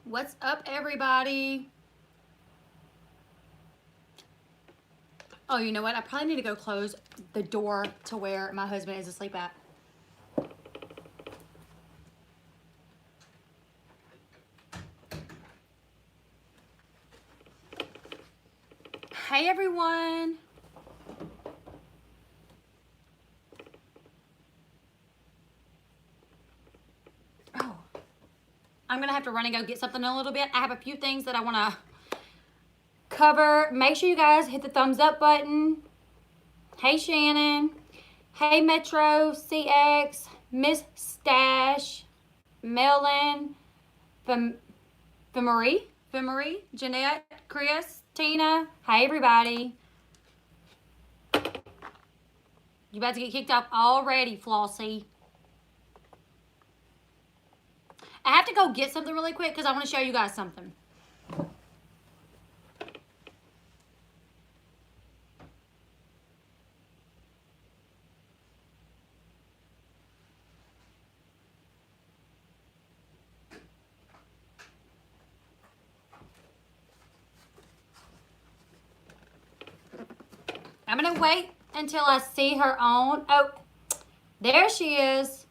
What's up, everybody? Oh, you know what? I probably need to go close the door to where my husband is asleep at. Hey, everyone. Oh, I'm going to have to run and go get something in a little bit. I have a few things that I want to cover. Make sure you guys hit the thumbs up button. Hey, Shannon. Hey, Metro, CX, Miss Stash, Melon, Marie, Jeanette, Chris, Tina. Hey, everybody. You about to get kicked off already, Flossie. I have to go get something really quick because I want to show you guys something. I'm going to wait until I see her on. Oh, there she is.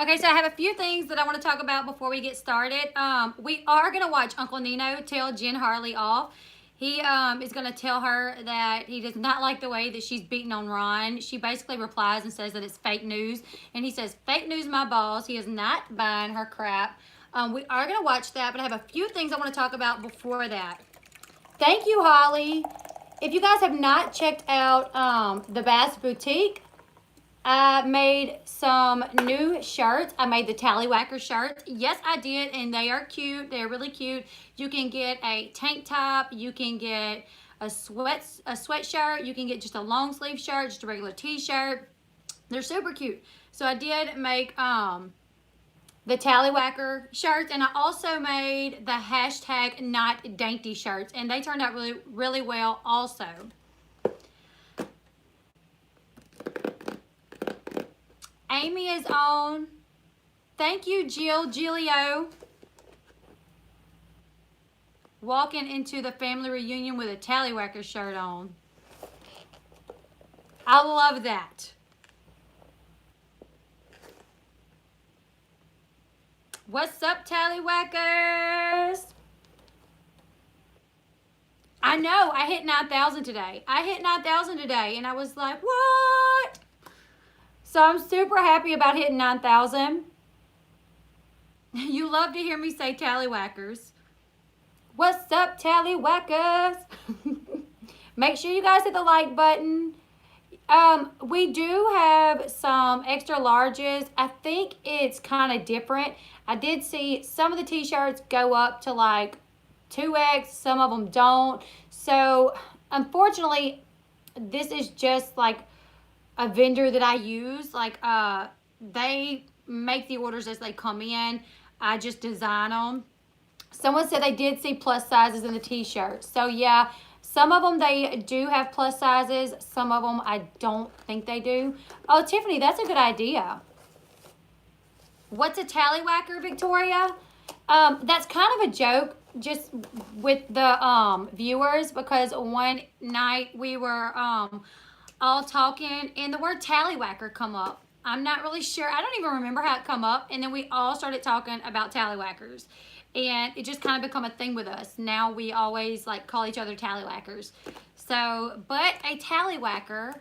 Okay, so I have a few things that I want to talk about before we get started. We are going to watch Uncle Nino tell Jen Harley off. He is going to tell her that he does not like the way that she's beating on Ron. She basically replies and says that it's fake news. And he says, fake news, my boss. He is not buying her crap. We are going to watch that, but I have a few things I want to talk about before that. Thank you, Holly. If you guys have not checked out the Bass Boutique, I made some new shirts. I made the Tallywhacker shirts. Yes, I did, and they are cute. They're really cute. You can get a tank top. You can get a sweatshirt. You can get just a long sleeve shirt, just a regular t-shirt. They're super cute. So I did make the Tallywhacker shirts, and I also made the hashtag Not Dainty shirts, and they turned out really, really well also. Amy is on. Thank you, Gilio. Walking into the family reunion with a Tallywhacker shirt on. I love that. What's up, Tallywhackers? I know, I hit 9,000 today. And I was like, what? So I'm super happy about hitting 9,000. You love to hear me say Tallywhackers. What's up, Tallywhackers? Make sure you guys hit the like button. We do have some extra larges. I think it's kind of different. I did see some of the t-shirts go up to like 2X. Some of them don't. So unfortunately, this is just like a vendor that I use. Like they make the orders as they come in. I just design them. Someone said they did see plus sizes in the t-shirts. So yeah, some of them they do have plus sizes. Some of them I don't think they do. Oh, Tiffany, that's a good idea. What's a Tallywhacker, Victoria? That's kind of a joke just with the viewers, because one night we were all talking and the word Tallywhacker come up. I'm not really sure. I don't even remember how it come up. And then we all started talking about Tallywhackers. And it just kind of become a thing with us. Now we always like call each other Tallywhackers. So, but a Tallywhacker,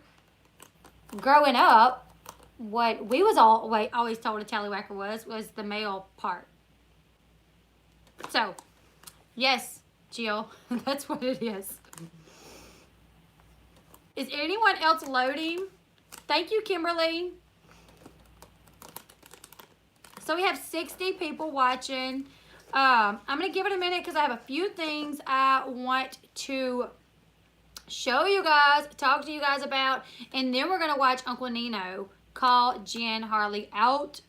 growing up, what we was always told a Tallywhacker was the male part. So, yes, Jill, that's what it is. Is anyone else loading? Thank you, Kimberly. So we have 60 people watching. I'm going to give it a minute because I have a few things I want to show you guys, talk to you guys about, and then we're going to watch Uncle Nino call Jen Harley out.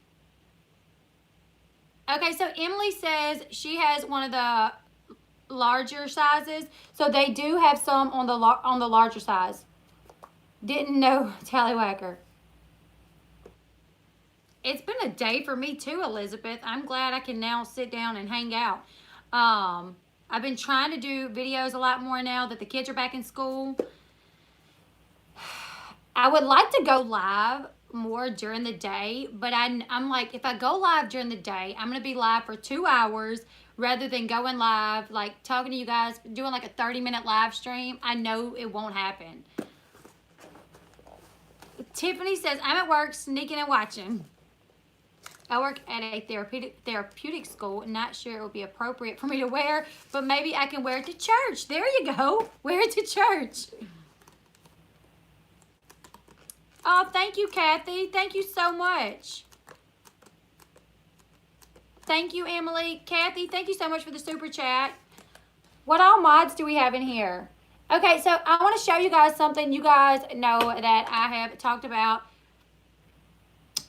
Okay, so Emily says she has one of the larger sizes. So they do have some on the larger size. Didn't know Tallywhacker. it's been a day for me too, Elizabeth. I'm glad I can now sit down and hang out. I've been trying to do videos a lot more now that the kids are back in school. I would like to go live more during the day, but I'm like, if I go live during the day, I'm going to be live for 2 hours rather than going live, like talking to you guys, doing like a 30-minute live stream. I know it won't happen. Tiffany says, I'm at work sneaking and watching. I work at a therapeutic school. Not sure it will be appropriate for me to wear, but maybe I can wear it to church. There you go. Wear it to church. Oh, thank you, Kathy. Thank you so much. Thank you, Emily. Kathy, thank you so much for the super chat. What all mods do we have in here? Okay, so I want to show you guys something. You guys know that I have talked about.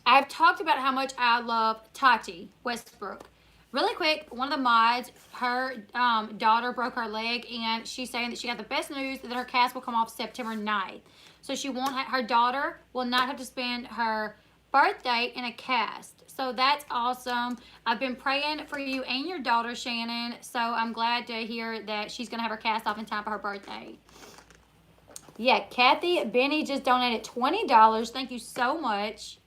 I've talked about how much I love Tati Westbrook. Really quick, one of the mods, her daughter broke her leg, and she's saying that she got the best news that her cast will come off September 9th. So she won't. Her daughter will not have to spend her birthday in a cast. So that's awesome. I've been praying for you and your daughter, Shannon. So I'm glad to hear that she's going to have her cast off in time for her birthday. Yeah, Kathy Benny just donated $20. Thank you so much.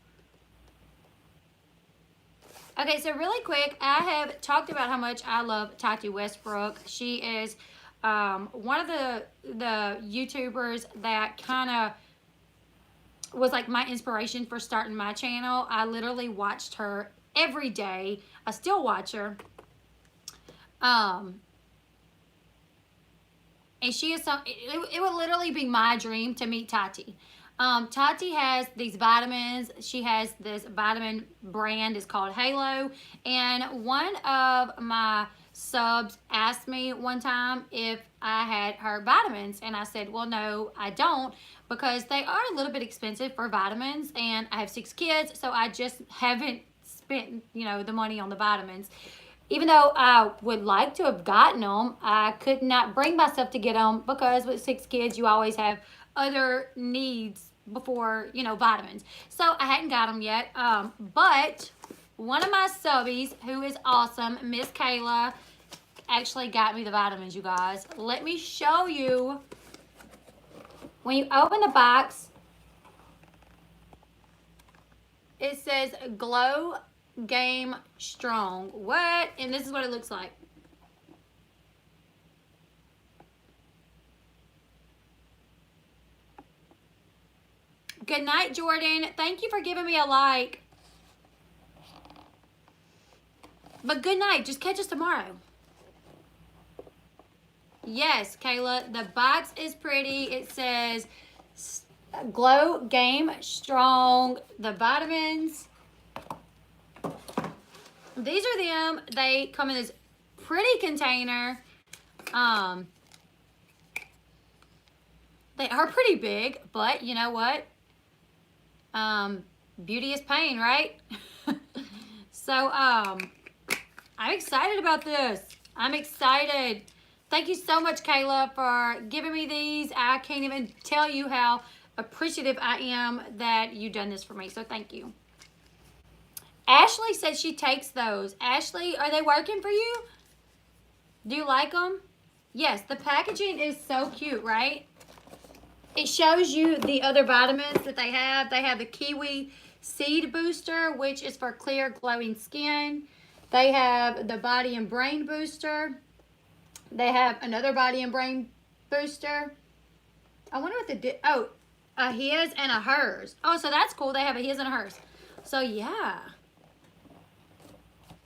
Okay, so really quick, I have talked about how much I love Tati Westbrook. She is one of the YouTubers that kind of was like my inspiration for starting my channel. I literally watched her every day. I still watch her. And she is it would literally be my dream to meet Tati. Tati has these vitamins. She has this vitamin brand. It's called Halo. And one of my subs asked me one time if I had her vitamins. And I said, well, no, I don't, because they are a little bit expensive for vitamins. And I have 6 kids, so I just haven't spent, the money on the vitamins. Even though I would like to have gotten them, I could not bring myself to get them, because with 6 kids, you always have other needs before, vitamins. So I hadn't got them yet. But one of my subbies, who is awesome, Miss Kayla, actually got me the vitamins, you guys. Let me show you. When you open the box, it says Glow Game Strong. What? And this is what it looks like. Good night, Jordan. Thank you for giving me a like. But good night. Just catch us tomorrow. Yes, Kayla. The box is pretty. It says Glow Game Strong. The vitamins. These are them. They come in this pretty container. They are pretty big, but you know what? Beauty is pain, right? So, I'm excited about this. I'm excited. Thank you so much, Kayla, for giving me these. I can't even tell you how appreciative I am that you done this for me. So thank you. Ashley said she takes those. Ashley, are they working for you? Do you like them? Yes, the packaging is so cute, right? It shows you the other vitamins that they have. They have the Kiwi Seed Booster, which is for clear, glowing skin. They have the Body and Brain Booster. They have another Body and Brain Booster. I wonder what a his and a hers. Oh, so that's cool. They have a his and a hers. So, yeah.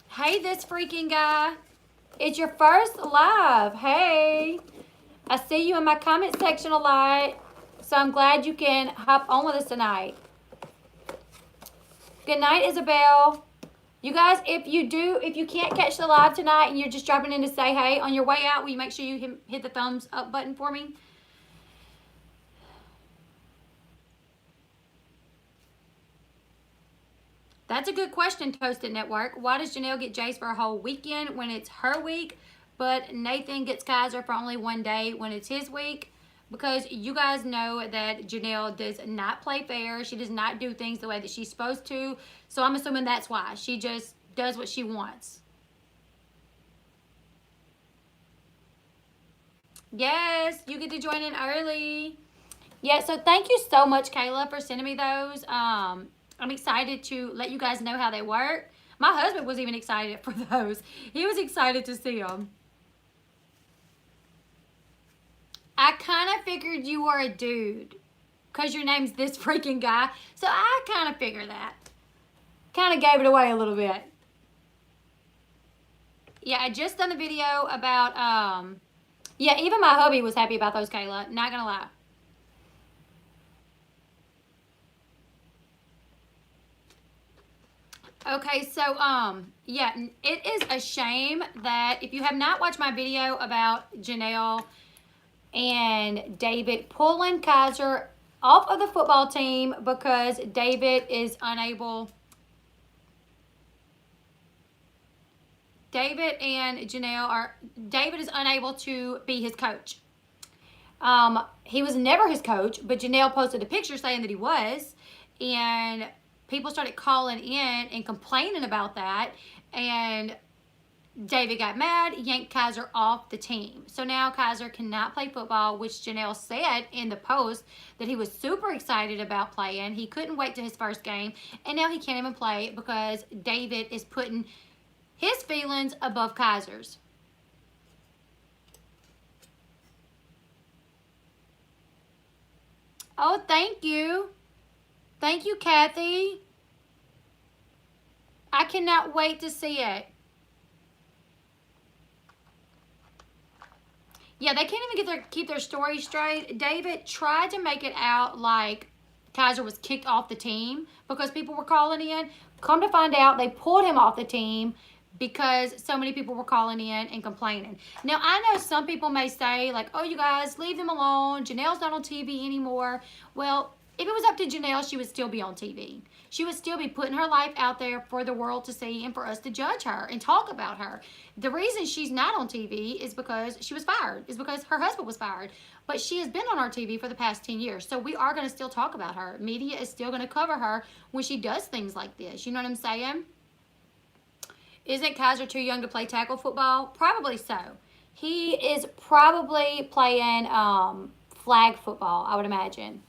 Hey, this freaking guy. It's your first live. Hey. I see you in my comment section a lot. So I'm glad you can hop on with us tonight. Good night, Isabel. You guys, if you can't catch the live tonight and you're just dropping in to say hey, on your way out, will you make sure you hit the thumbs up button for me? That's a good question, Toasted Network. Why does Janelle get Jace for a whole weekend when it's her week, but Nathan gets Kaiser for only one day when it's his week? because you guys know that Janelle does not play fair. She does not do things the way that she's supposed to. So I'm assuming that's why. She just does what she wants. Yes, you get to join in early. Yeah, so thank you so much, Kayla, for sending me those. I'm excited to let you guys know how they work. My husband was even excited for those. He was excited to see them. I kind of figured you were a dude because your name's this freaking guy. So I kind of figured that. Kind of gave it away a little bit. Yeah, I just done a video about, yeah, even my hubby was happy about those, Kayla. Not going to lie. Okay, so, yeah, it is a shame that if you have not watched my video about Janelle and David pulling Kaiser off of the football team because David is unable. David and Janelle are, David is unable to be his coach. He was never his coach, but Janelle posted a picture saying that he was, and people started calling in and complaining about that, and David got mad, yanked Kaiser off the team. So now Kaiser cannot play football, which Janelle said in the post that he was super excited about playing. He couldn't wait to his first game, and now he can't even play because David is putting his feelings above Kaiser's. Oh, thank you. Thank you, Kathy. I cannot wait to see it. Yeah, they can't even keep their story straight. David tried to make it out like Kaiser was kicked off the team because people were calling in. Come to find out, they pulled him off the team because so many people were calling in and complaining. Now, I know some people may say, like, oh, you guys, leave them alone. Janelle's not on TV anymore. Well, if it was up to Janelle, she would still be on TV. She would still be putting her life out there for the world to see and for us to judge her and talk about her. The reason she's not on TV is because she was fired, is because her husband was fired. But she has been on our TV for the past 10 years. So we are going to still talk about her. Media is still going to cover her when she does things like this. You know what I'm saying? Isn't Kaiser too young to play tackle football? Probably so. He is probably playing flag football, I would imagine.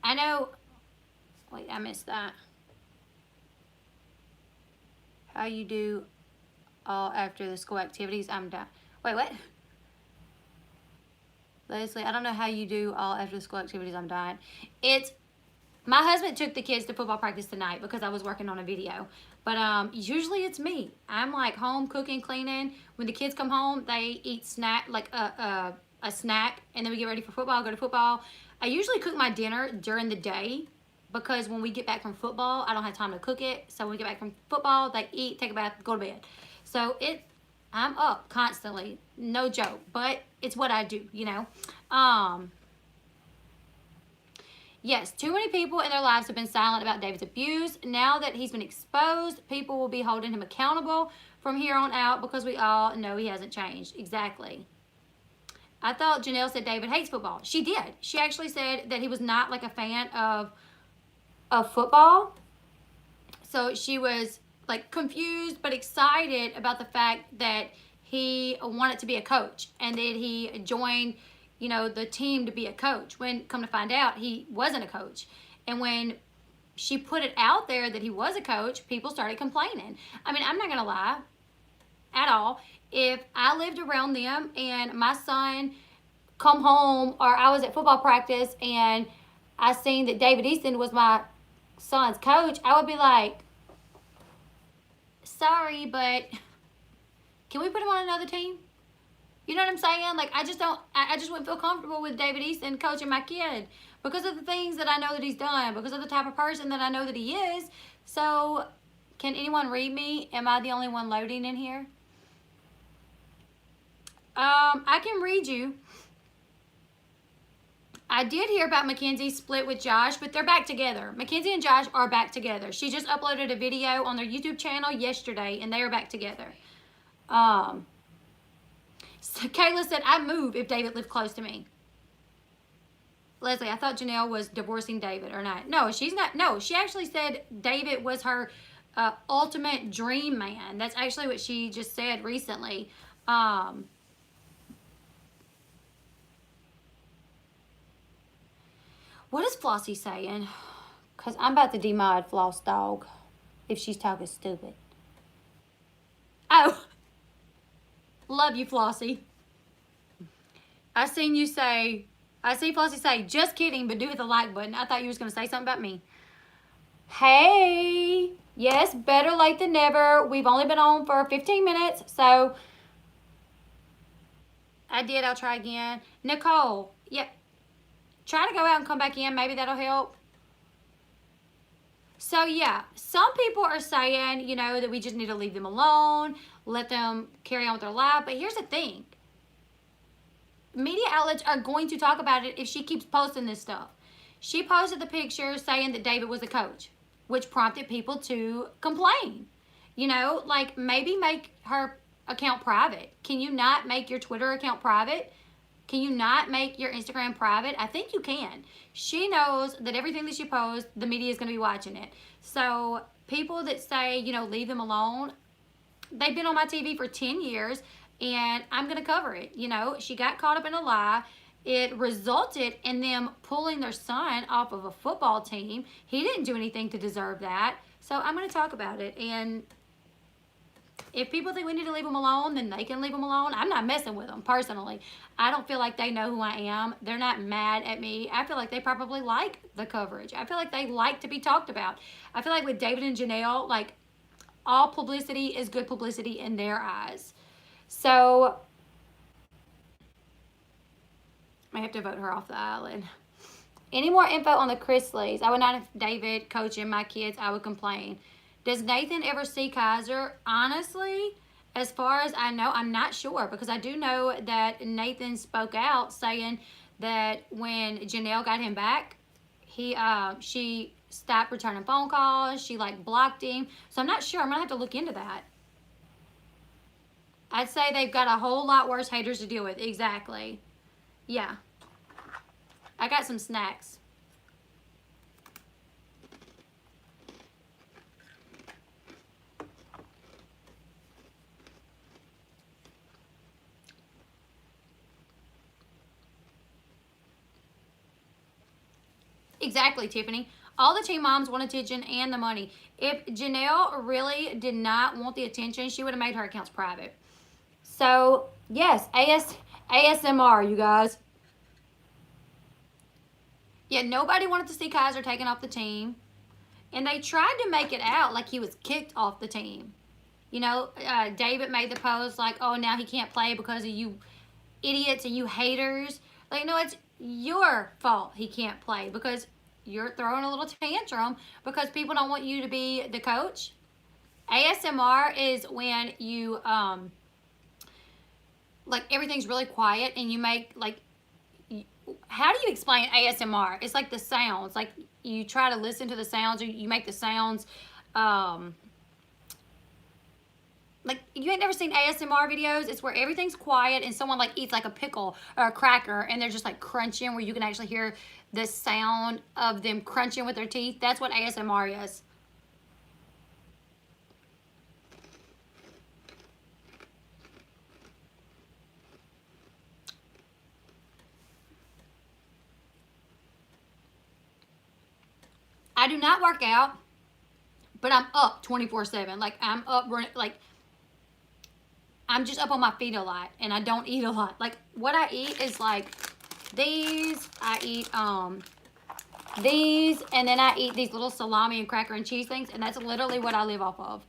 I know. Wait, I missed that. How you do all after the school activities? I'm done. Wait, what? Leslie, I don't know how you do all after the school activities. I'm dying. It's my husband took the kids to football practice tonight because I was working on a video. But usually it's me. I'm like home cooking, cleaning. When the kids come home, they eat snack, like a snack, and then we get ready for football, go to football. I usually cook my dinner during the day because when we get back from football, I don't have time to cook it. So when we get back from football, they eat, take a bath, go to bed. So I'm up constantly, no joke, but it's what I do, you know. Yes, too many people in their lives have been silent about David's abuse. Now that he's been exposed, people will be holding him accountable from here on out because we all know he hasn't changed. Exactly. I thought Janelle said David hates football. She did. She actually said that he was not like a fan of football. So she was like confused but excited about the fact that he wanted to be a coach and that he joined, you know, the team to be a coach, when come to find out he wasn't a coach. And when she put it out there that he was a coach, people started complaining. I mean, I'm not gonna lie at all. If I lived around them and my son come home, or I was at football practice and I seen that David Easton was my son's coach, I would be like, sorry, but can we put him on another team? You know what I'm saying? Like, I just wouldn't feel comfortable with David Easton coaching my kid because of the things that I know that he's done, because of the type of person that I know that he is. So, can anyone read me? Am I the only one loading in here? I can read you. I did hear about Mackenzie's split with Josh, but they're back together. Mackenzie and Josh are back together. She just uploaded a video on their YouTube channel yesterday, and they are back together. So Kayla said, I'd move if David lived close to me. Leslie, I thought Janelle was divorcing David or not. No, she's not. No, she actually said David was her ultimate dream man. That's actually what she just said recently. What is Flossie saying? Because I'm about to demod Floss Dog if she's talking stupid. Oh, love you, Flossie. I seen Flossie say, just kidding, but do hit the like button. I thought you was going to say something about me. Hey, yes, better late than never. We've only been on for 15 minutes, so I did. I'll try again. Nicole, yeah, try to go out and come back in. Maybe that'll help. So, yeah, some people are saying, that we just need to leave them alone, let them carry on with their life. But here's the thing. Media outlets are going to talk about it if she keeps posting this stuff. She posted the picture saying that David was the coach, which prompted people to complain. Maybe make her account private. Can you not make your Twitter account private? Can you not make your Instagram private? I think you can. She knows that everything that she posts, the media is going to be watching it. So people that say, leave them alone, they've been on my TV for 10 years, and I'm going to cover it. She got caught up in a lie. It resulted in them pulling their son off of a football team. He didn't do anything to deserve that. So I'm going to talk about it. And if people think we need to leave them alone, then they can leave them alone. I'm not messing with them, personally. I don't feel like they know who I am. They're not mad at me. I feel like they probably like the coverage. I feel like they like to be talked about. I feel like with David and Janelle, all publicity is good publicity in their eyes. So I have to vote her off the island. Any more info on the Chrisleys? I would not have David coaching my kids. I would complain. Does Nathan ever see Kaiser? Honestly, as far as I know, I'm not sure, because I do know that Nathan spoke out saying that when Janelle got him back, she stopped returning phone calls. She blocked him. So I'm not sure. I'm gonna have to look into that. I'd say they've got a whole lot worse haters to deal with. Exactly. Yeah. I got some snacks. Exactly, Tiffany. All the teen moms want attention and the money. If Janelle really did not want the attention, she would have made her accounts private. So, yes, ASMR, you guys. Yeah, nobody wanted to see Kaiser taken off the team. And they tried to make it out like he was kicked off the team. David made the post oh, now he can't play because of you idiots and you haters. No, it's your fault he can't play because you're throwing a little tantrum because people don't want you to be the coach. ASMR is when you everything's really quiet and you make how do you explain ASMR? It's the sounds, you try to listen to the sounds, or you make the sounds you ain't never seen ASMR videos. It's where everything's quiet and someone eats a pickle or a cracker and they're just crunching, where you can actually hear the sound of them crunching with their teeth. That's what ASMR is. I do not work out, but I'm up 24/7. I'm up running, I'm just up on my feet a lot, and I don't eat a lot. What I eat is these. I eat these, and then I eat these little salami and cracker and cheese things, and that's literally what I live off of.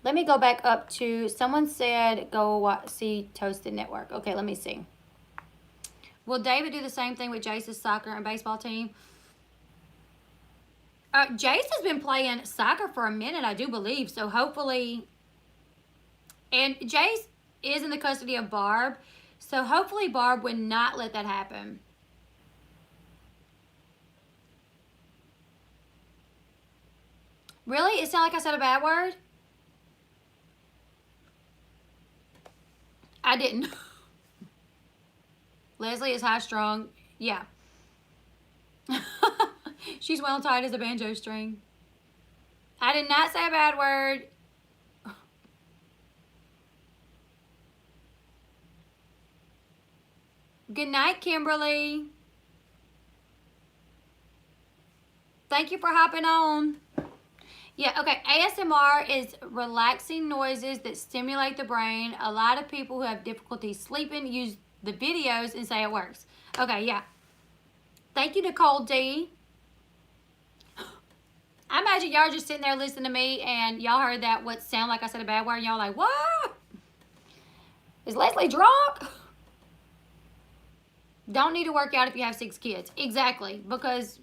Let me go back up to, someone said go see Toasted Network. Okay, let me see. Will David do the same thing with Jace's soccer and baseball team? Jace has been playing soccer for a minute, I do believe, so hopefully. And Jace is in the custody of Barb, so hopefully Barb would not let that happen. Really? It sounded like I said a bad word? I didn't. Leslie is high strung. Yeah. She's well tied as a banjo string. I did not say a bad word. Good night, Kimberly. Thank you for hopping on. Yeah, okay. ASMR is relaxing noises that stimulate the brain. A lot of people who have difficulty sleeping use the videos and say it works. Okay, yeah. Thank you, Nicole D. I imagine y'all just sitting there listening to me and y'all heard that what sound like I said a bad word and y'all like, what? Is Leslie drunk? Don't need to work out if you have 6 kids. Exactly, because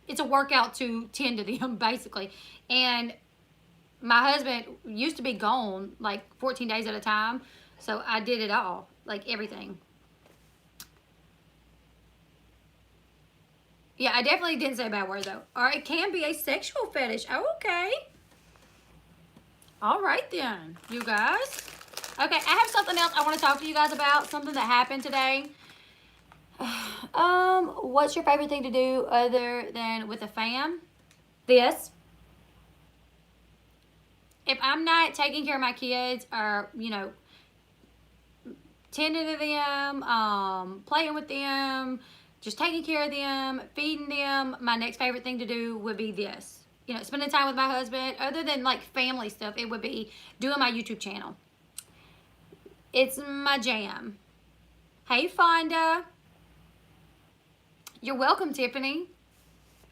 it's a workout to tend to them, basically. And my husband used to be gone like 14 days at a time, so I did it all, like everything. Yeah, I definitely didn't say a bad word, though. Or it can be a sexual fetish. Oh, okay. All right, then, you guys. Okay, I have something else I want to talk to you guys about, something that happened today. What's your favorite thing to do other than with a fam? This. If I'm not taking care of my kids or, you know, tending to them, playing with them, just taking care of them, feeding them, my next favorite thing to do would be this. You know, spending time with my husband. Other than like family stuff, it would be doing my YouTube channel. It's my jam. Hey, Fonda. You're welcome, Tiffany.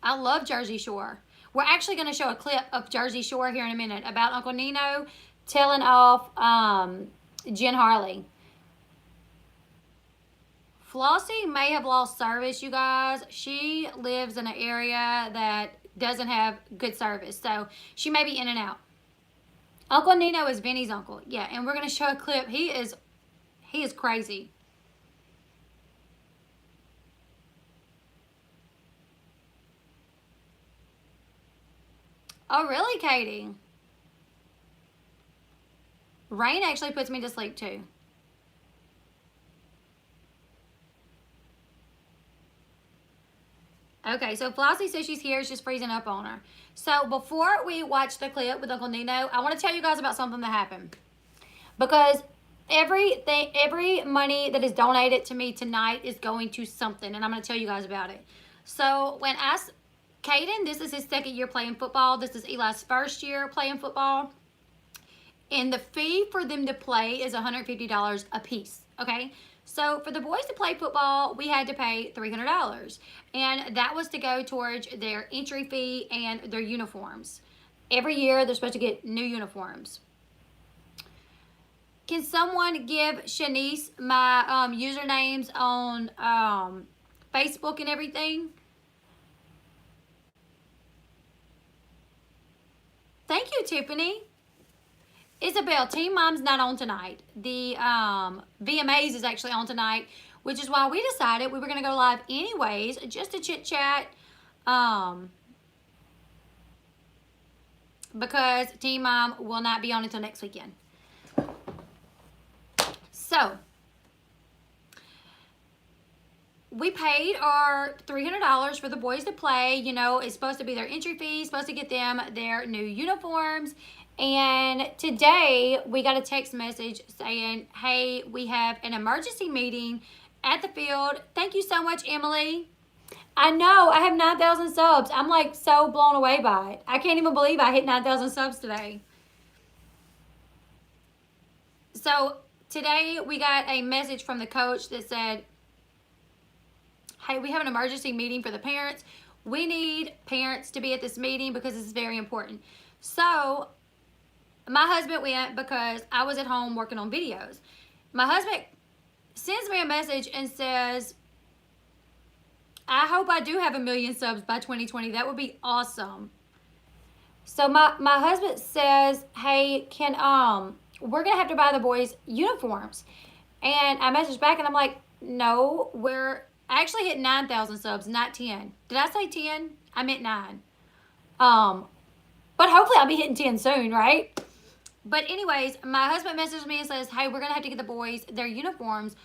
I love Jersey Shore. We're actually going to show a clip of Jersey Shore here in a minute about Uncle Nino telling off Jen Harley. Flossie may have lost service, you guys. She lives in an area that doesn't have good service, so she may be in and out. Uncle Nino is Vinny's uncle. Yeah, and we're going to show a clip. He is crazy. Oh, really, Katie? Rain actually puts me to sleep, too. Okay, so Flossie says she's here. It's just freezing up on her. So before we watch the clip with Uncle Nino, I want to tell you guys about something that happened. Because every money that is donated to me tonight is going to something, and I'm going to tell you guys about it. So when Caden, this is his 2nd year playing football. This is Eli's 1st year playing football. And the fee for them to play is $150 a piece, okay? So for the boys to play football, we had to pay $300. And that was to go towards their entry fee and their uniforms. Every year, they're supposed to get new uniforms. Can someone give Shanice my usernames on Facebook and everything? Thank you, Tiffany. Isabel, Team Mom's not on tonight. The VMAs is actually on tonight, which is why we decided we were going to go live anyways, just to chit-chat, because Team Mom will not be on until next weekend. So, we paid our $300 for the boys to play. You know, it's supposed to be their entry fee, supposed to get them their new uniforms. And today we got a text message saying, hey, we have an emergency meeting at the field. Thank you so much, Emily. I know, I have 9,000 subs. I'm like so blown away by it. I can't even believe I hit 9,000 subs today. So today we got a message from the coach that said, hey, we have an emergency meeting for the parents. We need parents to be at this meeting because this is very important. So my husband went because I was at home working on videos. My husband sends me a message and says, I hope I do have 1 million subs by 2020. That would be awesome. So my husband says, hey, we're going to have to buy the boys uniforms. And I messaged back and I'm like, no, I actually hit 9,000 subs, not 10. Did I say 10? I meant 9. But hopefully I'll be hitting 10 soon, right? But anyways, my husband messaged me and says, hey, we're going to have to get the boys their uniforms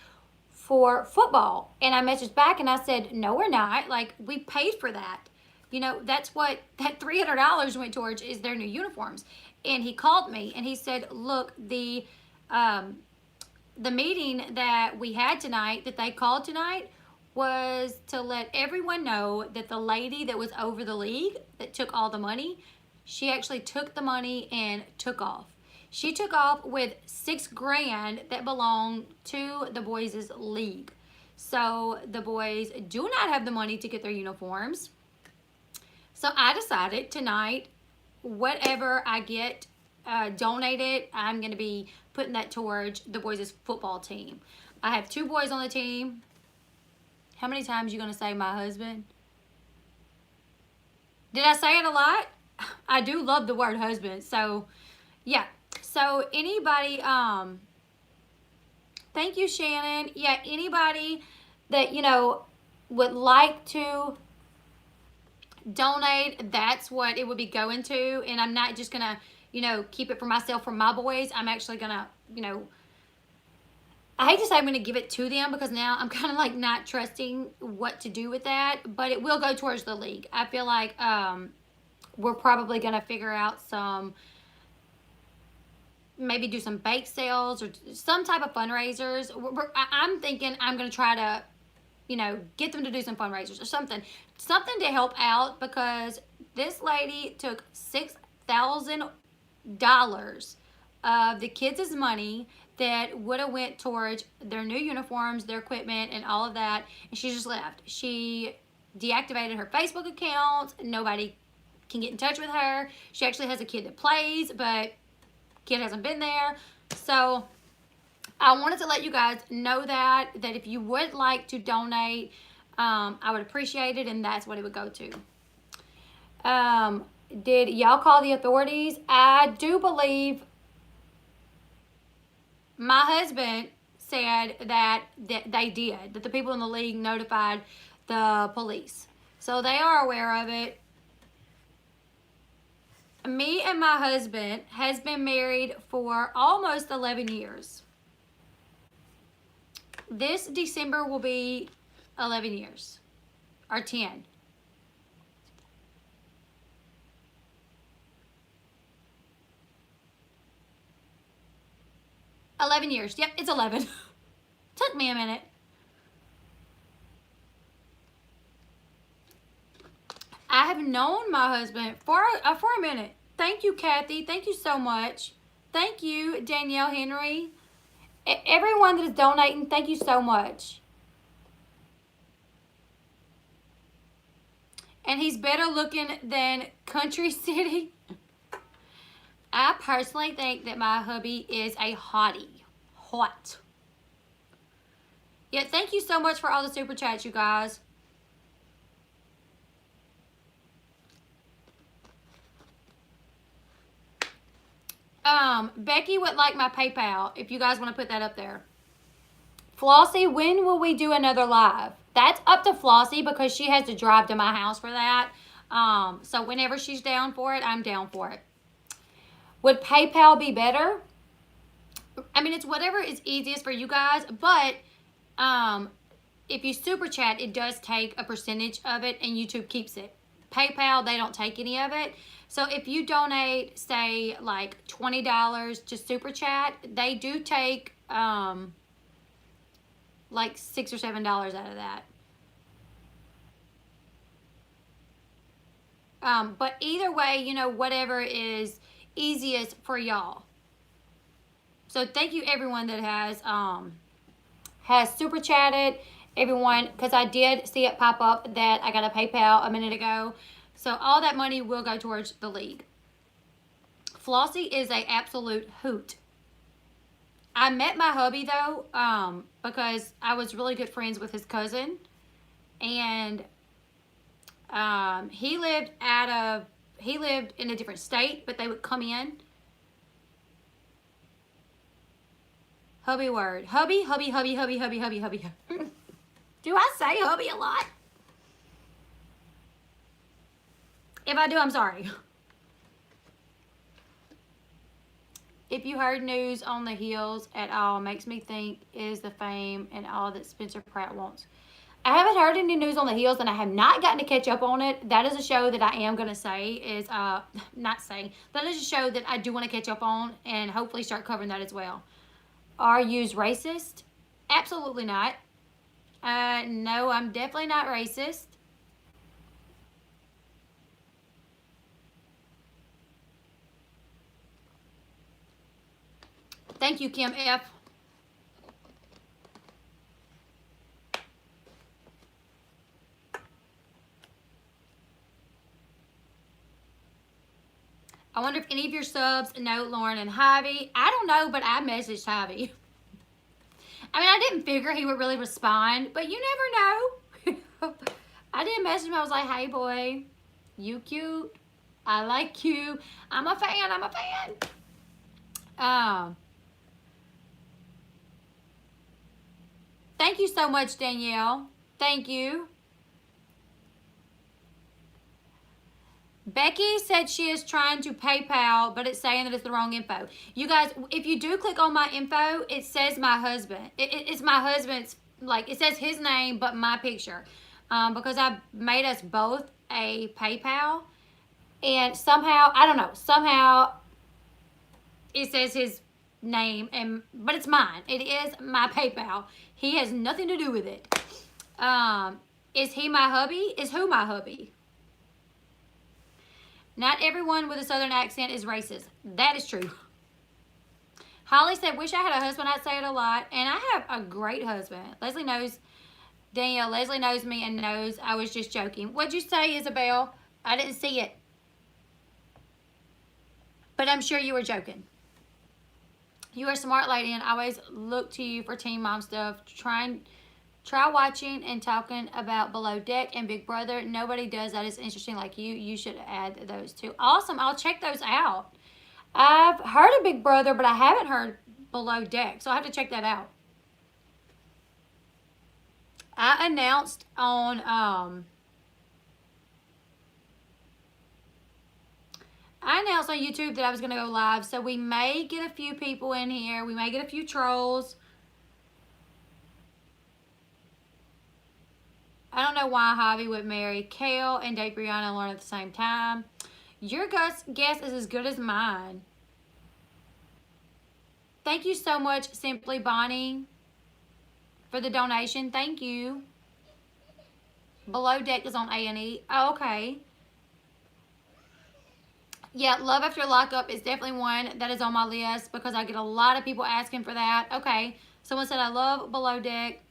for football. And I messaged back and I said, no, we're not. Like, we paid for that. You know, that's what that $300 went towards, is their new uniforms. And he called me and he said, look, the meeting that we had tonight, that they called tonight, was to let everyone know that the lady that was over the league that took all the money, she actually took the money and took off. She took off with $6,000 that belonged to the boys' league. So the boys do not have the money to get their uniforms. So I decided tonight, whatever I get donated, I'm going to be putting that towards the boys' football team. I have 2 boys on the team. How many times are you going to say my husband? Did I say it a lot? I do love the word husband. So, yeah. So, anybody, thank you, Shannon. Yeah, anybody that, you know, would like to donate, that's what it would be going to. And I'm not just going to, you know, keep it for myself, for my boys. I'm actually going to, you know, I hate to say I'm going to give it to them, because now I'm kind of like not trusting what to do with that, but it will go towards the league. I feel like we're probably going to figure out some, maybe do some bake sales or some type of fundraisers. I'm thinking I'm going to try to, you know, get them to do some fundraisers or something to help out, because this lady took $6,000 of the kids' money that would have went towards their new uniforms, their equipment, and all of that, and she just left. She deactivated her Facebook account. Nobody can get in touch with her. She actually has a kid that plays, but kid hasn't been there. So I wanted to let you guys know that if you would like to donate, I would appreciate it, and that's what it would go to. Did y'all call the authorities? I do believe my husband said that they did, that the people in the league notified the police. So they are aware of it. Me and my husband has been married for almost 11 years. This December will be 11 years, or 10. $11 years. Yep, it's 11. Took me a minute. I have known my husband for a minute. Thank you, Kathy. Thank you so much. Thank you, Danielle Henry. Everyone that is donating, thank you so much. And he's better looking than Country City. I personally think that my hubby is a hottie. Hot. Yeah, thank you so much for all the super chats, you guys. Becky would like my PayPal, if you guys want to put that up there. Flossie, when will we do another live? That's up to Flossie, because she has to drive to my house for that. So whenever she's down for it, I'm down for it. Would PayPal be better? I mean, it's whatever is easiest for you guys, but if you super chat, it does take a percentage of it, and YouTube keeps it. PayPal, they don't take any of it. So if you donate, say, like $20 to super chat, they do take like $6 or $7 out of that. But either way, you know, whatever is easiest for y'all. So thank you everyone that has super chatted. Everyone, because I did see it pop up that I got a PayPal a minute ago. So all that money will go towards the league. Flossie is a absolute hoot. I met my hubby though, because I was really good friends with his cousin, and he lived in a different state, but they would come in. Hubby word. Hubby. Do I say hubby a lot? If I do, I'm sorry. If you heard news on the heels at all, makes me think is the fame and all that Spencer Pratt wants. I haven't heard any news on the heels, and I have not gotten to catch up on it. That is a show that I am gonna say is not say that is a show that I do want to catch up on and hopefully start covering that as well. Are yous racist? Absolutely not. No, I'm definitely not racist. Thank you, Kim F. I wonder if any of your subs know Lauren and Javi. I don't know, but I messaged Javi. I mean, I didn't figure he would really respond, but you never know. I did message him. I was like, hey, boy, you cute. I like you. I'm a fan. I'm a fan. Thank you so much, Danielle. Thank you. Becky said she is trying to PayPal, but it's saying that it's the wrong info. You guys, if you do click on my info, it says my husband. It's my husband's, like, it says his name, but my picture. Because I made us both a PayPal. And somehow, I don't know, somehow it says his name, but it's mine. It is my PayPal. He has nothing to do with it. Is he my hubby? Is who my hubby? Not everyone with a southern accent is racist. That is true. Holly said, wish I had a husband. I'd say it a lot. And I have a great husband. Leslie knows, Danielle, Leslie knows me and knows I was just joking. What'd you say, Isabel? I didn't see it. But I'm sure you were joking. You are a smart lady and I always look to you for Teen Mom stuff. Try watching and talking about Below Deck and Big Brother. Nobody does that. It's interesting like you. You should add those too. Awesome. I'll check those out. I've heard of Big Brother, but I haven't heard Below Deck. So I have to check that out. I announced on YouTube that I was going to go live. So we may get a few people in here. We may get a few trolls. I don't know why Javi would marry Kale and date Brianna and Lauren at the same time. Your guess is as good as mine. Thank you so much, Simply Bonnie, for the donation. Thank you. Below Deck is on A&E. Oh, okay. Yeah, Love After Lockup is definitely one that is on my list because I get a lot of people asking for that. Okay. Someone said I love Below Deck.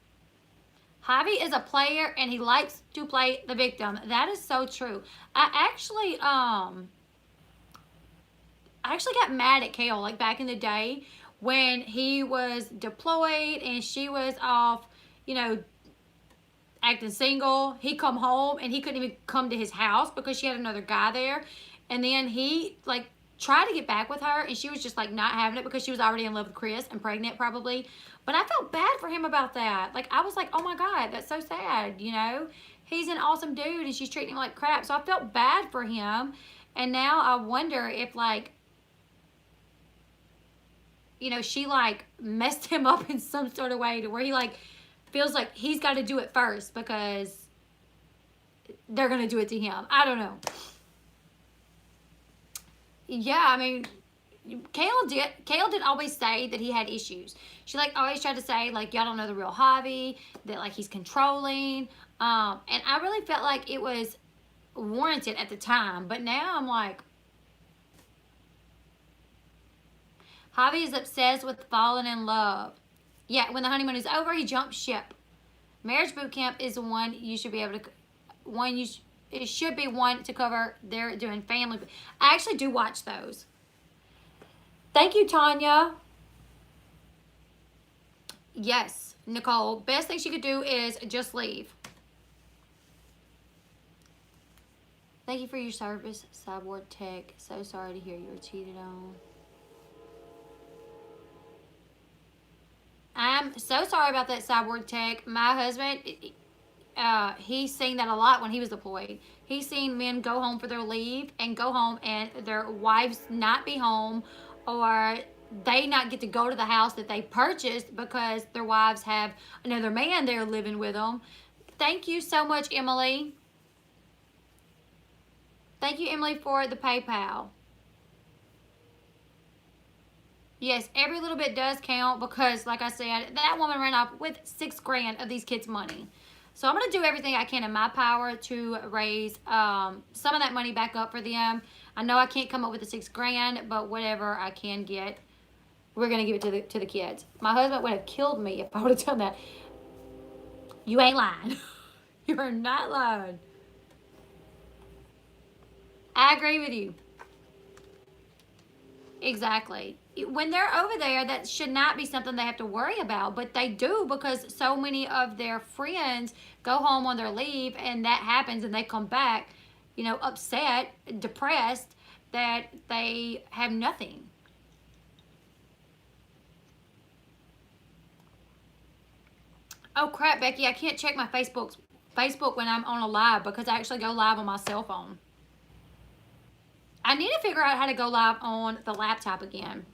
Javi is a player and he likes to play the victim. That is so true. I actually got mad at Kale like back in the day when he was deployed and she was off, you know, acting single. He come home and he couldn't even come to his house because she had another guy there. And then he like tried to get back with her and she was just like not having it because she was already in love with Chris and pregnant probably. But I felt bad for him about that. Like, I was like, oh my God, that's so sad, you know? He's an awesome dude and she's treating him like crap. So I felt bad for him. And now I wonder if, like, you know, she, like, messed him up in some sort of way to where he, like, feels like he's got to do it first because they're going to do it to him. I don't know. Yeah, I mean... Kale did always say that he had issues. She like always tried to say like y'all don't know the real Javi, that like he's controlling. And I really felt like it was warranted at the time, but now I'm like, Javi is obsessed with falling in love. Yeah, when the honeymoon is over, he jumps ship. Marriage boot camp is one you should be able to. It should be one to cover. They're doing family. I actually do watch those. Thank you, Tanya. Yes, Nicole. Best thing she could do is just leave. Thank you for your service, Cyborg Tech. So sorry to hear you were cheated on. I'm so sorry about that, Cyborg Tech. My husband, he's seen that a lot when he was deployed. He's seen men go home for their leave and go home and their wives not be home, or they not get to go to the house that they purchased because their wives have another man there living with them. Thank you so much, Emily. Thank you, Emily, for the PayPal. Yes, every little bit does count because, like I said, that woman ran off with $6,000 of these kids' money. So I'm going to do everything I can in my power to raise some of that money back up for them. I know I can't come up with the $6,000, but whatever I can get, we're going to give it to the kids. My husband would have killed me if I would have done that. You ain't lying. You are not lying. I agree with you. Exactly. When they're over there, that should not be something they have to worry about, but they do because so many of their friends go home on their leave and that happens and they come back, you know, upset, depressed that they have nothing. Oh crap, Becky, I can't check my Facebook when I'm on a live because I actually go live on my cell phone. I need to figure out how to go live on the laptop again,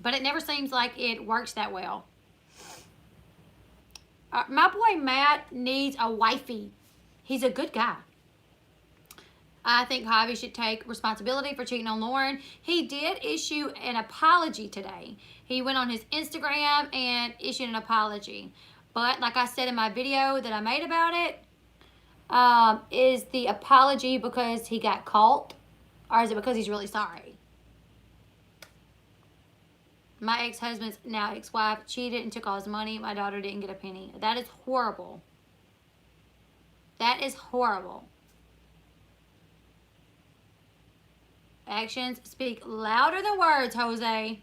but it never seems like it works that well. My boy Matt needs a wifey. He's a good guy. I think Javi should take responsibility for cheating on Lauren. He did issue an apology today. He went on his Instagram and issued an apology. But like I said in my video that I made about it, is the apology because he got caught? Or is it because he's really sorry? My ex-husband's now ex-wife cheated and took all his money. My daughter didn't get a penny. That is horrible. That is horrible. Actions speak louder than words, Jose.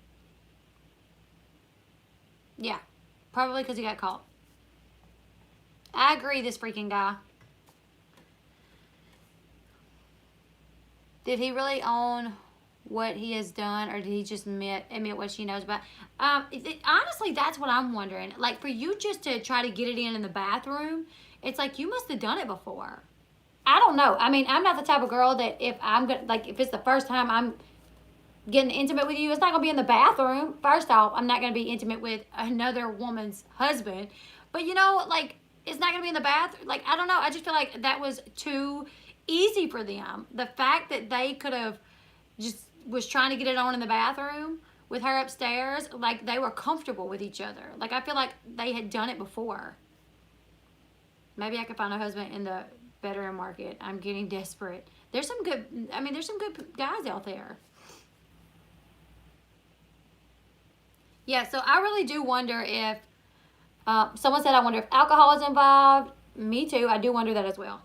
Yeah, probably because he got caught. I agree, this freaking guy. Did he really own what he has done, or did he just admit what she knows about? Honestly, that's what I'm wondering. Like, for you just to try to get it in the bathroom, it's like you must have done it before. I don't know. I mean, I'm not the type of girl that if it's the first time I'm getting intimate with you, it's not going to be in the bathroom. First off, I'm not going to be intimate with another woman's husband. But, you know, like, it's not going to be in the bathroom. Like, I don't know. I just feel like that was too easy for them. The fact that they could have just was trying to get it on in the bathroom with her upstairs, like, they were comfortable with each other. Like, I feel like they had done it before. Maybe I could find a husband in the bedroom market. I'm getting desperate. There's some good guys out there. Yeah, so I really do wonder if, someone said, I wonder if alcohol is involved. Me too. I do wonder that as well.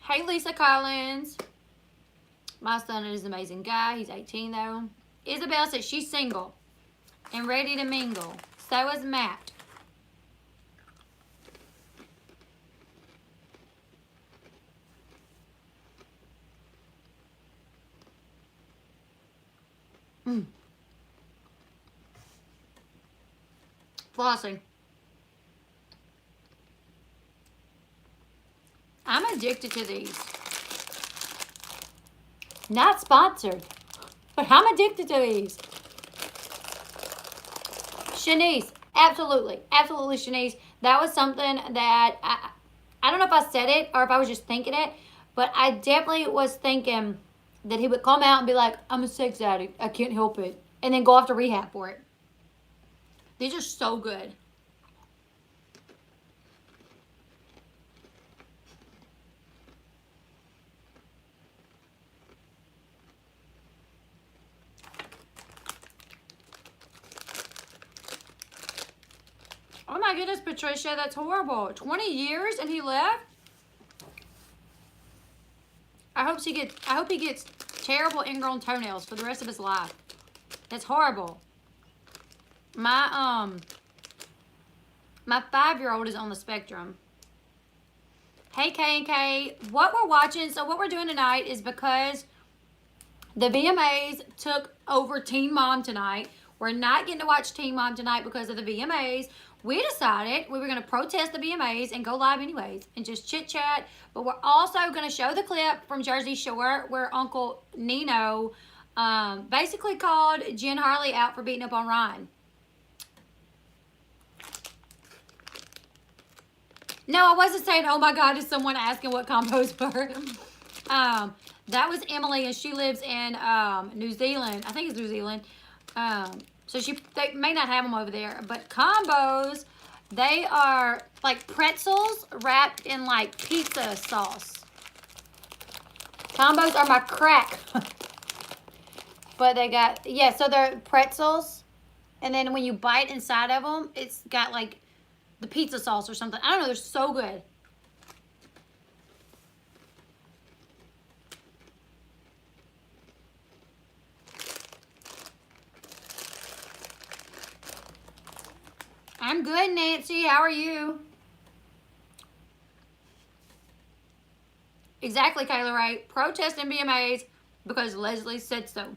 Hey, Lisa Collins. My son is an amazing guy. He's 18, though. Isabel says she's single and ready to mingle. So is Matt. Flossing. I'm addicted to these. Not sponsored, but I'm addicted to these. Shanice, absolutely. Absolutely, Shanice. That was something that, I don't know if I said it or if I was just thinking it, but I definitely was thinking that he would come out and be like, I'm a sex addict. I can't help it. And then go off to rehab for it. These are so good. Oh my goodness, Patricia, that's horrible. 20 years and he left? I hope he gets terrible ingrown toenails for the rest of his life. That's horrible. My 5-year-old is on the spectrum. Hey, K and K. What we're watching, so what we're doing tonight is because the VMAs took over Teen Mom tonight. We're not getting to watch Teen Mom tonight because of the VMAs. We decided we were going to protest the VMAs and go live anyways and just chit chat. But we're also going to show the clip from Jersey Shore where Uncle Nino basically called Jen Harley out for beating up on Ryan. No, I wasn't saying, oh my God, is someone asking what combos were? That was Emily, and she lives in New Zealand. I think it's New Zealand. So they may not have them over there. But combos, they are like pretzels wrapped in like pizza sauce. Combos are my crack. But they got, yeah, so they're pretzels. And then when you bite inside of them, it's got like the pizza sauce or something. I don't know, they're so good. I'm good, Nancy. How are you? Exactly, Kayla Ray. Protesting BMAs because Leslie said so.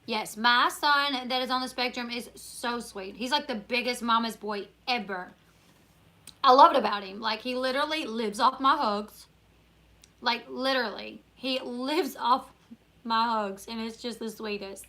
Yes, my son that is on the spectrum is so sweet. He's like the biggest mama's boy ever. I love it about him. Like, he literally lives off my hugs. Like, literally. He lives off my hugs, and it's just the sweetest.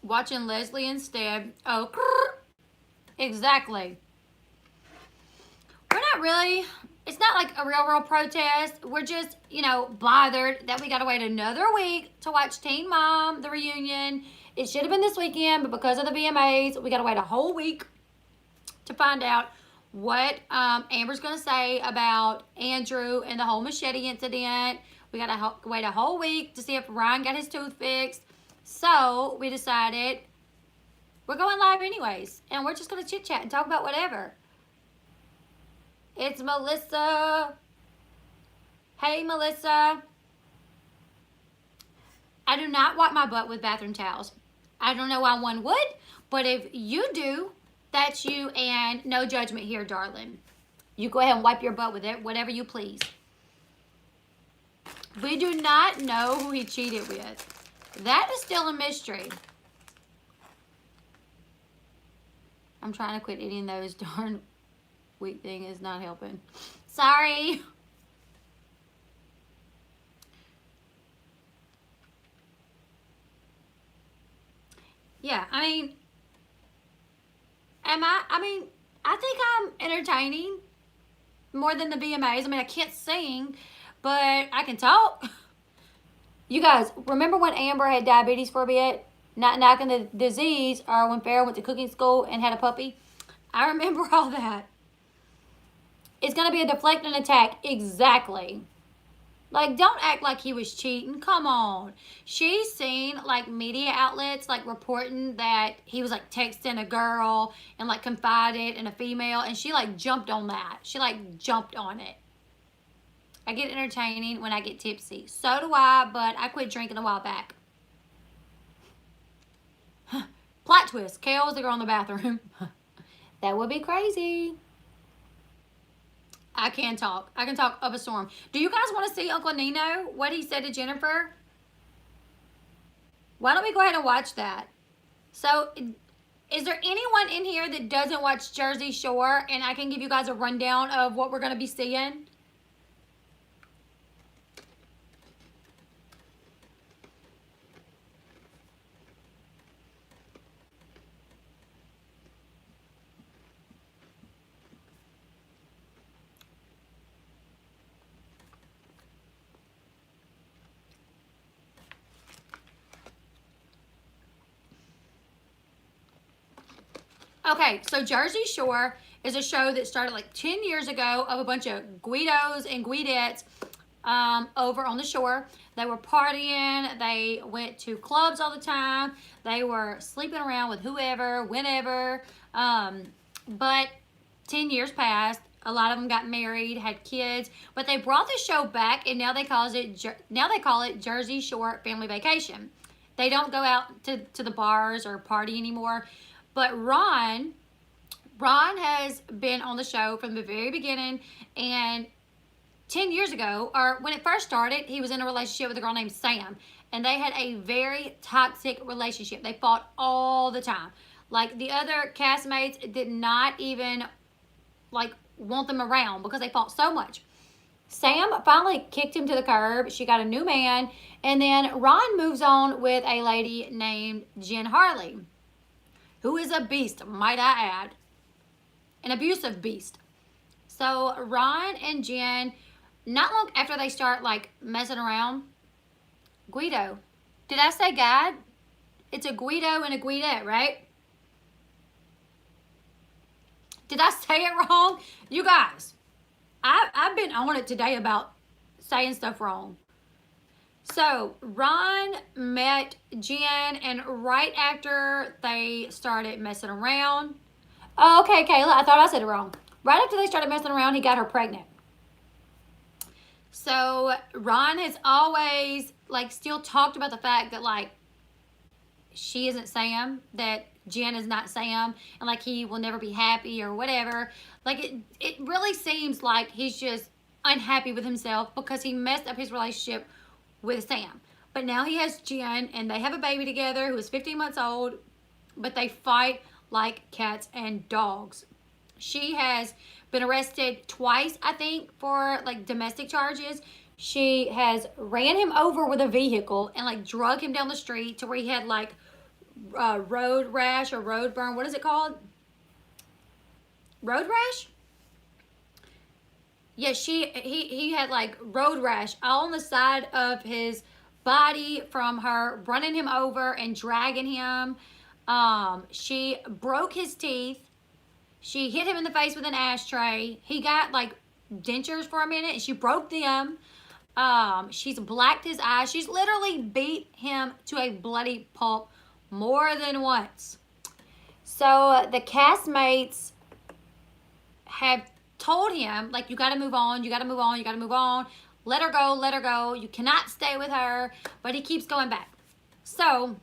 Watching Leslie instead. Oh, exactly. We're not really, it's not like a real protest. We're just, you know, bothered that we got to wait another week to watch Teen Mom, the reunion. It should have been this weekend, but because of the VMAs, we got to wait a whole week to find out what Amber's going to say about Andrew and the whole machete incident. We got to wait a whole week to see if Ryan got his tooth fixed. So we decided we're going live anyways, and we're just going to chit chat and talk about whatever. It's Melissa. Hey, Melissa. I do not wipe my butt with bathroom towels. I don't know why one would, but if you do, that's you, and no judgment here, darling. You go ahead and wipe your butt with it, whatever you please. We do not know who he cheated with. That is still a mystery. I'm trying to quit eating those. Darn wheat thing is not helping. Sorry. Yeah, I mean, I think I'm entertaining more than the VMAs. I mean, I can't sing, but I can talk. You guys, remember when Amber had diabetes for a bit? Not knocking the disease, or when Farrah went to cooking school and had a puppy? I remember all that. It's going to be a deflecting attack. Exactly. Like, don't act like he was cheating. Come on. She's seen, like, media outlets, like, reporting that he was, like, texting a girl and, like, confided in a female. And she, like, jumped on that. She, like, jumped on it. I get entertaining when I get tipsy. So do I, but I quit drinking a while back. Plot twist. Kale was the girl in the bathroom. That would be crazy. I can talk. I can talk up a storm. Do you guys want to see Uncle Nino, what he said to Jennifer? Why don't we go ahead and watch that? So, is there anyone in here that doesn't watch Jersey Shore? And I can give you guys a rundown of what we're going to be seeing. Okay, so Jersey Shore is a show that started like 10 years ago of a bunch of Guidos and Guidettes over on the shore. They were partying. They went to clubs all the time. They were sleeping around with whoever, whenever. But 10 years passed. A lot of them got married, had kids, but they brought the show back, and now they call it Jersey Shore Family Vacation. They don't go out to the bars or party anymore. But Ron has been on the show from the very beginning, and 10 years ago, or when it first started, he was in a relationship with a girl named Sam, and they had a very toxic relationship. They fought all the time. Like, the other castmates did not even like want them around because they fought so much. Sam finally kicked him to the curb. She got a new man, and then Ron moves on with a lady named Jenn Harley, who is a beast, might I add, an abusive beast. So Ron and Jenn, not long after they start like messing around, Guido. Did I say God? It's a Guido and a Guidette, right? Did I say it wrong? You guys, I've been on it today about saying stuff wrong. So Ron met Jenn, and right after they started messing around, oh, okay, Kayla, I thought I said it wrong. Right after they started messing around, he got her pregnant. So Ron has always like still talked about the fact that like she isn't Sam, that Jenn is not Sam, and like he will never be happy or whatever. Like it really seems like he's just unhappy with himself because he messed up his relationship with Sam. But now he has Jenn, and they have a baby together who is 15 months old, but they fight like cats and dogs. She has been arrested twice, I think, for like domestic charges. She has ran him over with a vehicle and like drug him down the street to where he had like road rash or road burn. What is it called? Road rash? Yeah, he had like road rash all on the side of his body from her running him over and dragging him. She broke his teeth. She hit him in the face with an ashtray. He got like dentures for a minute, and she broke them. She's blacked his eyes. She's literally beat him to a bloody pulp more than once. So the castmates have told him, like, you got to move on, you got to move on, you got to move on. Let her go, let her go. You cannot stay with her. But he keeps going back. So,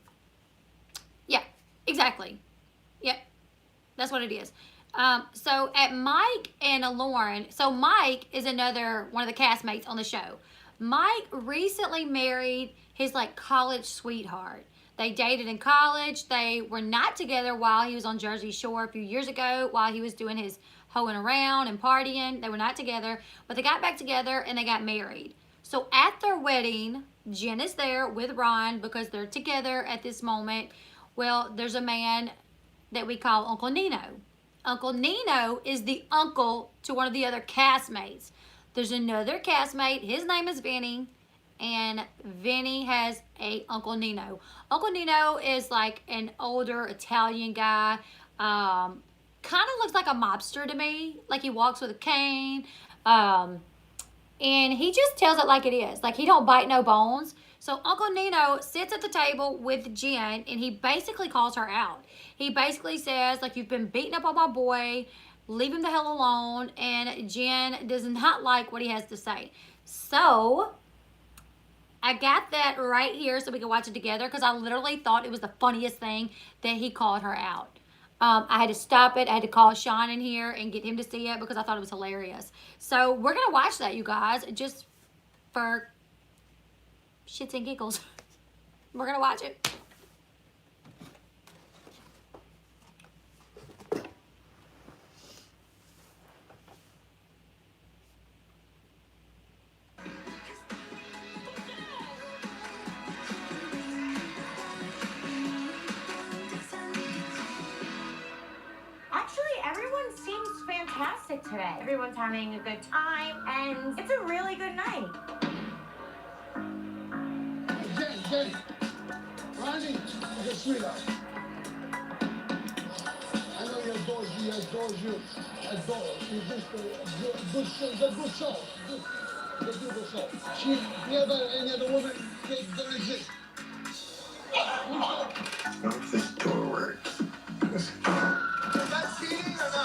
yeah, exactly. Yep, that's what it is. So at Mike and Lauren, so Mike is another one of the castmates on the show. Mike recently married his like college sweetheart. They dated in college. They were not together while he was on Jersey Shore a few years ago, while he was doing his hoeing around and partying. They were not together, but they got back together and they got married. So at their wedding, Jenn is there with Ron because they're together at this moment. Well, there's a man that we call Uncle Nino. Uncle Nino is the uncle to one of the other castmates. There's another castmate. His name is Vinny, and Vinny has a Uncle Nino. Uncle Nino is like an older Italian guy. Kind of looks like a mobster to me. Like he walks with a cane. And he just tells it like it is. Like he don't bite no bones. So Uncle Nino sits at the table with Jenn, and he basically calls her out. He basically says, like, you've been beating up on my boy. Leave him the hell alone. And Jenn does not like what he has to say. So I got that right here so we can watch it together because I literally thought it was the funniest thing that he called her out. I had to stop it. I had to call Sean in here and get him to see it because I thought it was hilarious. So we're going to watch that, you guys, just for shits and giggles. We're going to watch it. Fantastic today. Everyone's having a good time, and it's a really good night. Jenn, Ronnie, sweetheart. I know you're both here told you. I told you. Is this a good show? It's a good show. It's a beautiful show. She never, any other woman, they don't exist. I don't know if this door works. Is that cheating or no?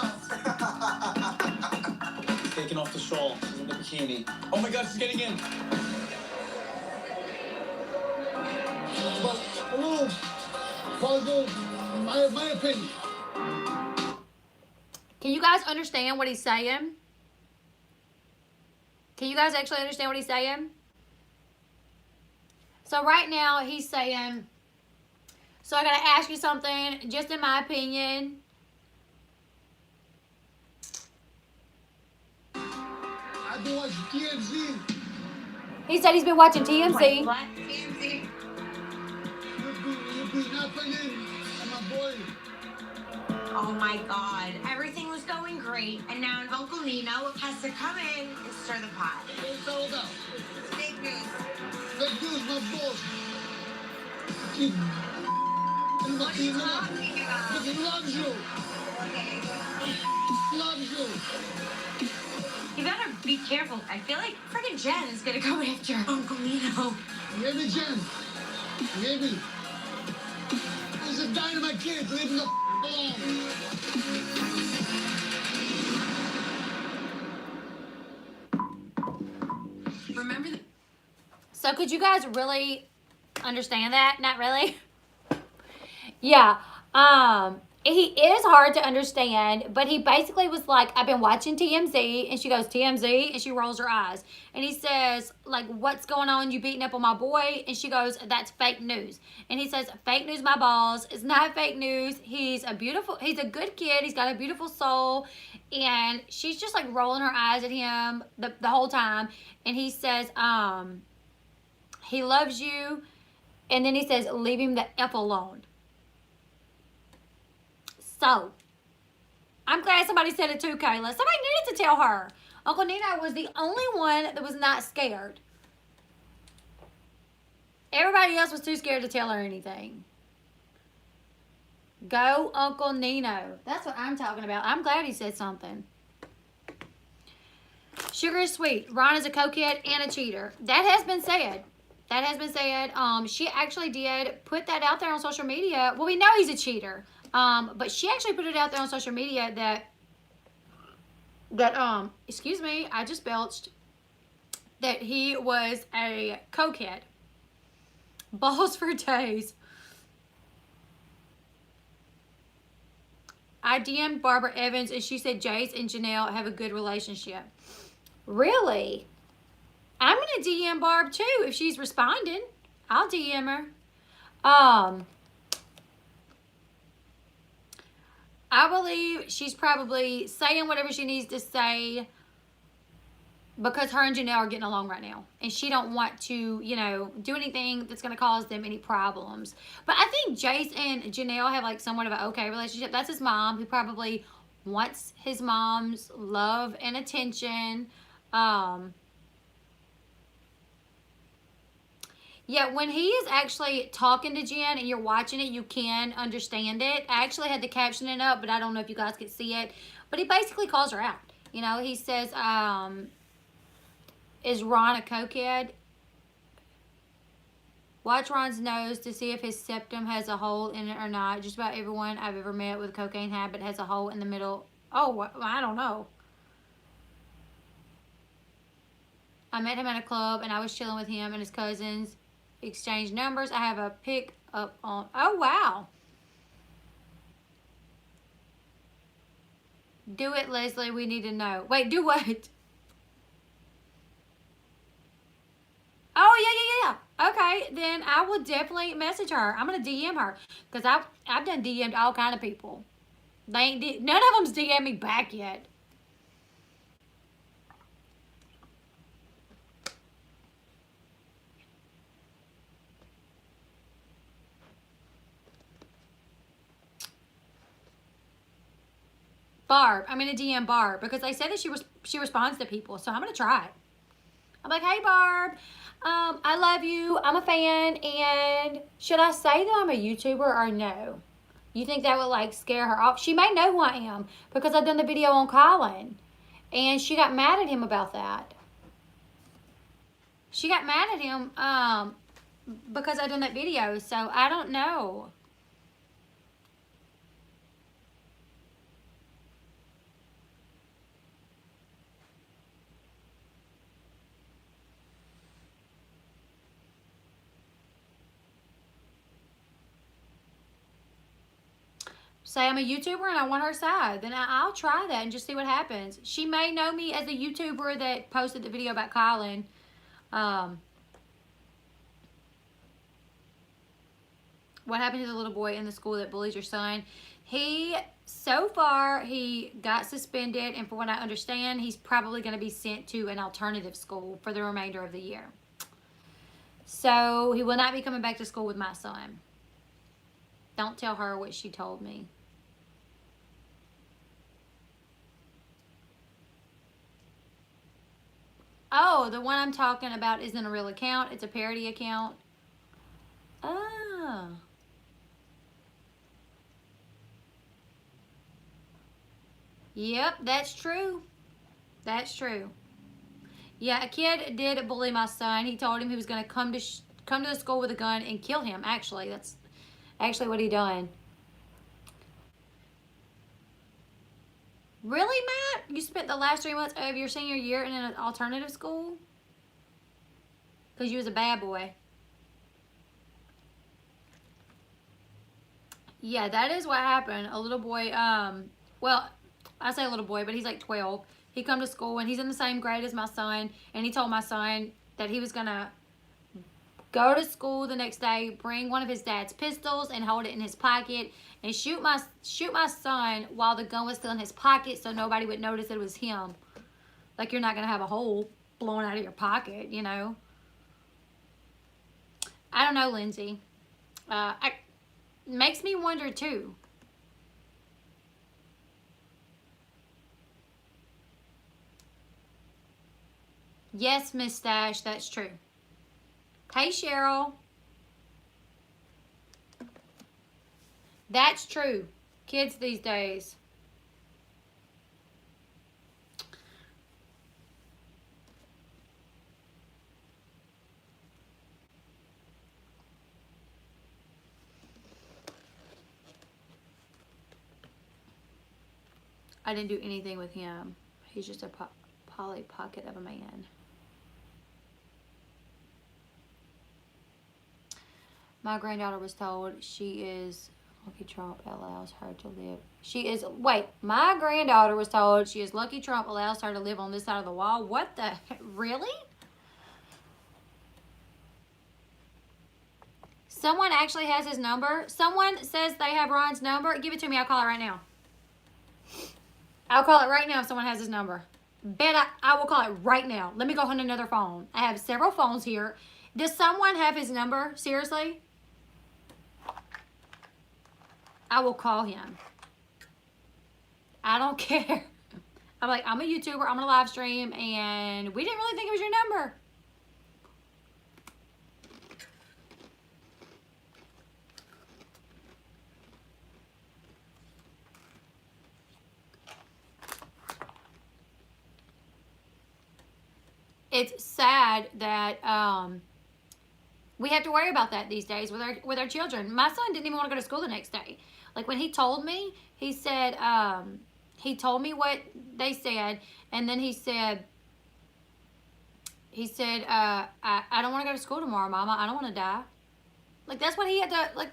Taking off the shawl. She's in the bikini. Oh my God, she's getting in. But a little puzzle, my opinion. Can you guys understand what he's saying? Can you guys actually understand what he's saying? So right now he's saying, so I got to ask you something, just in my opinion. I've been watching TMZ. He said he's been watching TMZ. Wait, what? TMZ? You be happening, and my boy. Oh my God. Everything was going great, and now Uncle Nino has to come in and stir the pot. It's all down. It's fake news. Fake news, my boss. He What are you talking about? he loves you. Okay. Loves you. You better be careful. I feel like freaking Jenn is gonna go after Uncle Nino. You hear me, Jen? You hear me? There's a dynamite kid. Leave him the alone. Remember the So could you guys really understand that? Not really. Yeah. He is hard to understand, but he basically was like, I've been watching TMZ, and she goes, TMZ, and she rolls her eyes. And he says, like, what's going on? You beating up on my boy? And she goes, that's fake news. And he says, fake news, my balls. It's not fake news. He's a good kid. He's got a beautiful soul. And she's just like rolling her eyes at him the whole time. And he says, he loves you. And then he says, leave him the F alone. So, I'm glad somebody said it too, Kayla. Somebody needed to tell her. Uncle Nino was the only one that was not scared. Everybody else was too scared to tell her anything. Go Uncle Nino. That's what I'm talking about. I'm glad he said something. Sugar is sweet. Ron is a cokehead and a cheater. That has been said. That has been said. She actually did put that out there on social media. Well, we know he's a cheater. But she actually put it out there on social media that excuse me, I just belched, that he was a cokehead. Balls for days. I DM'd Barbara Evans and she said Jace and Janelle have a good relationship. Really? I'm going to DM Barb too if she's responding. I'll DM her. I believe she's probably saying whatever she needs to say because her and Janelle are getting along right now. And she don't want to, do anything that's going to cause them any problems. But I think Jace and Janelle have like somewhat of an okay relationship. That's his mom, who probably wants his mom's love and attention. Yeah, when he is actually talking to Jenn and you're watching it, you can understand it. I actually had the captioning up, but I don't know if you guys could see it. But he basically calls her out. He says, is Ron a cokehead? Watch Ron's nose to see if his septum has a hole in it or not. Just about everyone I've ever met with a cocaine habit has a hole in the middle. Oh, I don't know. I met him at a club and I was chilling with him and his cousins. Exchange numbers. I have a pic up on. Oh, wow. Do it, Leslie. We need to know. Wait, do what? Oh, yeah. Okay, then I will definitely message her. I'm going to DM her because I've done DM'd all kind of people. None of them's DM'd me back yet. Barb. I'm going to DM Barb because they said that she responds to people. So I'm going to try it. I'm like, hey, Barb. I love you. I'm a fan. And should I say that I'm a YouTuber or no? You think that would like scare her off? She may know who I am because I've done the video on Colin. And she got mad at him about that. She got mad at him because I done that video. So I don't know. Say I'm a YouTuber and I want her side, then I'll try that and just see what happens. She may know me as a YouTuber that posted the video about Colin. What happened to the little boy in the school that bullies your son? So far, he got suspended, and for what I understand, he's probably going to be sent to an alternative school for the remainder of the year. So he will not be coming back to school with my son. Don't tell her what she told me. Oh, the one I'm talking about isn't a real account. It's a parody account. Oh. Yep, that's true. That's true. Yeah, a kid did bully my son. He told him he was going to come to the school with a gun and kill him. Actually, that's actually what he done. Really, Matt? You spent the last 3 months of your senior year in an alternative school? Because you was a bad boy. Yeah, that is what happened. A little boy, well, I say a little boy, but he's like 12. He come to school, and he's in the same grade as my son, and he told my son that he was going to go to school the next day, bring one of his dad's pistols and hold it in his pocket and shoot my son while the gun was still in his pocket so nobody would notice it was him. Like, you're not going to have a hole blown out of your pocket, you know. I don't know, Lindsay. It makes me wonder, too. Yes, Miss Stash, that's true. Hey, Cheryl. That's true. Kids these days. I didn't do anything with him. He's just a Polly Pocket of a man. My granddaughter was told she is lucky Trump allows her to live. My granddaughter was told she is lucky Trump allows her to live on this side of the wall. What the heck? Really? Someone actually has his number. Someone says they have Ron's number. Give it to me. I'll call it right now. I'll call it right now if someone has his number. Bet I will call it right now. Let me go on another phone. I have several phones here. Does someone have his number? Seriously? I will call him. I don't care. I'm like, I'm a YouTuber. I'm going to live stream. And we didn't really think it was your number. It's sad that we have to worry about that these days with our children. My son didn't even want to go to school the next day. Like, when he told me, he said, he told me what they said, and then he said, I don't want to go to school tomorrow, Mama. I don't want to die. Like, that's what he had to, like,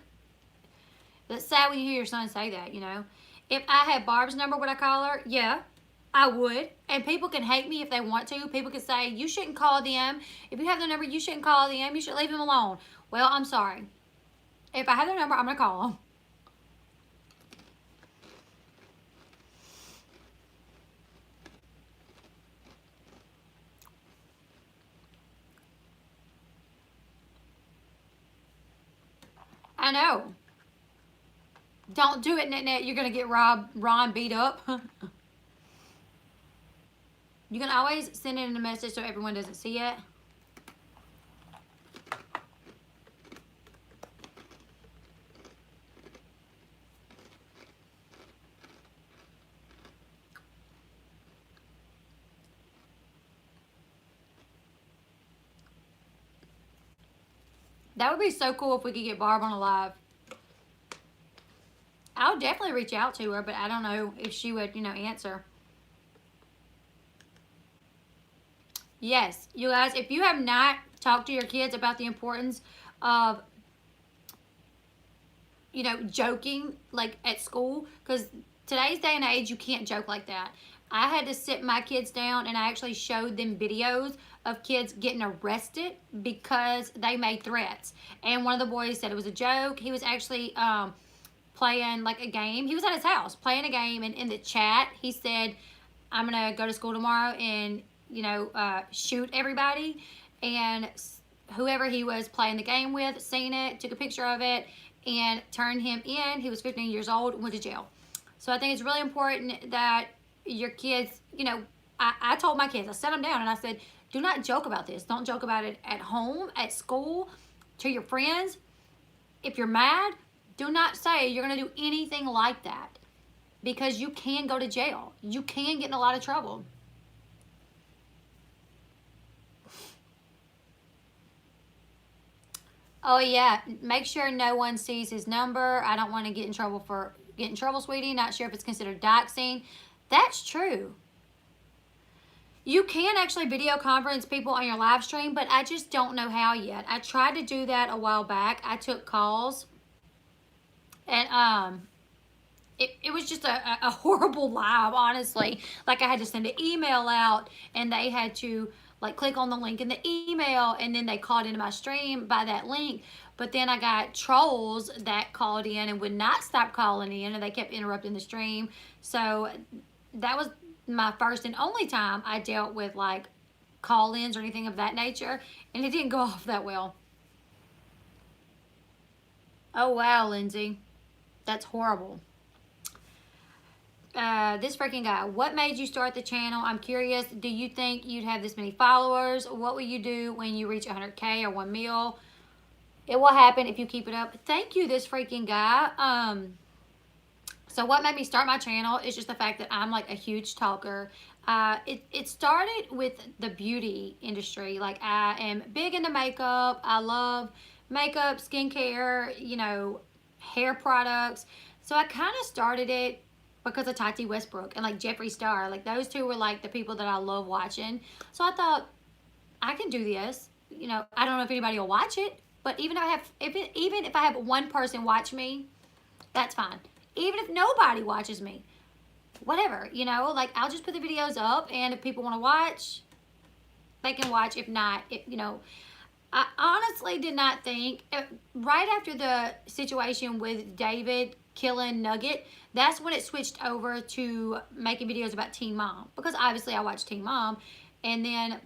that's sad when you hear your son say that, you know. If I had Barb's number, would I call her? Yeah, I would. And people can hate me if they want to. People can say, you shouldn't call them. If you have their number, you shouldn't call them. You should leave them alone. Well, I'm sorry. If I have their number, I'm going to call them. I know. Don't do it, Net. You're going to get Ron beat up. You can always send it in a message so everyone doesn't see it. That would be so cool if we could get Barb on a live. I'll definitely reach out to her, but I don't know if she would, answer. Yes, you guys, if you have not talked to your kids about the importance of, joking, like, at school, because today's day and age, you can't joke like that. I had to sit my kids down, and I actually showed them videos of kids getting arrested because they made threats. And one of the boys said it was a joke. He was actually playing, like, a game. He was at his house playing a game, and in the chat, he said, I'm going to go to school tomorrow and, shoot everybody. And whoever he was playing the game with seen it, took a picture of it, and turned him in. He was 15 years old, went to jail. So I think it's really important that your kids, I told my kids, I sat them down and I said, do not joke about this. Don't joke about it at home, at school, to your friends. If you're mad, do not say you're going to do anything like that, because you can go to jail. You can get in a lot of trouble. Oh yeah, make sure no one sees his number. I don't want to get in trouble, sweetie. Not sure if it's considered doxing. That's true. You can actually video conference people on your live stream, but I just don't know how yet. I tried to do that a while back. I took calls, and it was just a horrible live, honestly. Like, I had to send an email out, and they had to, like, click on the link in the email, and then they called into my stream by that link. But then I got trolls that called in and would not stop calling in, and they kept interrupting the stream. So that was my first and only time I dealt with, like, call-ins or anything of that nature, and it didn't go off that well. Oh, wow, Lindsay. That's horrible. This freaking guy, what made you start the channel? I'm curious, do you think you'd have this many followers? What will you do when you reach 100K or 1 mil? It will happen if you keep it up. Thank you, this freaking guy. So what made me start my channel is just the fact that I'm, like, a huge talker. It started with the beauty industry. Like, I am big into makeup. I love makeup, skincare, hair products. So I kind of started it because of Tati Westbrook and, like, Jeffree Star. Like, those two were, like, the people that I love watching. So I thought, I can do this. I don't know if anybody will watch it, but even if I have one person watch me, that's fine. Even if nobody watches me, whatever, like, I'll just put the videos up, and if people want to watch, they can watch. If not, I honestly did not think, right after the situation with David killing Nugget, that's when it switched over to making videos about Teen Mom, because obviously I watch Teen Mom. And then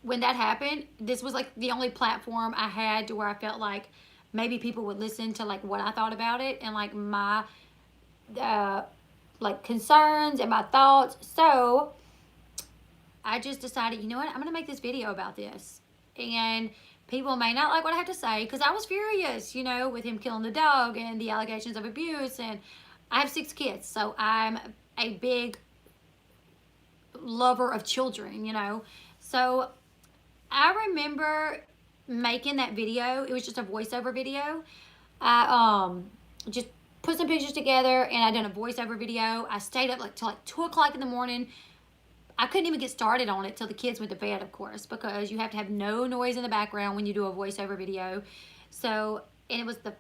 when that happened, this was, like, the only platform I had to where I felt like maybe people would listen to, like, what I thought about it, and, like, my like, concerns and my thoughts. So I just decided, you know what, I'm gonna make this video about this. And people may not like what I have to say, because I was furious, with him killing the dog and the allegations of abuse. And I have 6 kids, so I'm a big lover of children, So I remember making that video. It was just a voiceover video. I just put some pictures together, and I done a voiceover video. I stayed up, like, till, like, 2 o'clock in the morning. I couldn't even get started on it till the kids went to bed, of course, because you have to have no noise in the background when you do a voiceover video. So, and it was the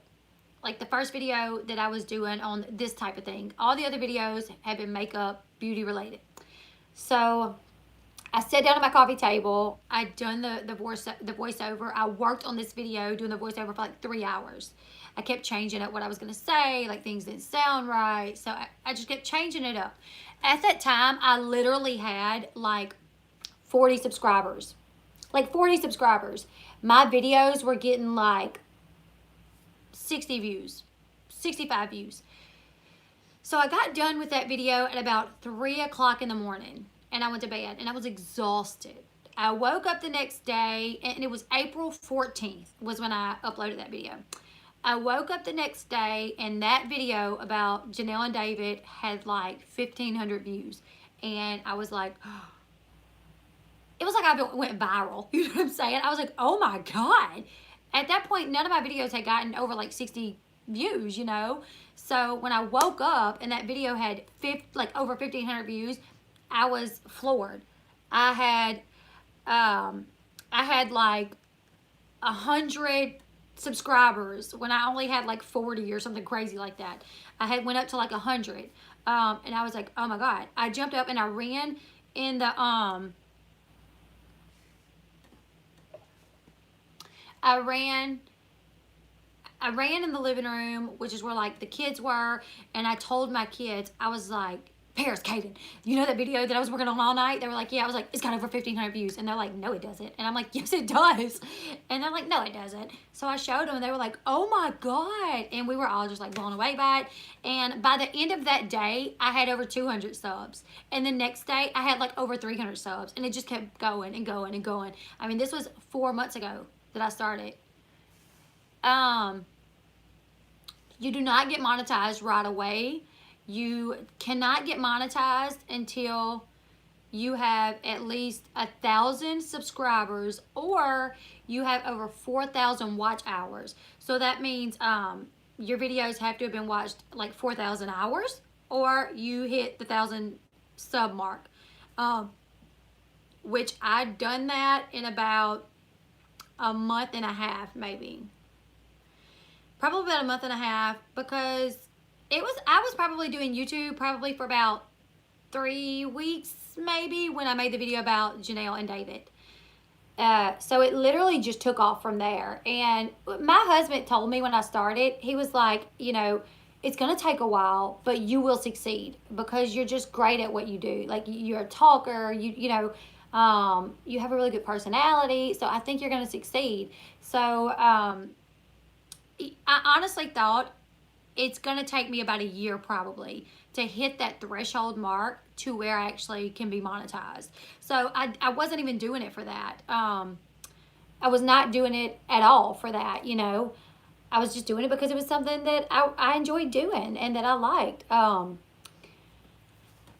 first video that I was doing on this type of thing. All the other videos have been makeup, beauty related. So I sat down at my coffee table. I'd done the voiceover. I worked on this video doing the voiceover for, like, 3 hours. I kept changing up what I was going to say. Like, things didn't sound right. So I just kept changing it up. At that time, I literally had, like, 40 subscribers. Like, 40 subscribers. My videos were getting, like, 60 views, 65 views. So I got done with that video at about 3 o'clock in the morning, and I went to bed, and I was exhausted. I woke up the next day, and it was April 14th was when I uploaded that video. I woke up the next day, and that video about Janelle and David had, like, 1,500 views. And I was like, oh. It was like I went viral. You know what I'm saying? I was like, oh my God. at that point, none of my videos had gotten over like 60 views, you know. So when I woke up and that video had over 1,500 views, I was floored. I had like 100 subscribers when I only had like 40 or something crazy like that. I had went up to like 100, and I was like, oh my god. I jumped up and I ran in the I ran in the living room, which is where like the kids were, and I told my kids, I was like, Paris, Caden, you know that video that I was working on all night? They were like, yeah. I was like, it's got over 1,500 views. And they're like, no, it doesn't. And I'm like, yes, it does. And they're like, no, it doesn't. So I showed them and they were like, oh my God. And we were all just like blown away by it. And by the end of that day, I had over 200 subs. And the next day, I had like over 300 subs. And it just kept going and going and going. I mean, this was 4 months ago that I started. You do not get monetized right away. You cannot get monetized until you have at least 1,000 subscribers or you have over 4,000 watch hours. So that means your videos have to have been watched like 4,000 hours or you hit the 1,000 sub mark, which I'd done that in about a month and a half, maybe. Probably about a month and a half, because I was probably doing YouTube probably for about 3 weeks maybe when I made the video about Janelle and David. So it literally just took off from there. And my husband told me when I started, he was like, you know, it's going to take a while, but you will succeed because you're just great at what you do. Like, you're a talker, you know, you have a really good personality. So I think you're going to succeed. So I honestly thought it's going to take me about a year probably to hit that threshold mark to where I actually can be monetized. So I wasn't even doing it for that. I was not doing it at all for that, you know. I was just doing it because it was something that I enjoyed doing and that I liked.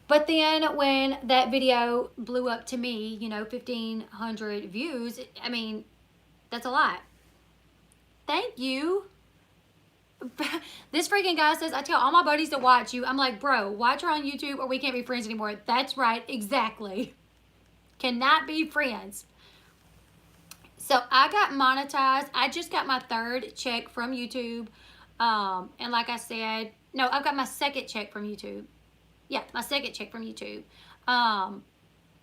But then when that video blew up to me, you know, 1,500 views, I mean, that's a lot. Thank you. This freaking guy says, I tell all my buddies to watch you. I'm like, bro, watch her on YouTube or we can't be friends anymore. That's right, exactly. Cannot be friends. So I got monetized. I just got my 3rd check from YouTube. And like I said, no, I've got my 2nd check from YouTube. Yeah, my 2nd check from YouTube.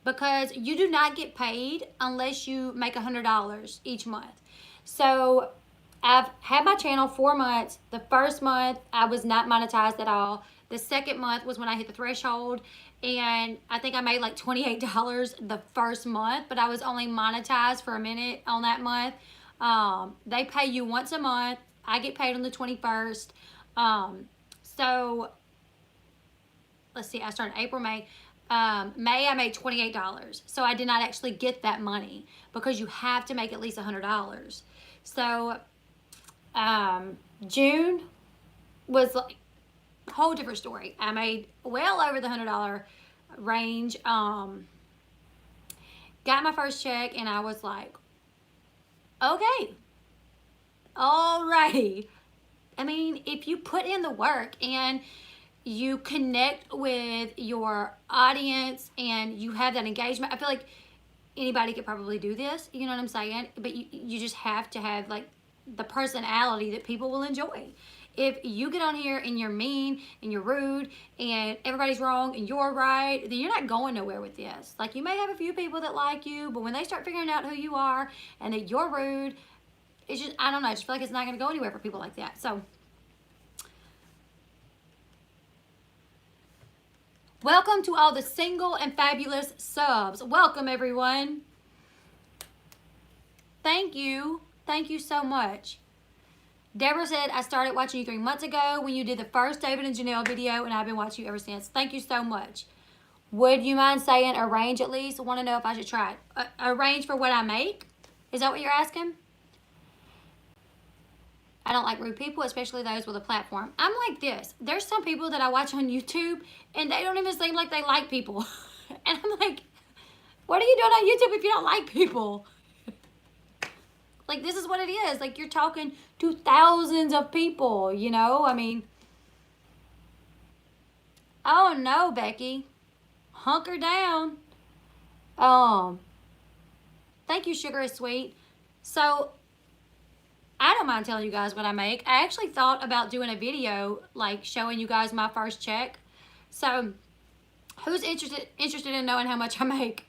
Because you do not get paid unless you make $100 each month. So I've had my channel 4 months. The first month, I was not monetized at all. The second month was when I hit the threshold. And I think I made like $28 the first month. But I was only monetized for a minute on that month. They pay you once a month. I get paid on the 21st. So, let's see. I started April, May. May, I made $28. So I did not actually get that money. Because you have to make at least $100. So June was like a whole different story. I made well over the $100 range. Got my first check and I was like, okay, alrighty. I mean, if you put in the work and you connect with your audience and you have that engagement, I feel like anybody could probably do this, you know what I'm saying? But you just have to have like the personality that people will enjoy. If you get on here and you're mean and you're rude and everybody's wrong and you're right, then you're not going nowhere with this. Like, you may have a few people that like you, but when they start figuring out who you are and that you're rude, it's just, I don't know, I just feel like it's not going to go anywhere for people like that. So, welcome to all the single and fabulous subs. Welcome, everyone. Thank you. Thank you so much. Deborah said, I started watching you 3 months ago when you did the first David and Janelle video, and I've been watching you ever since. Thank you so much. Would you mind saying a range at least? I want to know if I should try it. A range for what I make? Is that what you're asking? I don't like rude people, especially those with a platform. I'm like this. There's some people that I watch on YouTube, and they don't even seem like they like people. And I'm like, what are you doing on YouTube if you don't like people? Like, this is what it is. Like, you're talking to thousands of people, you know? I mean, oh no, Becky. Hunker down. Thank you, Sugar is Sweet. So, I don't mind telling you guys what I make. I actually thought about doing a video, like, showing you guys my first check. So, who's interested in knowing how much I make?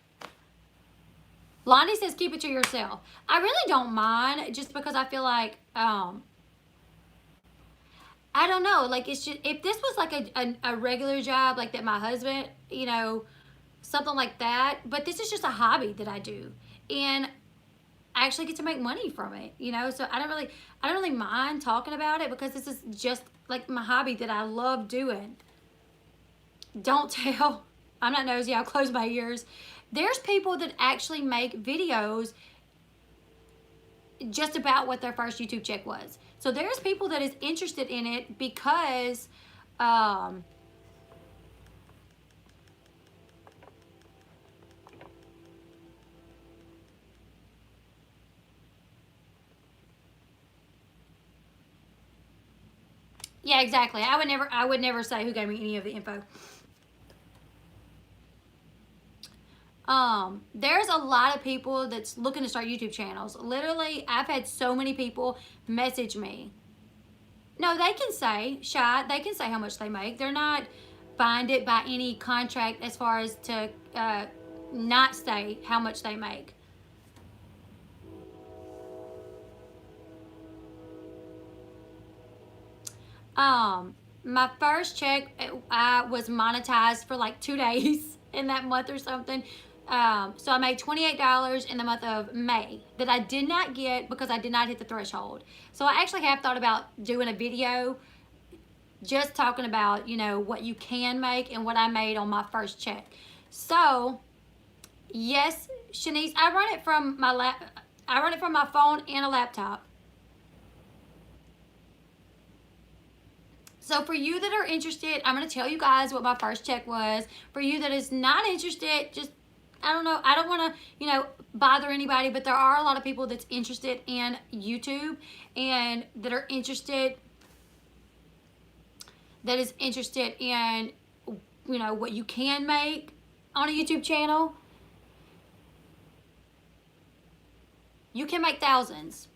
Lonnie says keep it to yourself. I really don't mind, just because I feel like, I don't know, like, it's just, if this was like a regular job, like that my husband, you know, something like that, but this is just a hobby that I do, and I actually get to make money from it, you know, so I don't really mind talking about it, because this is just like my hobby that I love doing. Don't tell. I'm not nosy, I'll close my ears. There's people that actually make videos just about what their first YouTube check was. So there's people that is interested in it because yeah, exactly. I would never say who gave me any of the info. There's a lot of people that's looking to start YouTube channels. Literally, I've had so many people message me. No, they can say, they can say how much they make. They're not binded by any contract as far as to not say how much they make. My first check, I was monetized for like 2 days in that month or something. So I made $28 in the month of May that I did not get because I did not hit the threshold. So I actually have thought about doing a video just talking about, you know, what you can make and what I made on my first check. So, yes, Shanice, I run it from my phone and a laptop. So for you that are interested, I'm going to tell you guys what my first check was. For you that is not interested, just, I don't know, I don't want to, you know, bother anybody, but there are a lot of people that's interested in YouTube and that are interested, that is interested in, you know, what you can make on a YouTube channel. You can make thousands.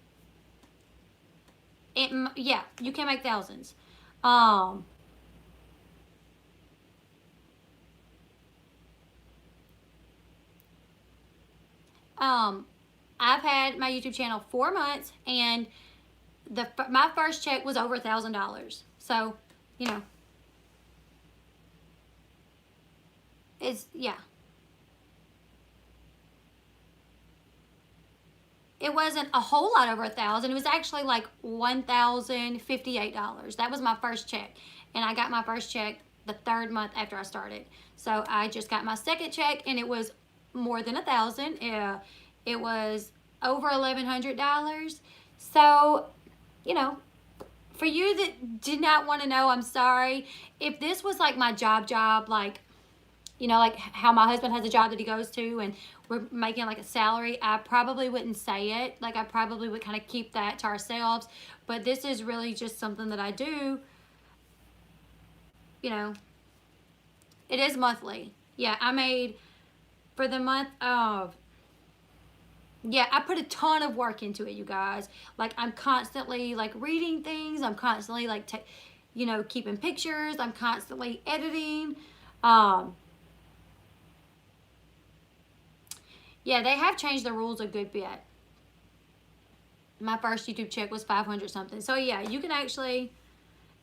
Yeah, you can make thousands. I've had my YouTube channel 4 months, and my first check was over $1,000. So, you know, yeah. It wasn't a whole lot over $1,000. It was actually like $1,058. That was my first check, and I got my first check the 3rd month after I started. So I just got my second check, and it was more than $1,000. It was over $1,100. So, you know, for you that did not want to know, I'm sorry. If this was like my job, like, you know, like how my husband has a job that he goes to and we're making like a salary, I probably wouldn't say it. Like, I probably would kind of keep that to ourselves. But this is really just something that I do. You know, it is monthly. Yeah, I made for the month of, yeah, I put a ton of work into it, you guys. Like, I'm constantly like reading things. I'm constantly like, you know, keeping pictures. I'm constantly editing. Yeah, they have changed the rules a good bit. My first YouTube check was 500 something. So yeah, you can actually,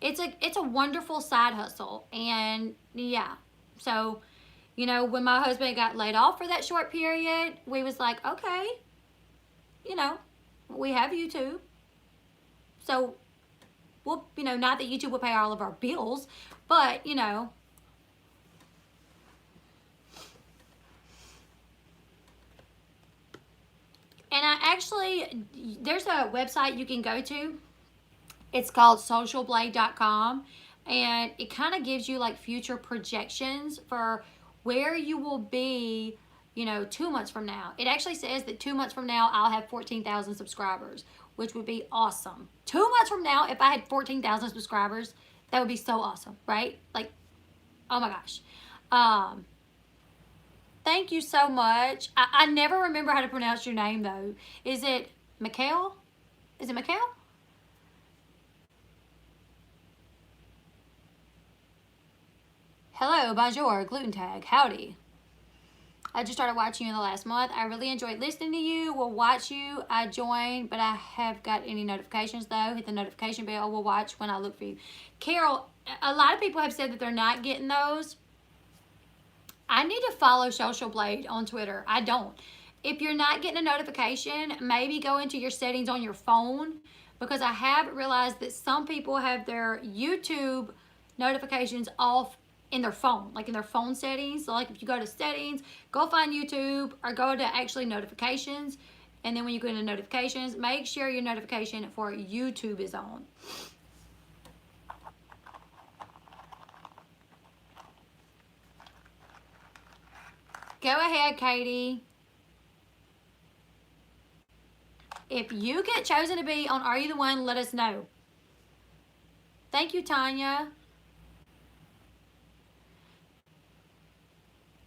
it's a wonderful side hustle. And yeah, so, you know, when my husband got laid off for that short period, we was like, okay, you know, we have YouTube. So we'll, you know, not that YouTube will pay all of our bills, but, you know, and I actually, there's a website you can go to. It's called socialblade.com, and it kind of gives you like future projections for where you will be you know, 2 months from now. It actually says that 2 months from now, I'll have 14,000 subscribers, which would be awesome. 2 months from now, if I had 14,000 subscribers, that would be so awesome, right? Like, oh my gosh. Thank you so much. I never remember how to pronounce your name, though. Is it Mikhail? Is it Mikhail? Hello, bonjour, gluten tag, howdy. I just started watching you in the last month. I really enjoyed listening to you. Will watch you. I joined, but I have got any notifications though. Hit the notification bell. Will watch when I look for you. Carol, a lot of people have said that they're not getting those. I need to follow Social Blade on Twitter. I don't. If you're not getting a notification, maybe go into your settings on your phone, because I have realized that some people have their YouTube notifications off in their phone, like in their phone settings. So like if you go to settings, go find YouTube, or go to actually notifications, and then when you go into notifications, make sure your notification for YouTube is on. Go ahead, Katie. If you get chosen to be on Are You the One, let us know. Thank you, Tanya.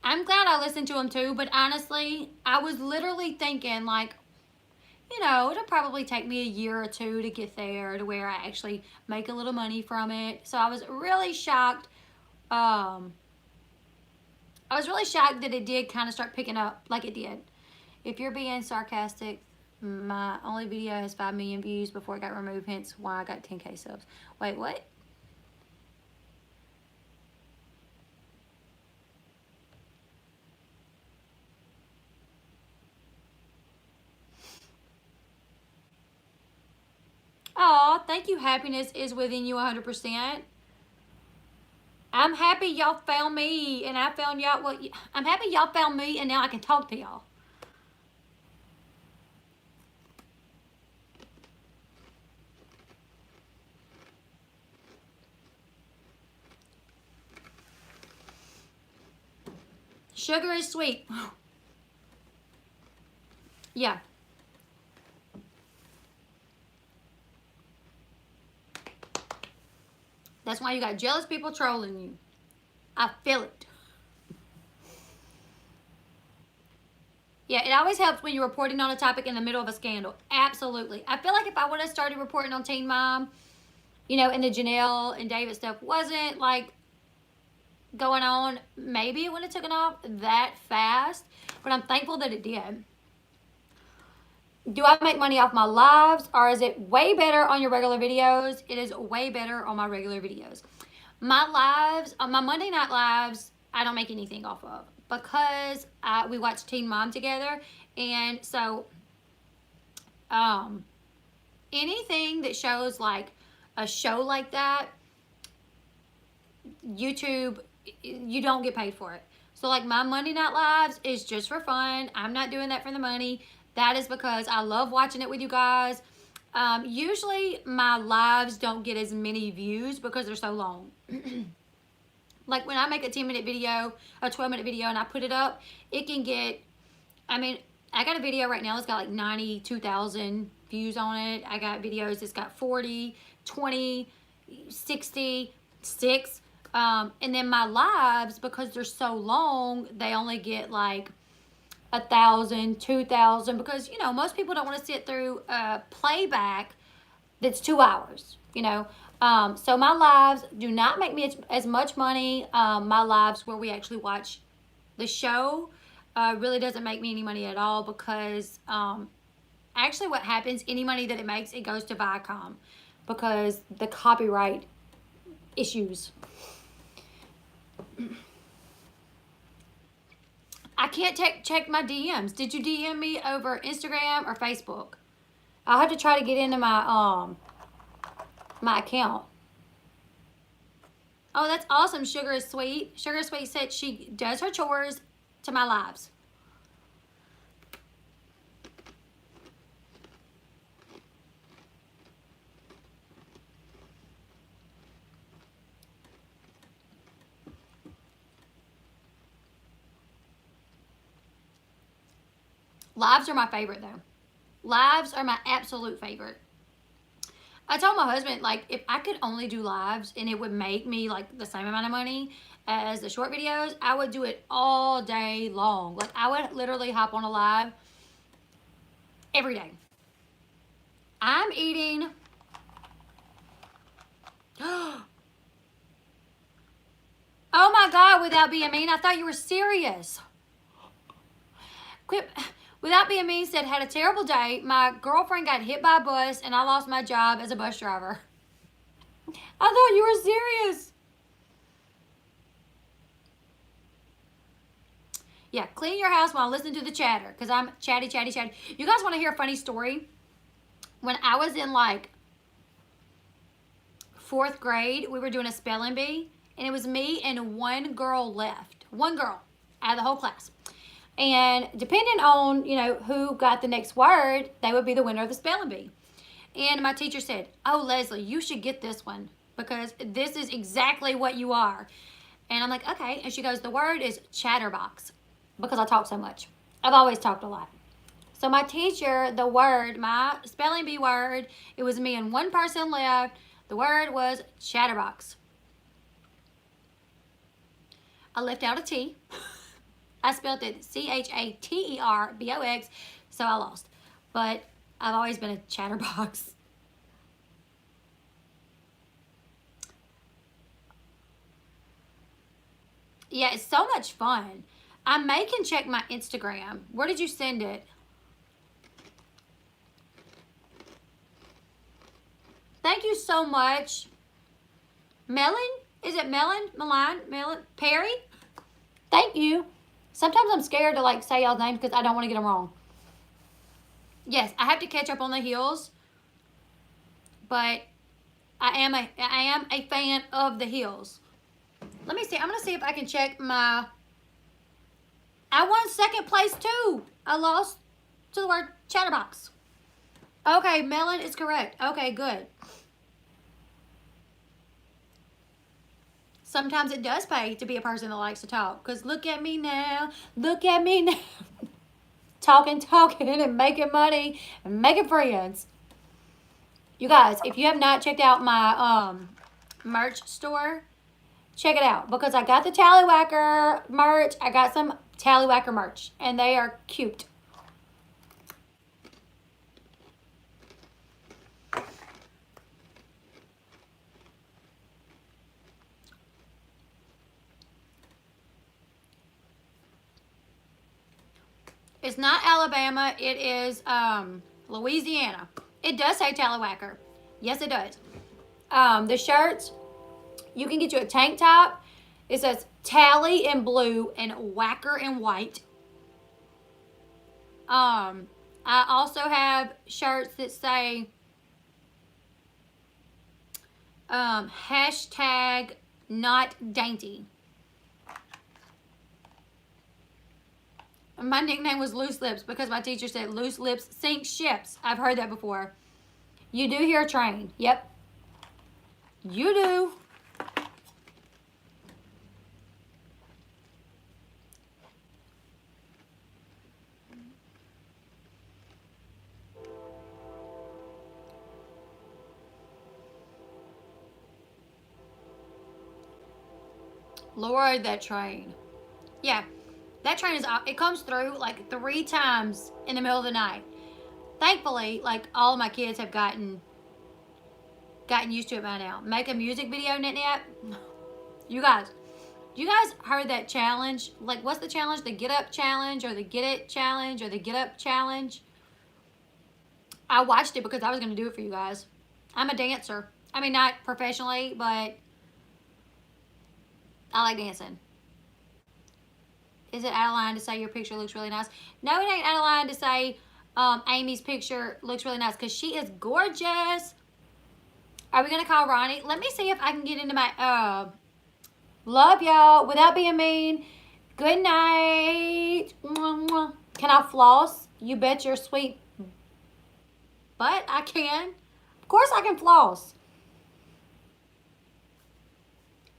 I'm glad I listened to him too, but honestly, I was literally thinking, like, you know, it'll probably take me a year or two to get there to where I actually make a little money from it. So I was really shocked. I was really shocked that it did kind of start picking up like it did. If you're being sarcastic, my only video has 5 million views before it got removed, hence why I got 10K subs. Wait, what? Oh, thank you. Happiness is within you 100%. I'm happy y'all found me, and I found y'all. Well, I'm happy y'all found me, and now I can talk to y'all. Sugar is sweet. Yeah. That's why you got jealous people trolling you. I feel it. Yeah, it always helps when you're reporting on a topic in the middle of a scandal. Absolutely. I feel like if I would have started reporting on Teen Mom, you know, and the Janelle and David stuff wasn't like going on, maybe it wouldn't have taken off that fast. But I'm thankful that it did. Do I make money off my lives, or is it way better on your regular videos? It is way better on my regular videos. My lives, on my Monday night lives, I don't make anything off of, because we watch Teen Mom together. And so anything that shows like a show like that, YouTube, you don't get paid for it. So like my Monday night lives is just for fun. I'm not doing that for the money. That is because I love watching it with you guys. Usually my lives don't get as many views because they're so long. Like when I make a 10-minute video, a 12-minute video, and I put it up, it can get, I mean, I got a video right now that's got like 92,000 views on it. I got videos that's got 40, 20, 60, 6. And then my lives, because they're so long, they only get like 1,000, 2,000, because, you know, most people don't want to sit through a playback that's 2 hours, you know. So my lives do not make me as much money. My lives where we actually watch the show really doesn't make me any money at all, because actually what happens, any money that it makes, it goes to Viacom because the copyright issues. I can't check my DMs. Did you DM me over Instagram or Facebook? I'll have to try to get into my my account. Oh, that's awesome. Sugar is Sweet. Sugar is Sweet said she does her chores to my lives. Lives are my favorite, though. Lives are my absolute favorite. I told my husband, like, if I could only do lives and it would make me, like, the same amount of money as the short videos, I would do it all day long. Like, I would literally hop on a live every day. I'm eating... Oh my God, without being mean, I thought you were serious. Quit. Without being mean said, had a terrible day. My girlfriend got hit by a bus and I lost my job as a bus driver. I thought you were serious. Yeah, clean your house while listening to the chatter because I'm chatty. You guys want to hear a funny story? When I was in like 4th grade, we were doing a spelling bee and it was me and one girl left. One girl out of the whole class. And depending on, you know, who got the next word, they would be the winner of the spelling bee. And my teacher said, oh, Leslie, you should get this one because this is exactly what you are. And I'm like, okay. And she goes, the word is chatterbox because I talk so much. I've always talked a lot. So my teacher, the word, my spelling bee word, it was me and one person left. The word was chatterbox. I left out a T. I spelled it CHATERBOX, so I lost. But I've always been a chatterbox. Yeah, it's so much fun. I may can check my Instagram. Where did you send it? Thank you so much. Melon? Is it Melon? Melon? Perry? Thank you. Sometimes I'm scared to like say y'all's names because I don't want to get them wrong. Yes, I have to catch up on the heels. But I am a fan of the heels. Let me see. I'm going to see if I can check my... I won 2nd place too. I lost to the word chatterbox. Okay, Melon is correct. Okay, good. Sometimes it does pay to be a person that likes to talk. Because look at me now. Look at me now. Talking and making money and making friends. You guys, if you have not checked out my merch store, check it out. Because I got the Tallywhacker merch. I got some Tallywhacker merch. And they are cute. It's not Alabama. It is Louisiana. It does say Tallywhacker. Yes, it does. The shirts, you can get you a tank top. It says Tally in blue and Whacker in white. I also have shirts that say hashtag not dainty. My nickname was Loose Lips because my teacher said loose lips sink ships. I've heard that before. You do hear a train. Yep. You do. Lord, that train. Yeah. That train it comes through like 3 times in the middle of the night. Thankfully, like all of my kids have gotten used to it by now. Make a music video, Nit. You guys heard that challenge? Like, what's the challenge? The get up challenge or the get it challenge or the get up challenge? I watched it because I was going to do it for you guys. I'm a dancer. I mean, not professionally, but I like dancing. Is it out of line to say your picture looks really nice? No, it ain't out of line to say Amy's picture looks really nice because she is gorgeous. Are we going to call Ronnie? Let me see if I can get into my... love y'all. Without being mean. Good night. Can I floss? You bet your sweet butt I can. Of course I can floss.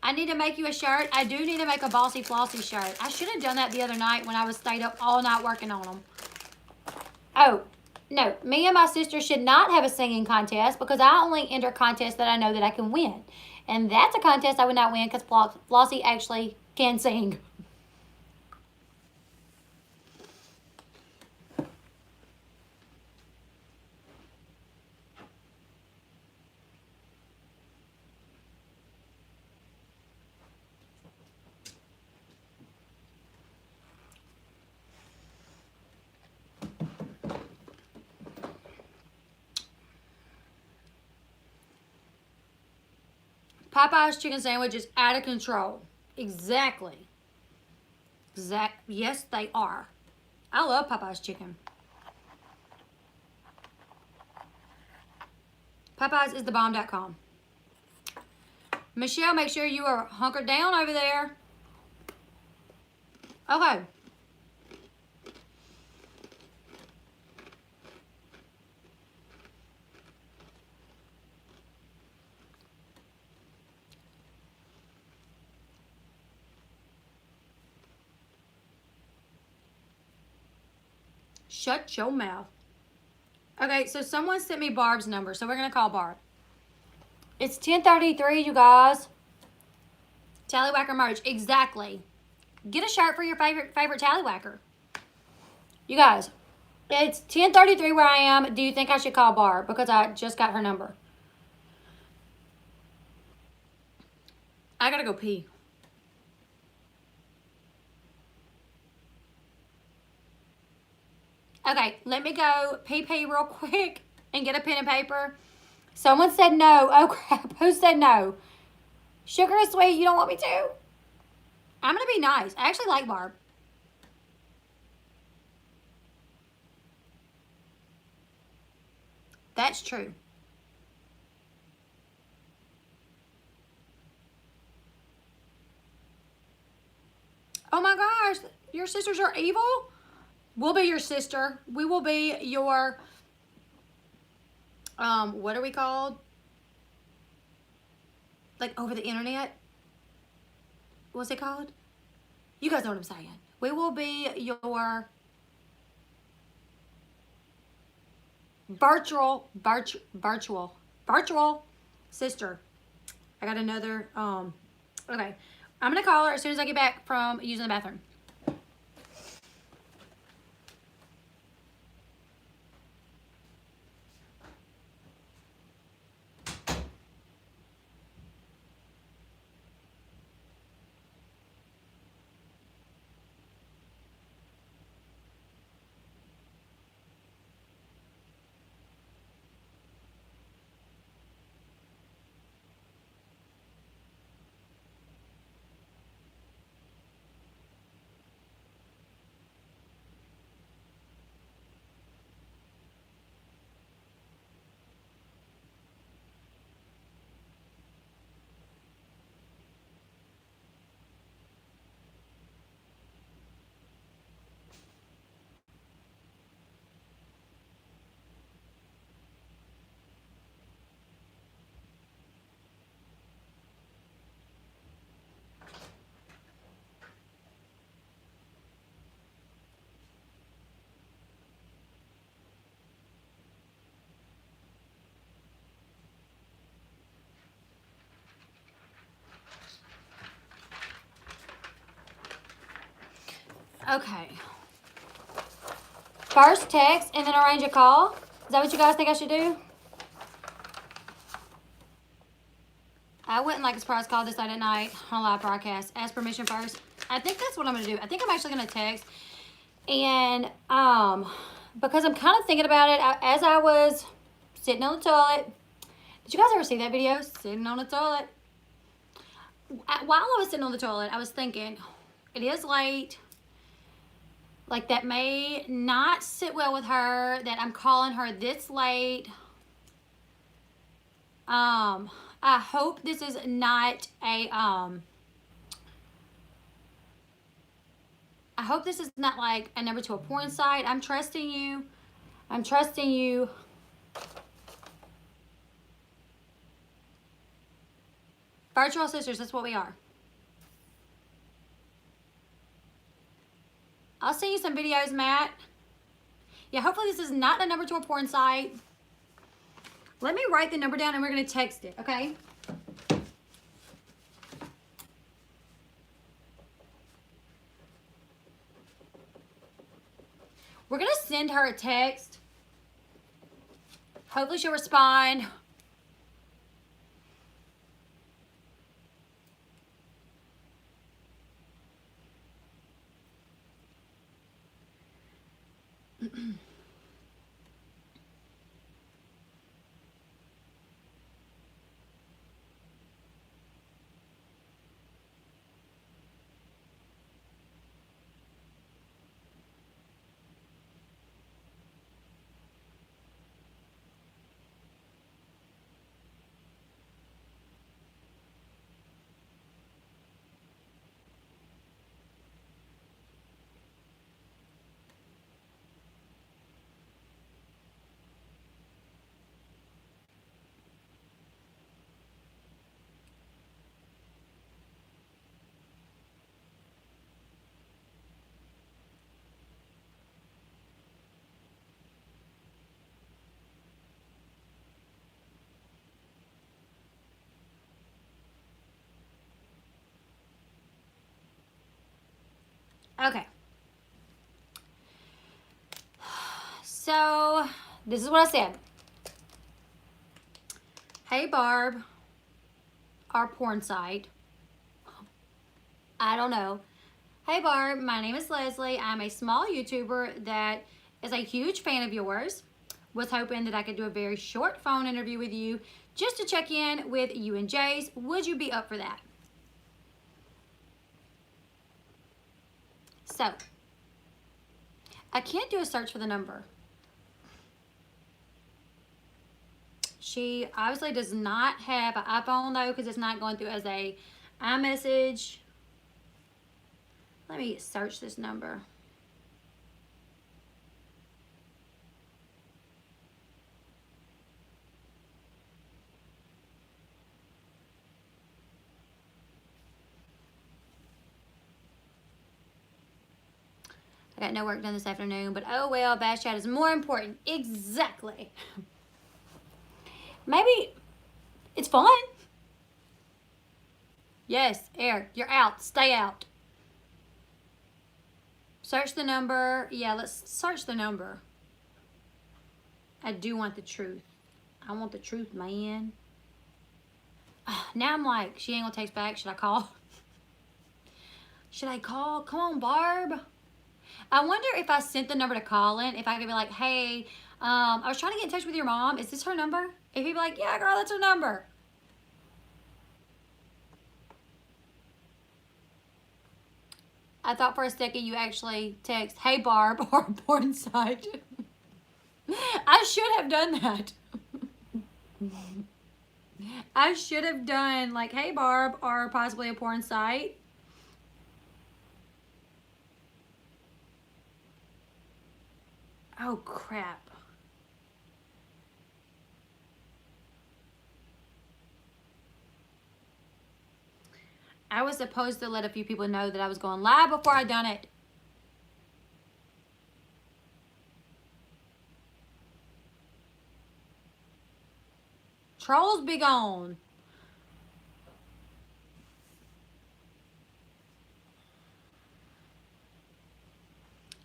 I need to make you a shirt. I do need to make a Bossy Flossy shirt. I should have done that the other night when I was stayed up all night working on them. Oh, no. Me and my sister should not have a singing contest because I only enter contests that I know that I can win. And that's a contest I would not win because Flossie actually can sing. Popeye's chicken sandwich is out of control. Exactly. Yes, they are. I love Popeye's chicken. Popeyes is the bomb.com. Michelle, make sure you are hunkered down over there. Okay. Shut your mouth. Okay, so someone sent me Barb's number, so we're going to call Barb. It's 10:33, you guys. Tallywhacker merch. Exactly. Get a shirt for your favorite Tallywhacker. You guys, it's 10:33 where I am. Do you think I should call Barb? Because I just got her number. I got to go pee. Okay, let me go pee real quick and get a pen and paper. Someone said no. Oh, crap. Who said no? Sugar is sweet. You don't want me to? I'm going to be nice. I actually like Barb. That's true. Oh, my gosh. Your sisters are evil? We'll be your sister. We will be your, what are we called? Like over the internet? What's it called? You guys know what I'm saying. We will be your virtual sister. I got another, okay. I'm going to call her as soon as I get back from using the bathroom. Okay. First text and then arrange a call. Is that what you guys think I should do? I wouldn't like a surprise call this late at night on a live broadcast. Ask permission first. I think that's what I'm going to do. I think I'm actually going to text. And because I'm kind of thinking about it as I was sitting on the toilet. Did you guys ever see that video? Sitting on the toilet. While I was sitting on the toilet, I was thinking, it is late. Like, that may not sit well with her, that I'm calling her this late. I hope this is not a, I hope this is not like a number to a porn site. I'm trusting you. I'm trusting you. Virtual sisters, that's what we are. I'll send you some videos, Matt. Yeah, hopefully this is not a number to a porn site. Let me write the number down and we're going to text it, okay? We're going to send her a text. Hopefully she'll respond. Okay. So, this is what I said. Hey, Barb. Our porn site. I don't know. Hey, Barb. My name is Leslie. I'm a small YouTuber that is a huge fan of yours. Was hoping that I could do a very short phone interview with you just to check in with you and Jace. Would you be up for that? So, I can't do a search for the number. She obviously does not have an iPhone though, because it's not going through as a iMessage. Let me search this number. I got no work done this afternoon, but oh well, Bash Chat is more important. Exactly. Maybe it's fun. Yes, Eric, you're out. Stay out. Search the number. Yeah, let's search the number. I do want the truth. I want the truth, man. Now I'm like, she ain't gonna text back. Should I call? Should I call? Come on, Barb. I wonder if I sent the number to Colin, if I could be like, hey, I was trying to get in touch with your mom. Is this her number? If he'd be like, yeah, girl, that's her number. I thought for a second you actually text, hey, Barb, or porn site. I should have done that. I should have done like, hey, Barb, or possibly a porn site. Oh, crap. I was supposed to let a few people know that I was going live before I done it. Trolls be gone.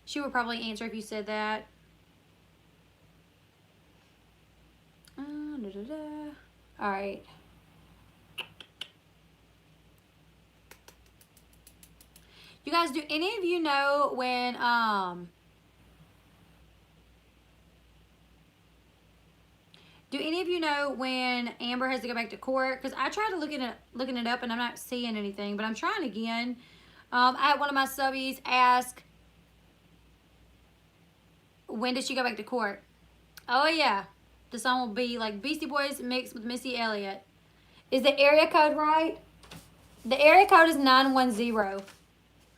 She would probably answer if you said that. All right. You guys, do any of you know when Amber has to go back to court? Because I tried to looking it up and I'm not seeing anything, but I'm trying again. I had one of my subbies ask, when does she go back to court? Oh yeah, the song will be like Beastie Boys mixed with Missy Elliott. Is the area code right? The area code is 910.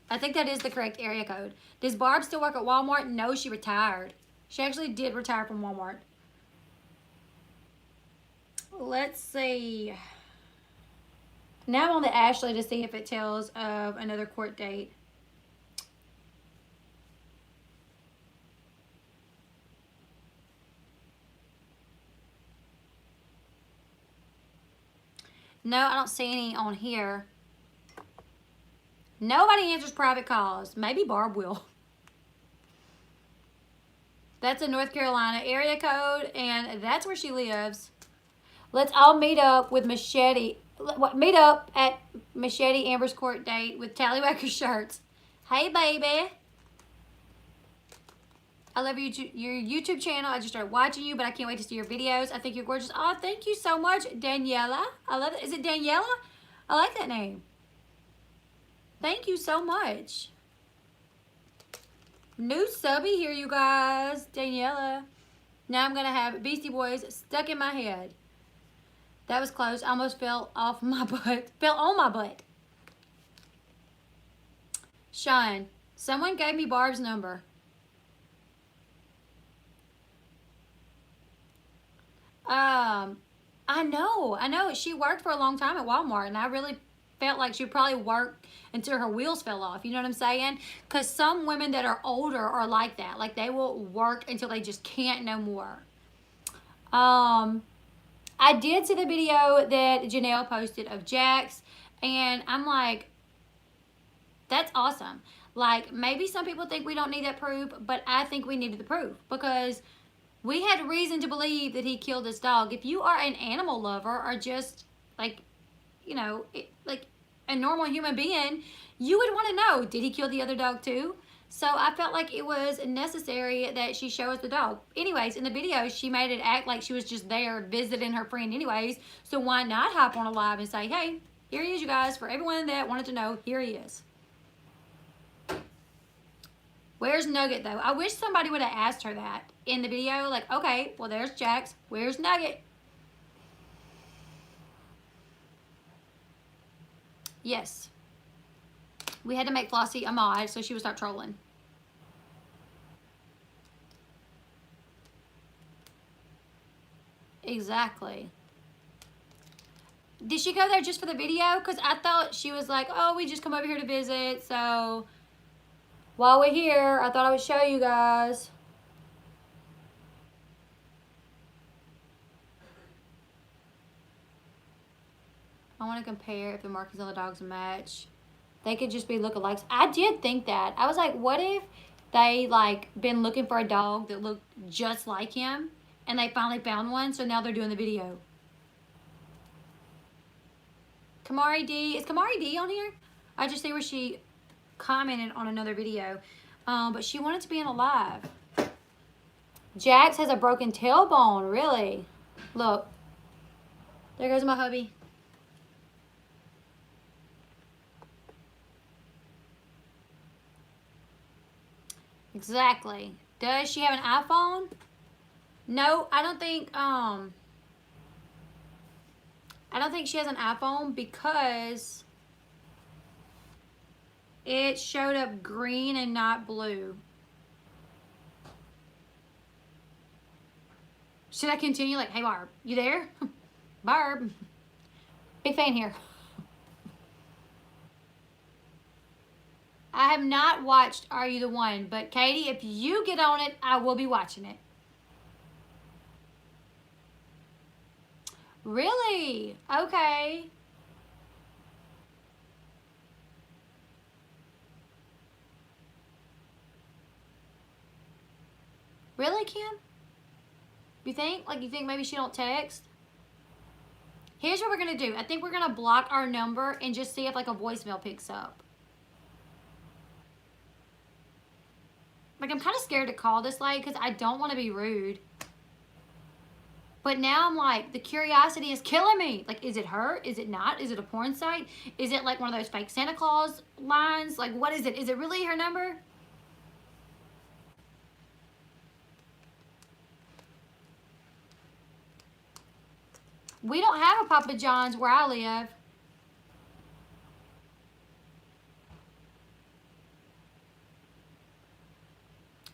I think that is the correct area code. Does Barb still work at Walmart? No, she retired. She actually did retire from Walmart. Let's see. Now I'm on the Ashley to see if it tells of another court date. No, I don't see any on here. Nobody answers private calls. Maybe Barb will. That's a North Carolina area code, and that's where she lives. Let's all meet up with Machete. Meet up at Machete Amber's court date with Tallywhacker shirts. Hey, baby. I love your YouTube channel. I just started watching you, but I can't wait to see your videos. I think you're gorgeous. Oh, thank you so much, Daniela. I love it. Is it Daniela? I like that name. Thank you so much. New subby here, you guys. Daniela. Now I'm going to have Beastie Boys stuck in my head. That was close. I almost fell off my butt. Fell on my butt. Sean, someone gave me Barb's number. I know. She worked for a long time at Walmart, and I really felt like she probably worked until her wheels fell off. You know what I'm saying? Because some women that are older are like that. Like, they will work until they just can't no more. I did see the video that Janelle posted of Jax, and I'm like, that's awesome. Like, maybe some people think we don't need that proof, but I think we needed the proof, because we had reason to believe that he killed this dog. If you are an animal lover, or just, like, you know, like a normal human being, you would want to know, did he kill the other dog too? So I felt like it was necessary that she show us the dog. Anyways, in the video, she made it act like she was just there visiting her friend anyways. So why not hop on a live and say, hey, here he is, you guys. For everyone that wanted to know, here he is. Where's Nugget, though? I wish somebody would have asked her that in the video. Like, okay, well, there's Jax. Where's Nugget? Yes. We had to make Flossie a mod so she would stop trolling. Exactly. Did she go there just for the video? Because I thought she was like, oh, we just come over here to visit. So while we're here, I thought I would show you guys. I want to compare if the markings on the dogs match. They could just be lookalikes. I did think that. I was like, what if they, like, been looking for a dog that looked just like him, and they finally found one, so now they're doing the video. Kamari D. Is Kamari D on here? I just see where she commented on another video. But she wanted to be in a live. Jax has a broken tailbone, really? Look. There goes my hubby. Exactly. Does she have an iPhone? No, I don't think she has an iPhone, because it showed up green and not blue. Should I continue? Like, hey, Barb, you there? Barb. Big fan here. I have not watched Are You the One? But, Katie, if you get on it, I will be watching it. Really? Okay. Really, Kim? You think? Like, you think maybe she don't text? Here's what we're going to do. I think we're going to block our number and just see if, like, a voicemail picks up. Like, I'm kind of scared to call this lady because I don't want to be rude. But now I'm like, the curiosity is killing me. Like, is it her? Is it not? Is it a porn site? Is it like one of those fake Santa Claus lines? Like, what is it? Is it really her number? We don't have a Papa John's where I live.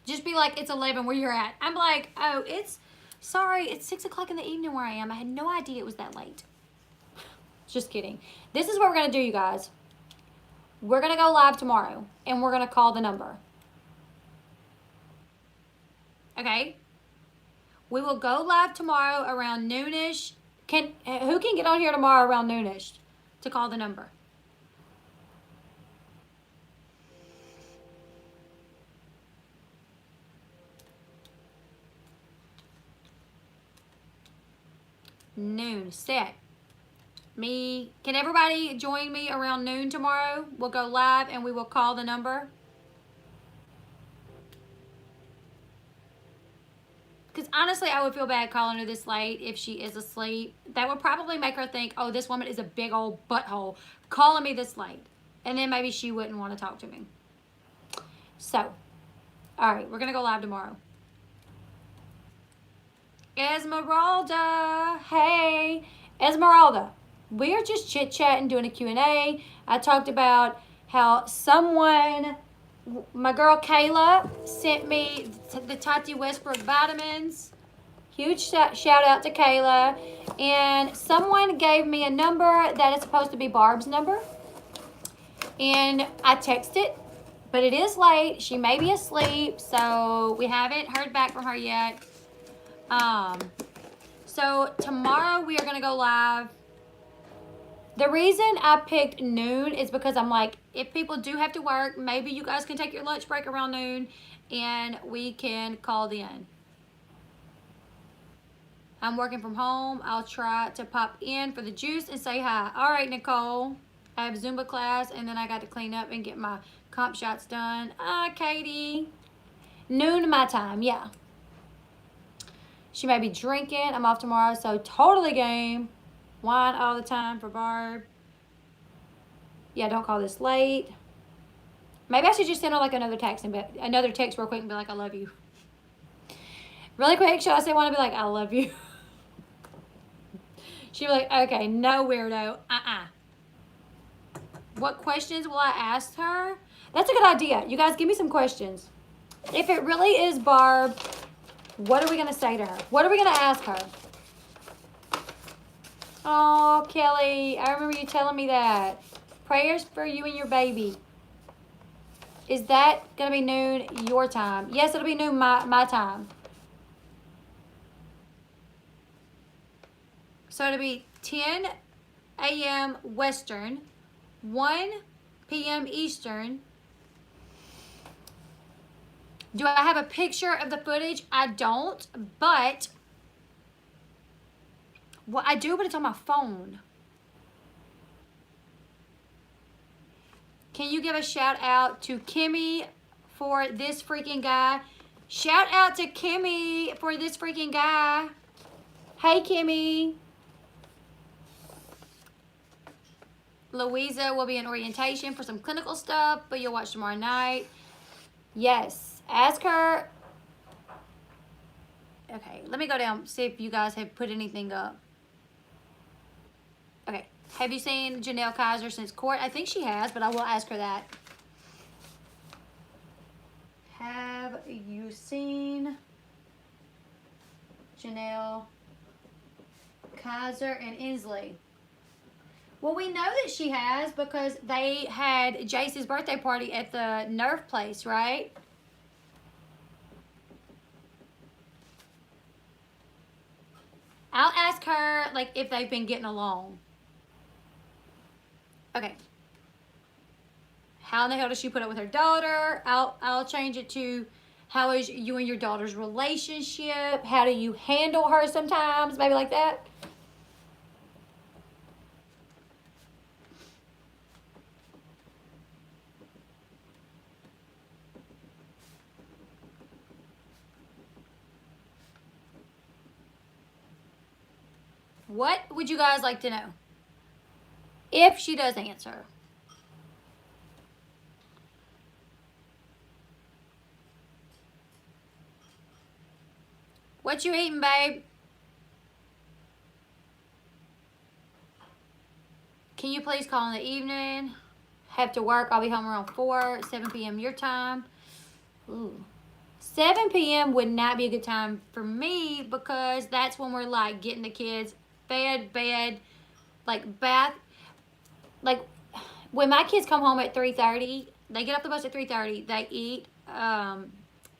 Just be like, it's 11 where you're at. I'm like, oh, sorry, it's 6 o'clock in the evening where I am. I had no idea it was that late. Just kidding. This is what we're going to do, you guys. We're going to go live tomorrow, and we're going to call the number. Okay? We will go live tomorrow around noonish. Who can get on here tomorrow around noonish to call the number? Noon set. Can everybody join me around noon tomorrow? We'll go live and we will call the number. Because honestly, I would feel bad calling her this late if she is asleep. That would probably make her think, oh, this woman is a big old butthole calling me this late. And then maybe she wouldn't want to talk to me. So, all right, we're going to go live tomorrow. Esmeralda, hey. Esmeralda, we are just chit-chatting, doing a Q&A. I talked about how someone... My girl Kayla sent me the Tati Westbrook vitamins. Huge shout out to Kayla. And someone gave me a number that is supposed to be Barb's number. And I texted, but it is late. She may be asleep, so we haven't heard back from her yet. So tomorrow we are going to go live. The reason I picked noon is because I'm like, if people do have to work, maybe you guys can take your lunch break around noon and we can call in. I'm working from home. I'll try to pop in for the juice and say hi. All right, Nicole. I have Zumba class and then I got to clean up and get my comp shots done. Katie. Noon my time, yeah. She may be drinking. I'm off tomorrow, so totally game. Wine all the time for Barb. Yeah, don't call this late. Maybe I should just send her like another text real quick and be like, I love you. Really quick, should I say want to be like, I love you? She'd be like, okay, no weirdo. What questions will I ask her? That's a good idea. You guys give me some questions. If it really is Barb, what are we going to say to her? What are we going to ask her? Oh, Kelly, I remember you telling me that. Prayers for you and your baby. Is that going to be noon your time? Yes, it'll be noon my time. So it'll be 10 a.m. Western, 1 p.m. Eastern. Do I have a picture of the footage? I don't, but... Well, I do, but it's on my phone. Can you give a shout out to Kimmy for this freaking guy? Shout out to Kimmy for this freaking guy. Hey, Kimmy. Louisa will be in orientation for some clinical stuff, but you'll watch tomorrow night. Yes. Ask her. Okay, let me go down, see if you guys have put anything up. Okay, have you seen Janelle Kaiser since court? I think she has, but I will ask her that. Have you seen Janelle Kaiser and Inslee? Well, we know that she has because they had Jace's birthday party at the Nerf place, right? I'll ask her, like, if they've been getting along. Okay. How in the hell does she put up with her daughter? I'll change it to, how is you and your daughter's relationship? How do you handle her sometimes? Maybe like that. What would you guys like to know? If she does answer. What you eating, babe? Can you please call in the evening? Have to work. I'll be home around 4, 7 p.m. your time. Ooh. 7 p.m. would not be a good time for me because that's when we're like getting the kids fed, bed, like bath. Like when my kids come home at 3:30, they get off the bus at 3:30. They eat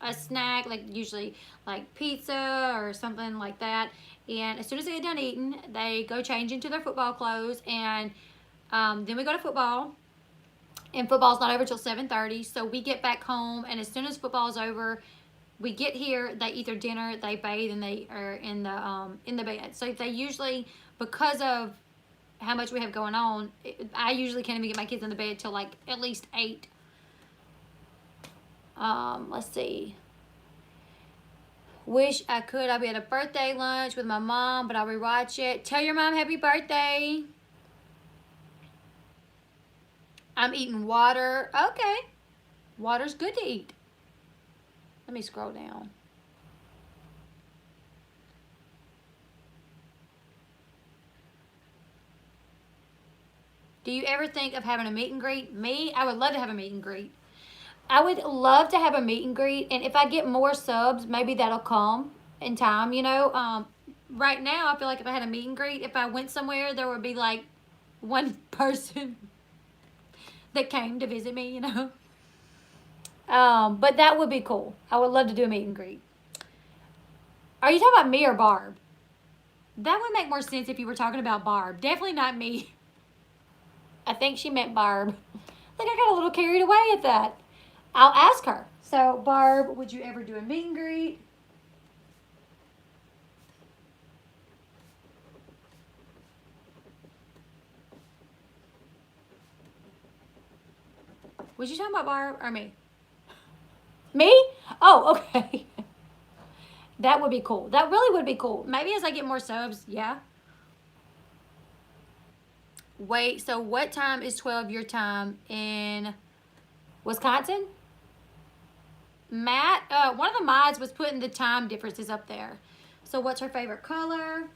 a snack, like usually like pizza or something like that. And as soon as they get done eating, they go change into their football clothes, and then we go to football. And football's not over till 7:30, so we get back home, and as soon as football's over, we get here, they eat their dinner, they bathe, and they are in the bed. So they usually, because of how much we have going on, I usually can't even get my kids in the bed till like at least 8. Let's see. Wish I could. I'll be at a birthday lunch with my mom, but I'll rewatch it. Tell your mom happy birthday. I'm eating water. Okay. Water's good to eat. Let me scroll down. Do you ever think of having a meet and greet? Me, I would love to have a meet and greet. I would love to have a meet and greet, and if I get more subs, maybe that'll come in time, you know. Right now, I feel like if I had a meet and greet, if I went somewhere, there would be like one person that came to visit me, you know. But that would be cool. I would love to do a meet and greet. Are you talking about me or Barb? That would make more sense if you were talking about Barb. Definitely not me. I think she meant Barb. Like, I got a little carried away at that. I'll ask her. So, Barb, would you ever do a meet and greet? Was you talking about Barb or me? Me? Oh, okay. That would be cool. That really would be cool. Maybe as I get more subs, yeah. Wait, so what time is 12 your time in Wisconsin? Matt, one of the mods was putting the time differences up there. So what's her favorite color?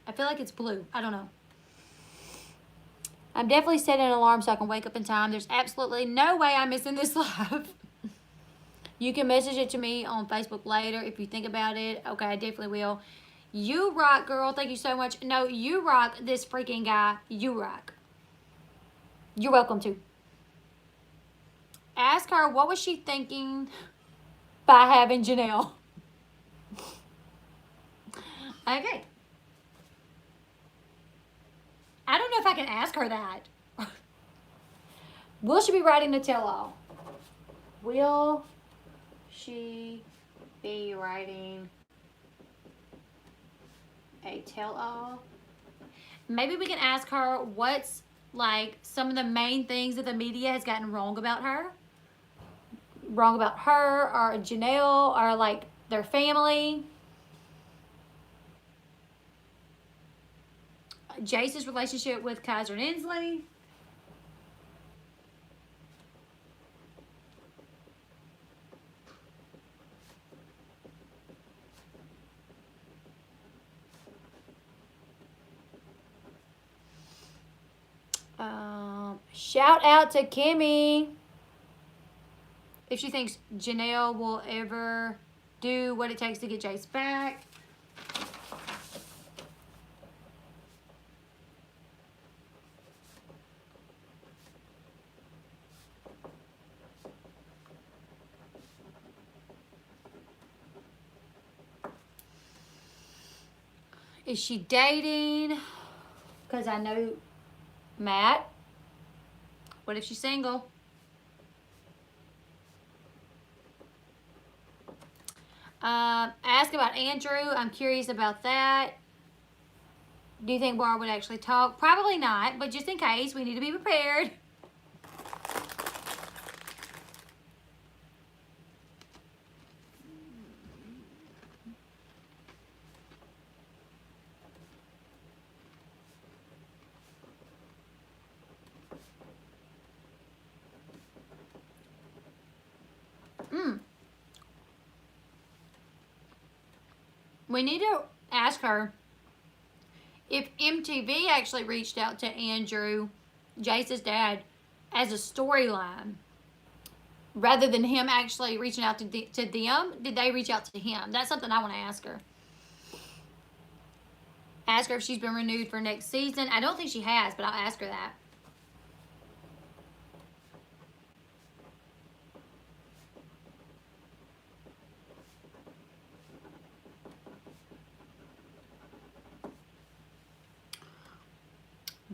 I feel like it's blue. I don't know. I'm definitely setting an alarm so I can wake up in time. There's absolutely no way I'm missing this live. You can message it to me on Facebook later if you think about it. Okay, I definitely will. You rock, girl. Thank you so much. No, you rock, this freaking guy. You rock. You're welcome to. Ask her, what was she thinking by having Janelle? Okay. I don't know if I can ask her that. Will she be writing a tell-all? Will she be writing a tell-all? Maybe we can ask her what's like some of the main things that the media has gotten wrong about her. Wrong about her or Janelle or like their family. Jace's relationship with Kaiser and Inslee. Shout out to Kimmy. If she thinks Janelle will ever do what it takes to get Jace back. Is she dating? Because I know Matt. What if she's single? Ask about Andrew. I'm curious about that. Do you think Barb would actually talk? Probably not, but just in case, we need to be prepared. We need to ask her if MTV actually reached out to Andrew, Jace's dad, as a storyline. Rather than him actually reaching out to them, did they reach out to him? That's something I want to ask her. Ask her if she's been renewed for next season. I don't think she has, but I'll ask her that.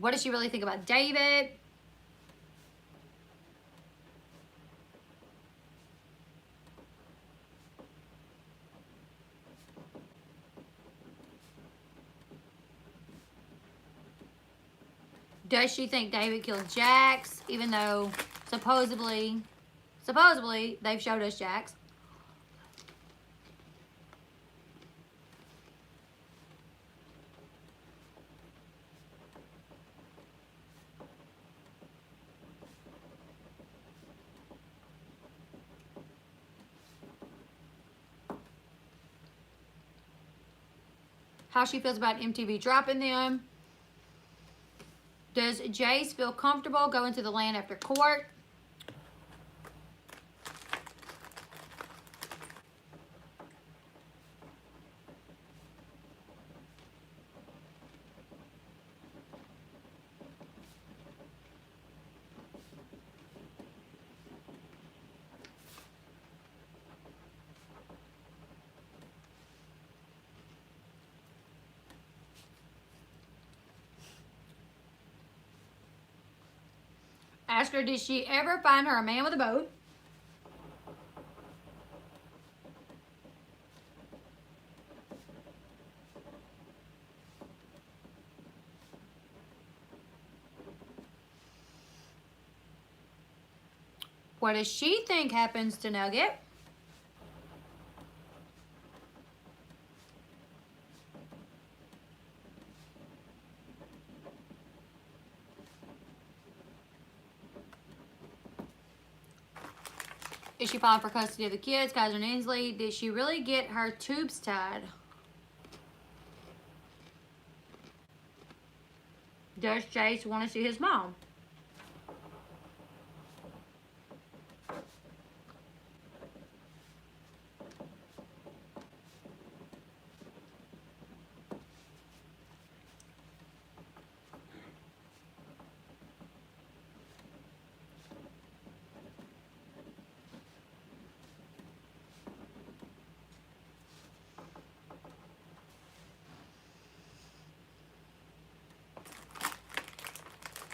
What does she really think about David? Does she think David killed Jax, even though supposedly they've showed us Jax? How she feels about MTV dropping them. Does Jace feel comfortable going to the land after court? Ask her, did she ever find her a man with a boat? What does she think happens to Nugget? Is she filing for custody of the kids, Kaiser and Ainsley? Did she really get her tubes tied? Does Jace want to see his mom?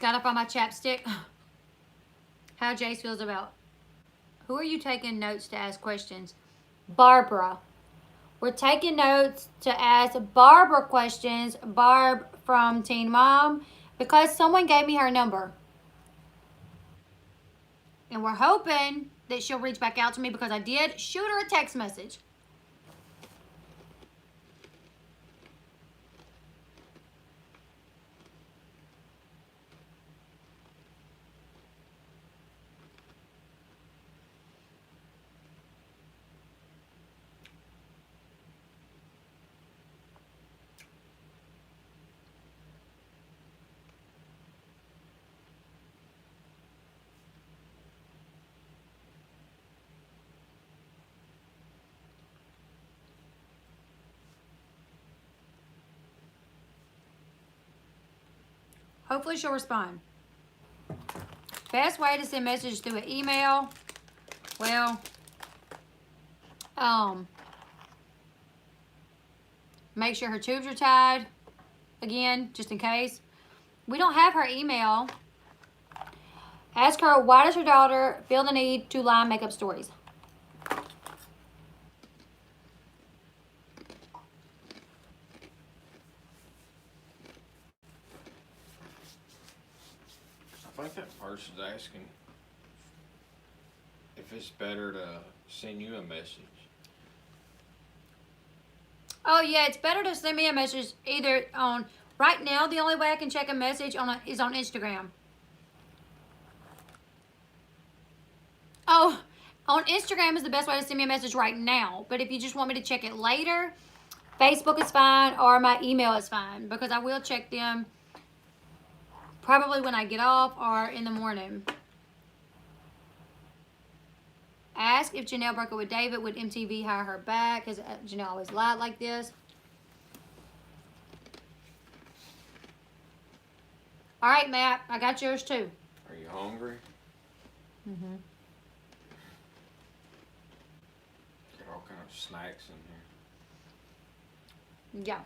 Gotta find my chapstick. How Jace feels about. Who are you taking notes to ask questions? Barbara. We're taking notes to ask Barbara questions. Barb from Teen Mom. Because someone gave me her number. And we're hoping that she'll reach back out to me because I did shoot her a text message. Hopefully she'll respond. Best way to send messages through an email. Well, make sure her tubes are tied. Again, just in case. We don't have her email. Ask her, why does her daughter feel the need to lie and make up stories? I think that person's asking if it's better to send you a message. Oh, yeah, it's better to send me a message either on... Right now, the only way I can check a message is on Instagram. Oh, on Instagram is the best way to send me a message right now. But if you just want me to check it later, Facebook is fine or my email is fine. Because I will check them probably when I get off or in the morning. Ask if Janelle broke up with David. Would MTV hire her back? Because Janelle always lied like this. All right, Matt. I got yours too. Are you hungry? Mm-hmm. Got all kind of snacks in here. Yeah.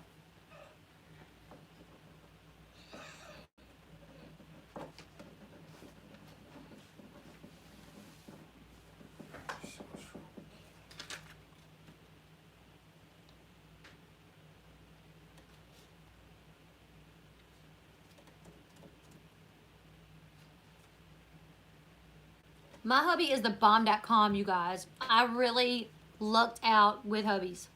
My hubby is the bomb.com, you guys. I really lucked out with hubbies.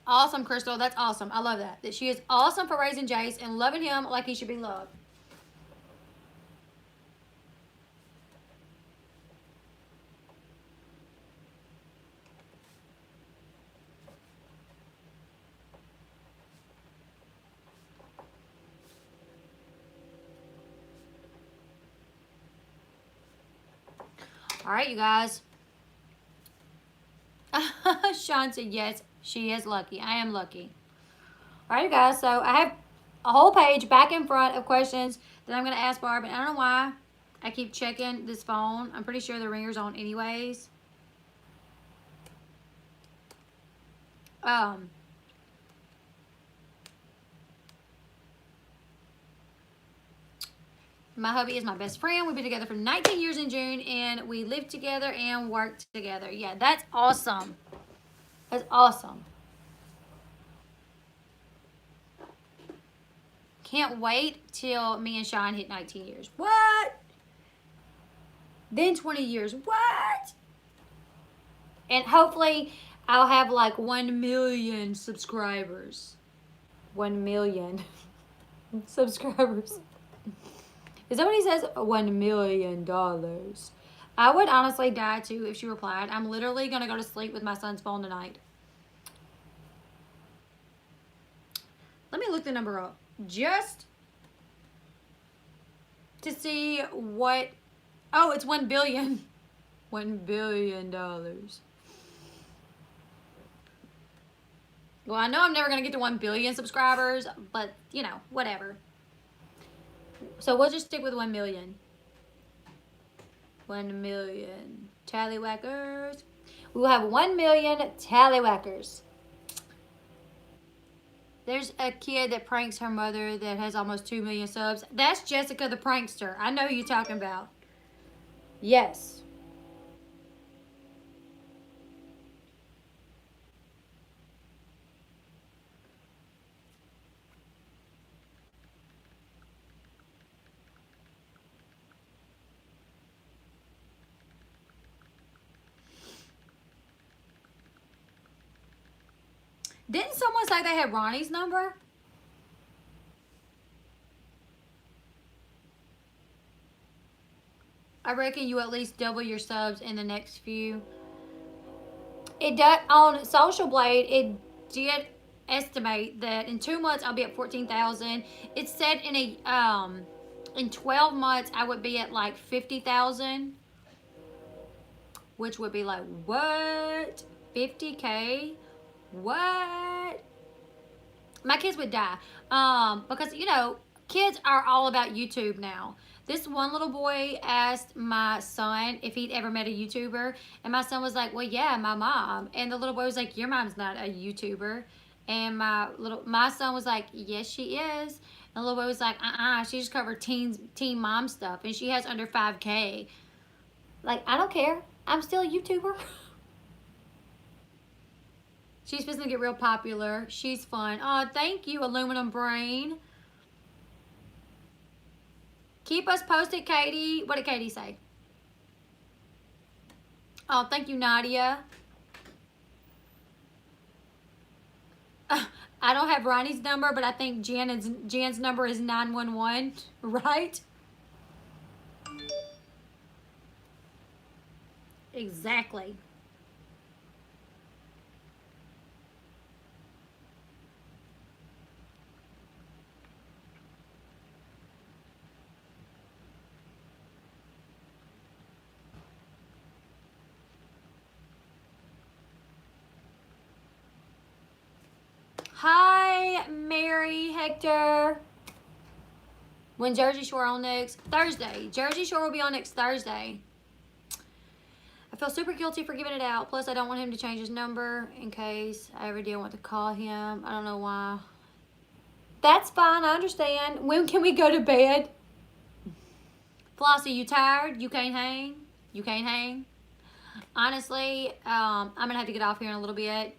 Awesome, Crystal. That's awesome. I love that. That she is awesome for raising Jace and loving him like he should be loved. All right, you guys. Sean said yes, she is lucky. I am lucky. All right, you guys. So I have a whole page back in front of questions that I'm going to ask Barb. And I don't know why I keep checking this phone. I'm pretty sure the ringer's on anyways. My hubby is my best friend. We've been together for 19 years in June, and we live together and work together. Yeah, that's awesome. That's awesome. Can't wait till me and Sean hit 19 years. What? Then 20 years. What? And hopefully I'll have like 1 million subscribers. 1 million subscribers. Is that what he says? $1 million. I would honestly die too if she replied. I'm literally going to go to sleep with my son's phone tonight. Let me look the number up. Just to see what... Oh, it's 1 billion. $1 billion. Well, I know I'm never going to get to 1 billion subscribers, but, you know, whatever. So we'll just stick with 1 million. 1 million tallywhackers. We will have 1 million tallywhackers. There's a kid that pranks her mother that has almost 2 million subs. That's Jessica the prankster. I know who you're talking about. Yes. Didn't someone say they had Ronnie's number? I reckon you at least double your subs in the next few. It does on Social Blade. It did estimate that in 2 months I'll be at 14,000. It said in 12 months I would be at like 50,000, which would be like what? 50K? What? My kids would die. Because, you know, kids are all about YouTube now. This one little boy asked my son if he'd ever met a YouTuber. And my son was like, well, yeah, my mom. And the little boy was like, your mom's not a YouTuber. And my son was like, yes, she is. And the little boy was like, she just covered teen mom stuff. And she has under 5K. Like, I don't care. I'm still a YouTuber. She's supposed to get real popular. She's fun. Oh, thank you, Aluminum Brain. Keep us posted, Katie. What did Katie say? Oh, thank you, Nadia. I don't have Ronnie's number, but I think Jen's number is 911, right? Exactly. Hi, Mary, Hector. When Jersey Shore on next? Thursday. Jersey Shore will be on next Thursday. I feel super guilty for giving it out. Plus, I don't want him to change his number in case I ever did want to call him. I don't know why. That's fine. I understand. When can we go to bed? Flossie, you tired? You can't hang? You can't hang? Honestly, I'm going to have to get off here in a little bit.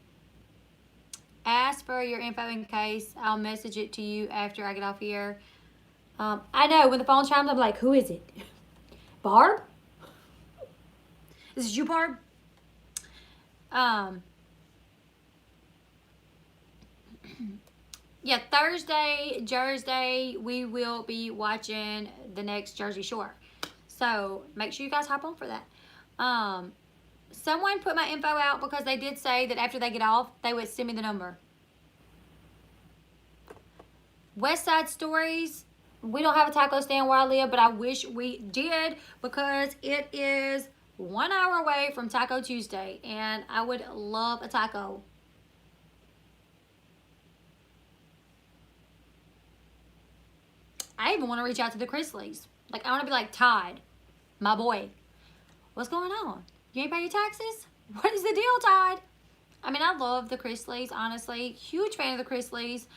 Ask for your info in case. I'll message it to you after I get off here. I know when the phone chimes, I'm like, who is it? Barb? Is it you, Barb? Yeah, Thursday, we will be watching the next Jersey Shore. So make sure you guys hop on for that. Someone put my info out because they did say that after they get off, they would send me the number. West Side Stories. We don't have a taco stand where I live, but I wish we did because it is 1 hour away from Taco Tuesday, and I would love a taco. I even want to reach out to the Chrisleys. Like, I want to be like, Todd, my boy, what's going on? You ain't pay your taxes? What is the deal, Todd? I mean, I love the Chrisleys, honestly. Huge fan of the Chrisleys.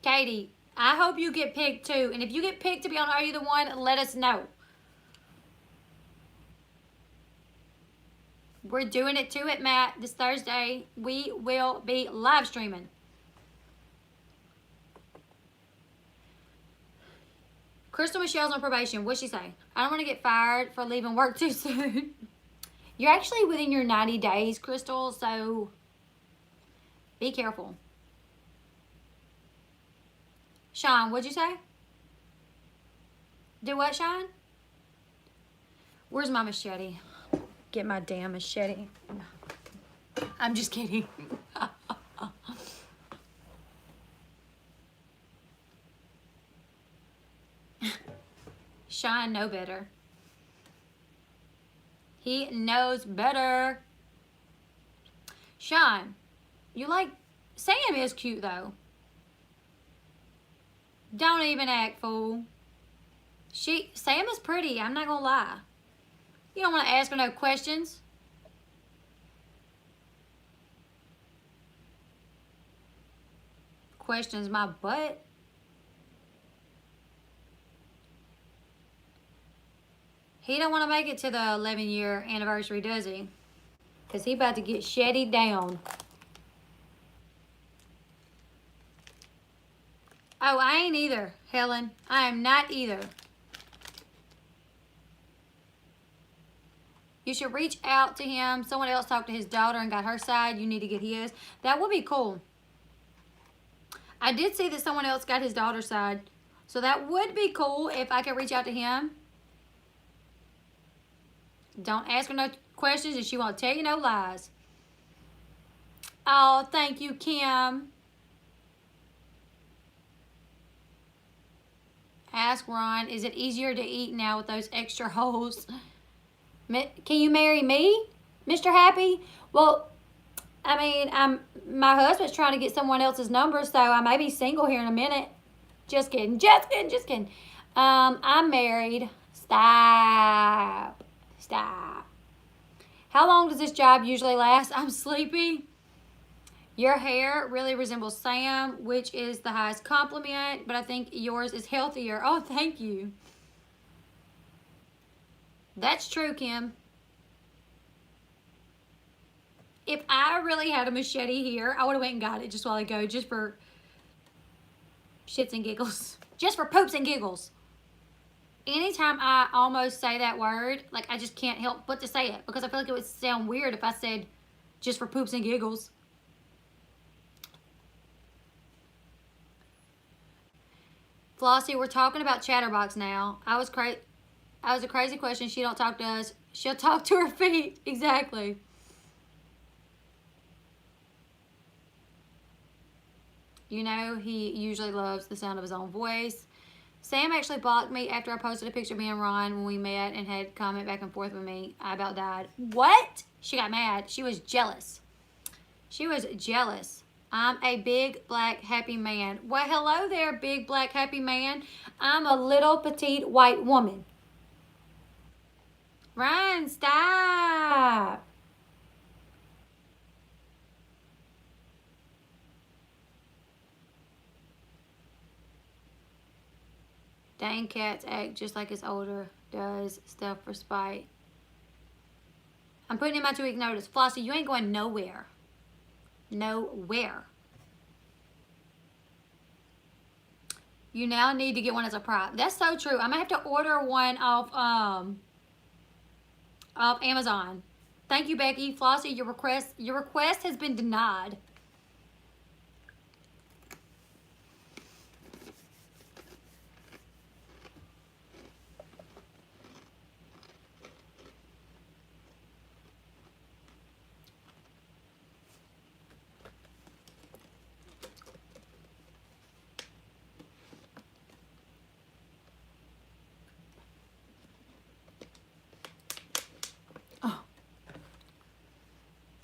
Katie, I hope you get picked too. And if you get picked to be on Are You the One, let us know. We're doing it too at Matt this Thursday. We will be live streaming. Crystal Michelle's on probation. What'd she say? I don't want to get fired for leaving work too soon. You're actually within your 90 days, Crystal, so be careful. Sean, what'd you say? Do what, Sean? Where's my machete? Get my damn machete. I'm just kidding. Sean know better. He knows better. Sean, you like... Sam is cute, though. Don't even act, fool. Sam is pretty, I'm not gonna lie. You don't want to ask her no questions. Questions my butt. He don't want to make it to the 11-year anniversary, does he? Because he about to get sheddied down. Oh, I ain't either, Helen. I am not either. You should reach out to him. Someone else talked to his daughter and got her side. You need to get his. That would be cool. I did see that someone else got his daughter's side. So that would be cool if I could reach out to him. Don't ask her no questions and she won't tell you no lies. Oh, thank you, Kim. Ask Ron, is it easier to eat now with those extra holes? Can you marry me, Mr. Happy? Well, I mean, my husband's trying to get someone else's number, so I may be single here in a minute. Just kidding, just kidding, just kidding. I'm married. Stop. How long does this job usually last? I'm sleepy. Your hair really resembles Sam, which is the highest compliment, but I think yours is healthier. Oh, thank you. That's true, Kim. If I really had a machete here, I would have went and got it just a while ago, just for shits and giggles. Just for poops and giggles. Anytime I almost say that word, like, I just can't help but to say it, because I feel like it would sound weird if I said just for poops and giggles. Flossie, we're talking about Chatterbox now. I was a crazy question. She don't talk to us. She'll talk to her feet. Exactly. You know, he usually loves the sound of his own voice. Sam actually blocked me after I posted a picture of me and Ron when we met and had comment back and forth with me. I about died. What? She got mad. She was jealous. She was jealous. I'm a big, black, happy man. Well, hello there, big, black, happy man. I'm a little, petite, white woman. Ryan, stop. Dang cats act just like his older does stuff for spite. I'm putting in my 2-week notice. Flossie, you ain't going nowhere. Nowhere. You now need to get one as a prop. That's so true. I might have to order one off Amazon. Thank you, Becky. Flossie, your request has been denied.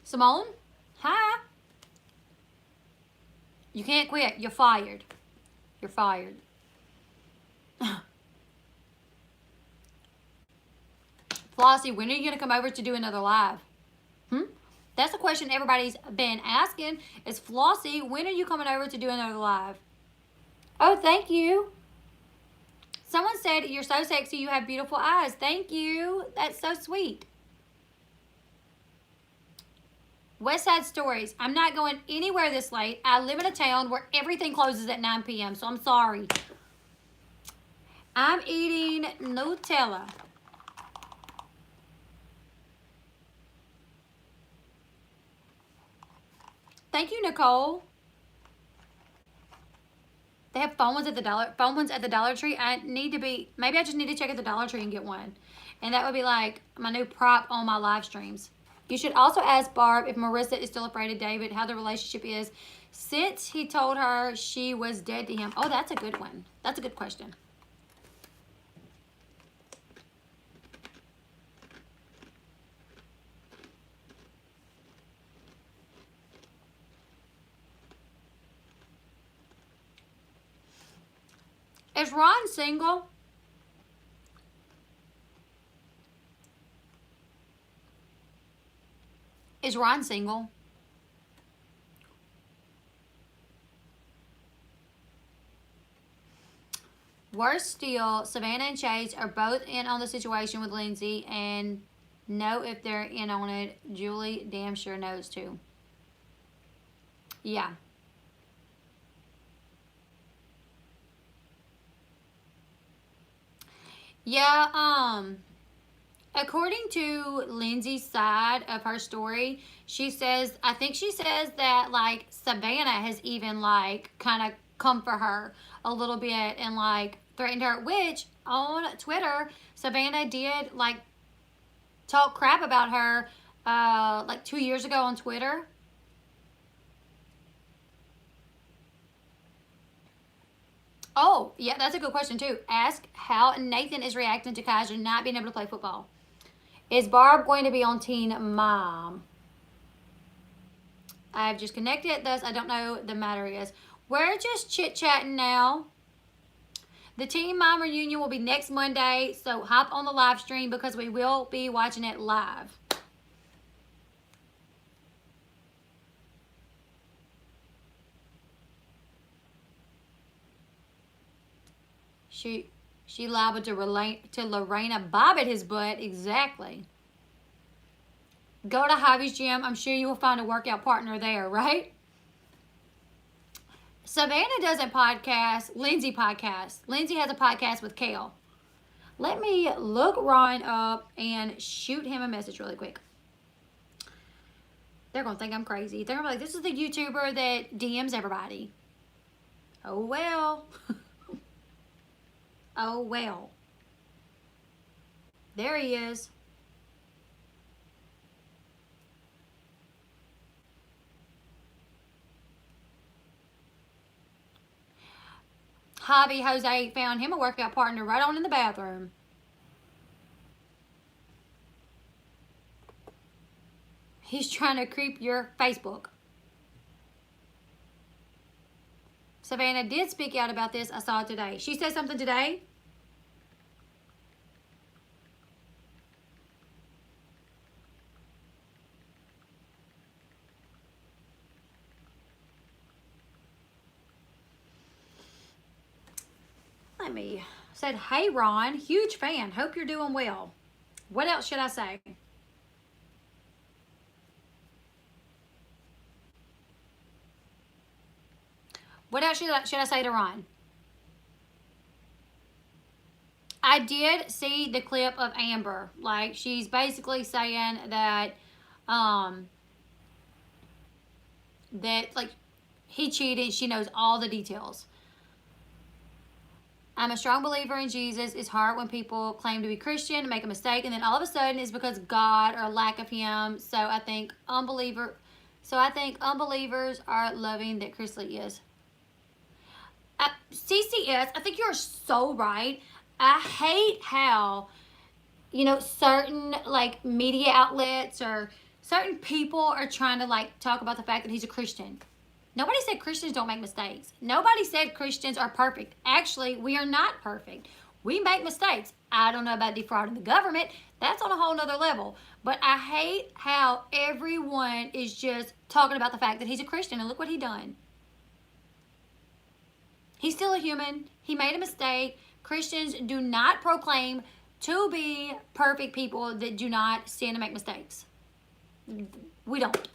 Simone? Hi. You can't quit. You're fired. You're fired. Flossie, when are you going to come over to do another live? That's the question everybody's been asking is, Flossie, when are you coming over to do another live? Oh, thank you. Someone said, you're so sexy, you have beautiful eyes. Thank you. That's so sweet. West Side Stories. I'm not going anywhere this late. I live in a town where everything closes at 9 p.m., so I'm sorry. I'm eating Nutella. Thank you, Nicole. They have phone ones at the Dollar Tree. Maybe I just need to check at the Dollar Tree and get one. And that would be like my new prop on my live streams. You should also ask Barb if Marissa is still afraid of David, how the relationship is since he told her she was dead to him. Oh, that's a good one. That's a good question. Is Ron single? Is Ron single? Worse still, Savannah and Chase are both in on the situation with Lindsay and know if they're in on it. Julie damn sure knows too. Yeah. Yeah, according to Lindsay's side of her story, I think she says that, like, Savannah has even, like, kind of come for her a little bit and, like, threatened her, which on Twitter, Savannah did, like, talk crap about her, like, 2 years ago on Twitter. Oh, yeah, that's a good question, too. Ask how Nathan is reacting to Kaiser not being able to play football. Is Barb going to be on Teen Mom? I've just connected, thus I don't know the matter is. We're just chit-chatting now. The Teen Mom reunion will be next Monday, so hop on the live stream because we will be watching it live. She liable to Lorena Bobbitt his butt. Exactly. Go to Hobby's Gym. I'm sure you will find a workout partner there, right? Savannah doesn't podcast. Lindsay podcasts. Lindsay has a podcast with Kale. Let me look Ron up and shoot him a message really quick. They're going to think I'm crazy. They're going to be like, this is the YouTuber that DMs everybody. Oh, well. Oh, well. There he is. Hobby Jose found him a workout partner right on in the bathroom. He's trying to creep your Facebook. Savannah did speak out about this. I saw it today. She said something today. Said, hey, Ron, huge fan. Hope you're doing well. What else should I say? What else should I say to Ron? I did see the clip of Amber. Like, she's basically saying that, that, like, he cheated. She knows all the details. I'm a strong believer in Jesus. It's hard when people claim to be Christian, make a mistake, and then all of a sudden it's because God or lack of Him. So I think unbelievers are loving that Chrisley is. CCS, I think you're so right. I hate how, you know, certain like media outlets or certain people are trying to like talk about the fact that he's a Christian. Nobody said Christians don't make mistakes. Nobody said Christians are perfect. Actually, we are not perfect. We make mistakes. I don't know about defrauding the government. That's on a whole nother level. But I hate how everyone is just talking about the fact that he's a Christian and look what he done. He's still a human. He made a mistake. Christians do not proclaim to be perfect people that do not sin and make mistakes. We don't.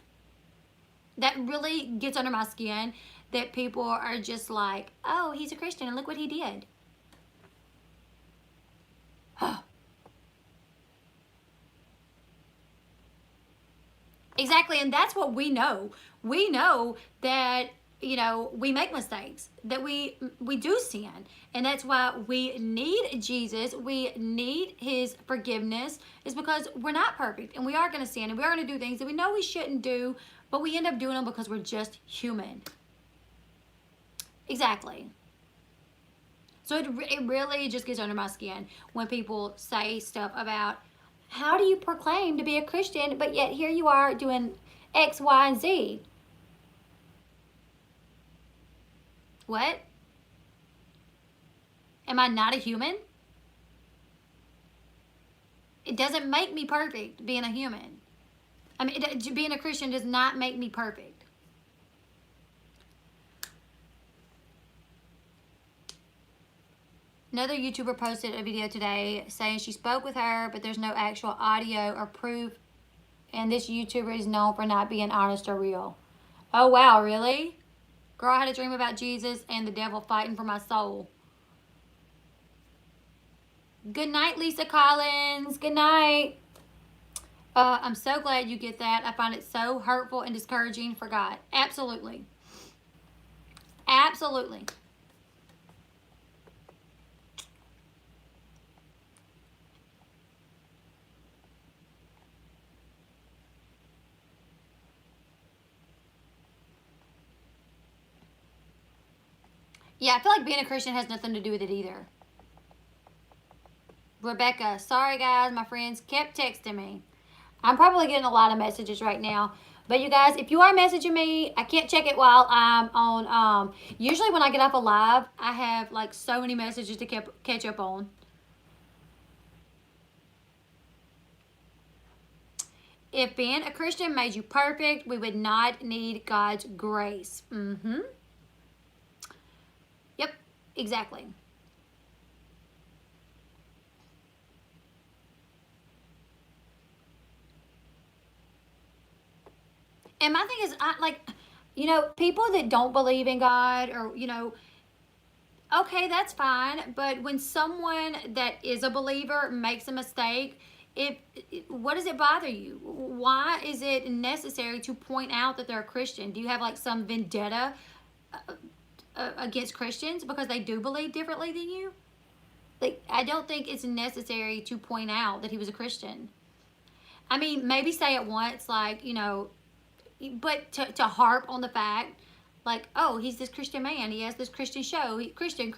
That really gets under my skin that people are just like, oh, he's a Christian and look what he did. Exactly, and that's what we know. We know that, you know, we make mistakes, that we do sin, and that's why we need Jesus. We need His forgiveness, is because we're not perfect, and we are going to sin, and we are going to do things that we know we shouldn't do, but we end up doing them because we're just human. Exactly. So it really just gets under my skin when people say stuff about, how do you proclaim to be a Christian, but yet here you are doing X, Y, and Z? What? Am I not a human? It doesn't make me perfect being a human. I mean, being a Christian does not make me perfect. Another YouTuber posted a video today saying she spoke with her, but there's no actual audio or proof. And this YouTuber is known for not being honest or real. Oh, wow, really? Girl, I had a dream about Jesus and the devil fighting for my soul. Good night, Lisa Collins. Good night. I'm so glad you get that. I find it so hurtful and discouraging for God. Absolutely. Absolutely. Yeah, I feel like being a Christian has nothing to do with it either. Rebecca, sorry guys, my friends kept texting me. I'm probably getting a lot of messages right now. But you guys, if you are messaging me, I can't check it while I'm on, usually when I get off a live, I have like so many messages to catch up on. If being a Christian made you perfect, we would not need God's grace. Yep, exactly. And my thing is, people that don't believe in God or, okay, that's fine. But when someone that is a believer makes a mistake, what does it bother you? Why is it necessary to point out that they're a Christian? Do you have like some vendetta against Christians because they do believe differently than you? Like, I don't think it's necessary to point out that he was a Christian. I mean, maybe say it once, like, but to harp on the fact, like, oh, he's this Christian man. He has this Christian show. Christian.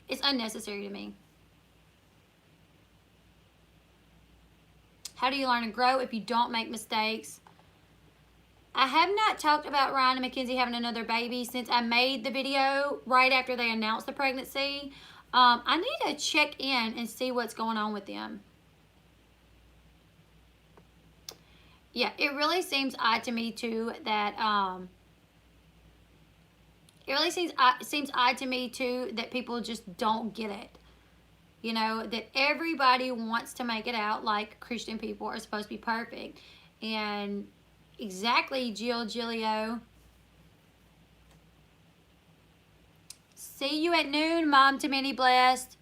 It's unnecessary to me. How do you learn and grow if you don't make mistakes? I have not talked about Ryan and Mackenzie having another baby since I made the video right after they announced the pregnancy. I need to check in and see what's going on with them. Yeah, it really seems odd to me too that seems odd to me too that people just don't get it. That everybody wants to make it out like Christian people are supposed to be perfect. And exactly, Gilio. See you at noon, Mom to many blessed.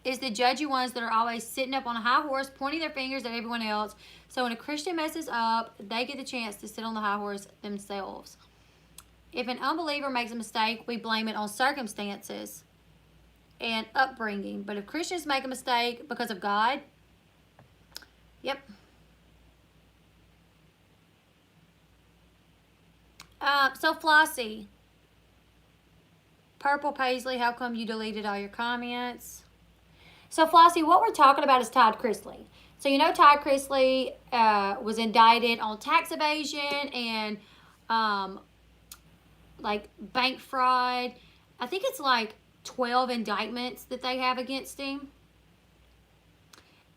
Is the judgy ones that are always sitting up on a high horse, pointing their fingers at everyone else. So when a Christian messes up, they get the chance to sit on the high horse themselves. If an unbeliever makes a mistake, we blame it on circumstances and upbringing. But if Christians make a mistake because of God, yep. So Flossie, Purple Paisley, how come you deleted all your comments? So Flossie, what we're talking about is Todd Chrisley. So you know Todd Chrisley was indicted on tax evasion and like bank fraud. I think it's like 12 indictments that they have against him.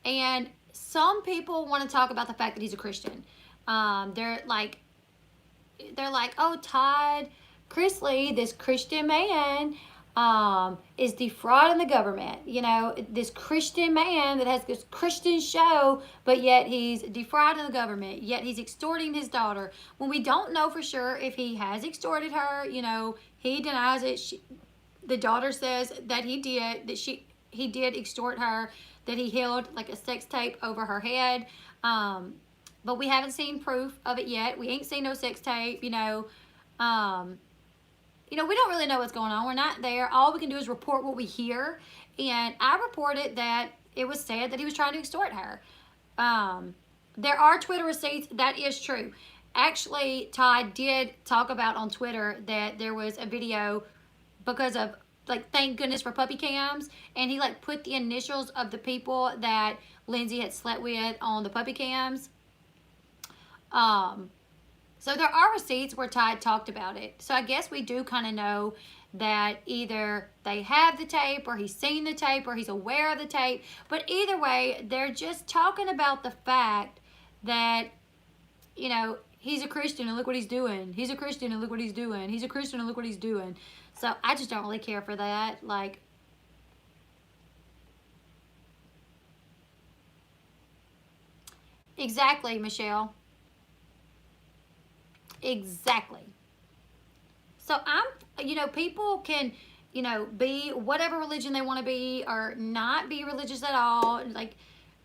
And some people want to talk about the fact that he's a Christian. They're like, oh, Todd Chrisley, this Christian man, is defrauding the government. You know, this Christian man that has this Christian show, but yet he's defrauding the government, yet he's extorting his daughter. When we don't know for sure if he has extorted her, you know, he denies it. The daughter says that he did, that he did extort her, that he held like a sex tape over her head. But we haven't seen proof of it yet. We ain't seen no sex tape, you know. You know, we don't really know what's going on. We're not there. All we can do is report what we hear. And I reported that it was said that he was trying to extort her. There are Twitter receipts. That is true. Actually, Todd did talk about on Twitter that there was a video because of, like, thank goodness for puppy cams. And he, like, put the initials of the people that Lindsay had slept with on the puppy cams. So there are receipts where Todd talked about it. So I guess we do kind of know that either they have the tape or he's seen the tape or he's aware of the tape. But either way, they're just talking about the fact that, you know, he's a Christian and look what he's doing. He's a Christian and look what he's doing. He's a Christian and look what he's doing. So I just don't really care for that. Like, exactly, Michelle. Exactly. So you know, people can, you know, be whatever religion they want to be or not be religious at all. Like,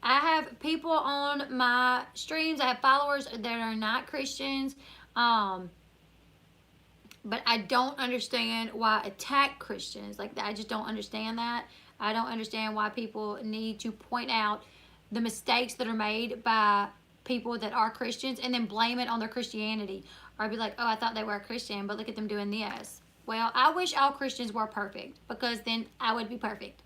I have people on my streams, I have followers that are not Christians, but I don't understand why attack Christians. Like, I just don't understand that. I don't understand why people need to point out the mistakes that are made by people that are Christians and then blame it on their Christianity. Or be like, oh, I thought they were a Christian, but look at them doing this. Well, I wish all Christians were perfect, because then I would be perfect.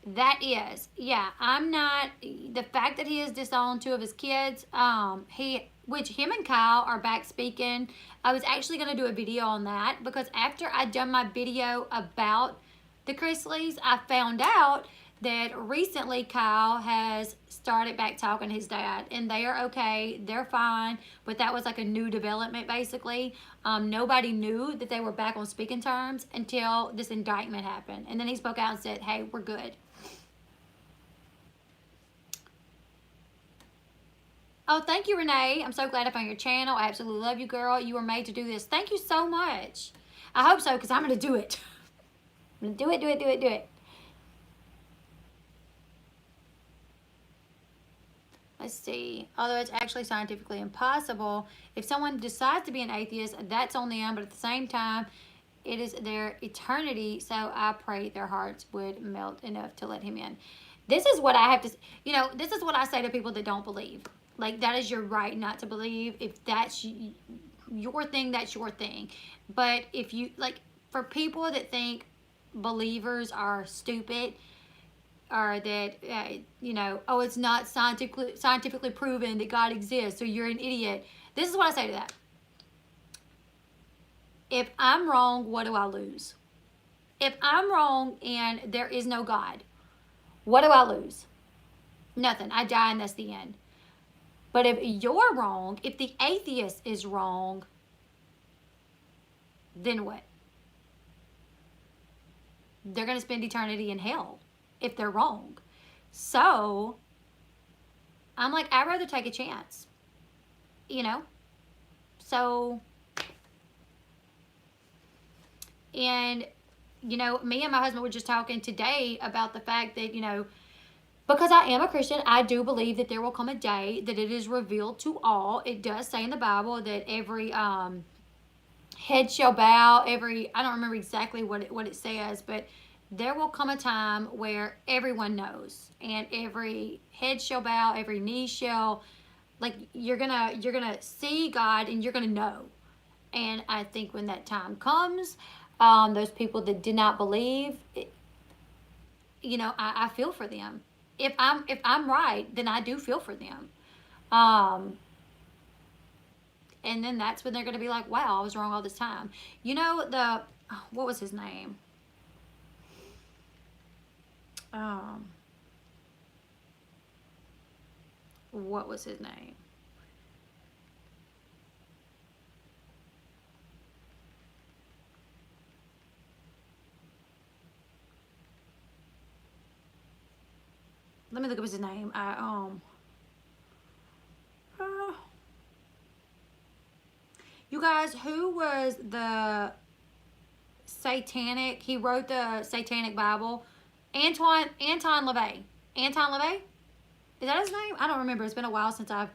That is, yeah, I'm not, the fact that he has disowned 2 of his kids, which him and Kyle are back speaking. I was actually going to do a video on that, because after I'd done my video about the Chrisleys, I found out that recently Kyle has started back talking to his dad, and they are okay, they're fine, but that was like a new development basically. Nobody knew that they were back on speaking terms until this indictment happened, and then he spoke out and said, hey, we're good. Oh, thank you, Renee. I'm so glad I found your channel. I absolutely love you, girl. You were made to do this. Thank you so much. I hope so, because I'm going to do it. I'm going to do it. Let's see. Although it's actually scientifically impossible, if someone decides to be an atheist, that's on them. But at the same time, it is their eternity. So I pray their hearts would melt enough to let him in. This is what I have to, you know, this is what I say to people that don't believe. Like, that is your right not to believe. If that's your thing, that's your thing. But if you, like, for people that think believers are stupid, or that, you know, oh, it's not scientifically proven that God exists, so you're an idiot. This is what I say to that. If I'm wrong, what do I lose? If I'm wrong and there is no God, what do I lose? Nothing. I die and that's the end. But if you're wrong, if the atheist is wrong, then what? They're going to spend eternity in hell if they're wrong. So I'm like, I'd rather take a chance. you know, so, and, you know, me and my husband were just talking today about the fact that, you know, because I am a Christian, I do believe that there will come a day that it is revealed to all. It does say in the Bible that every head shall bow, I don't remember exactly what it says, but there will come a time where everyone knows, and every head shall bow, every knee shall, like, you're gonna see God, and you're gonna know. And I think when that time comes, those people that did not believe, you know, I feel for them. If I'm right, then I do feel for them. And then that's when they're going to be like, wow, I was wrong all this time. You know, what was his name? What was his name? Let me look up his name. You guys, who was the satanic? He wrote the Satanic Bible. Anton LaVey. Anton LaVey? Is that his name? I don't remember. It's been a while since I've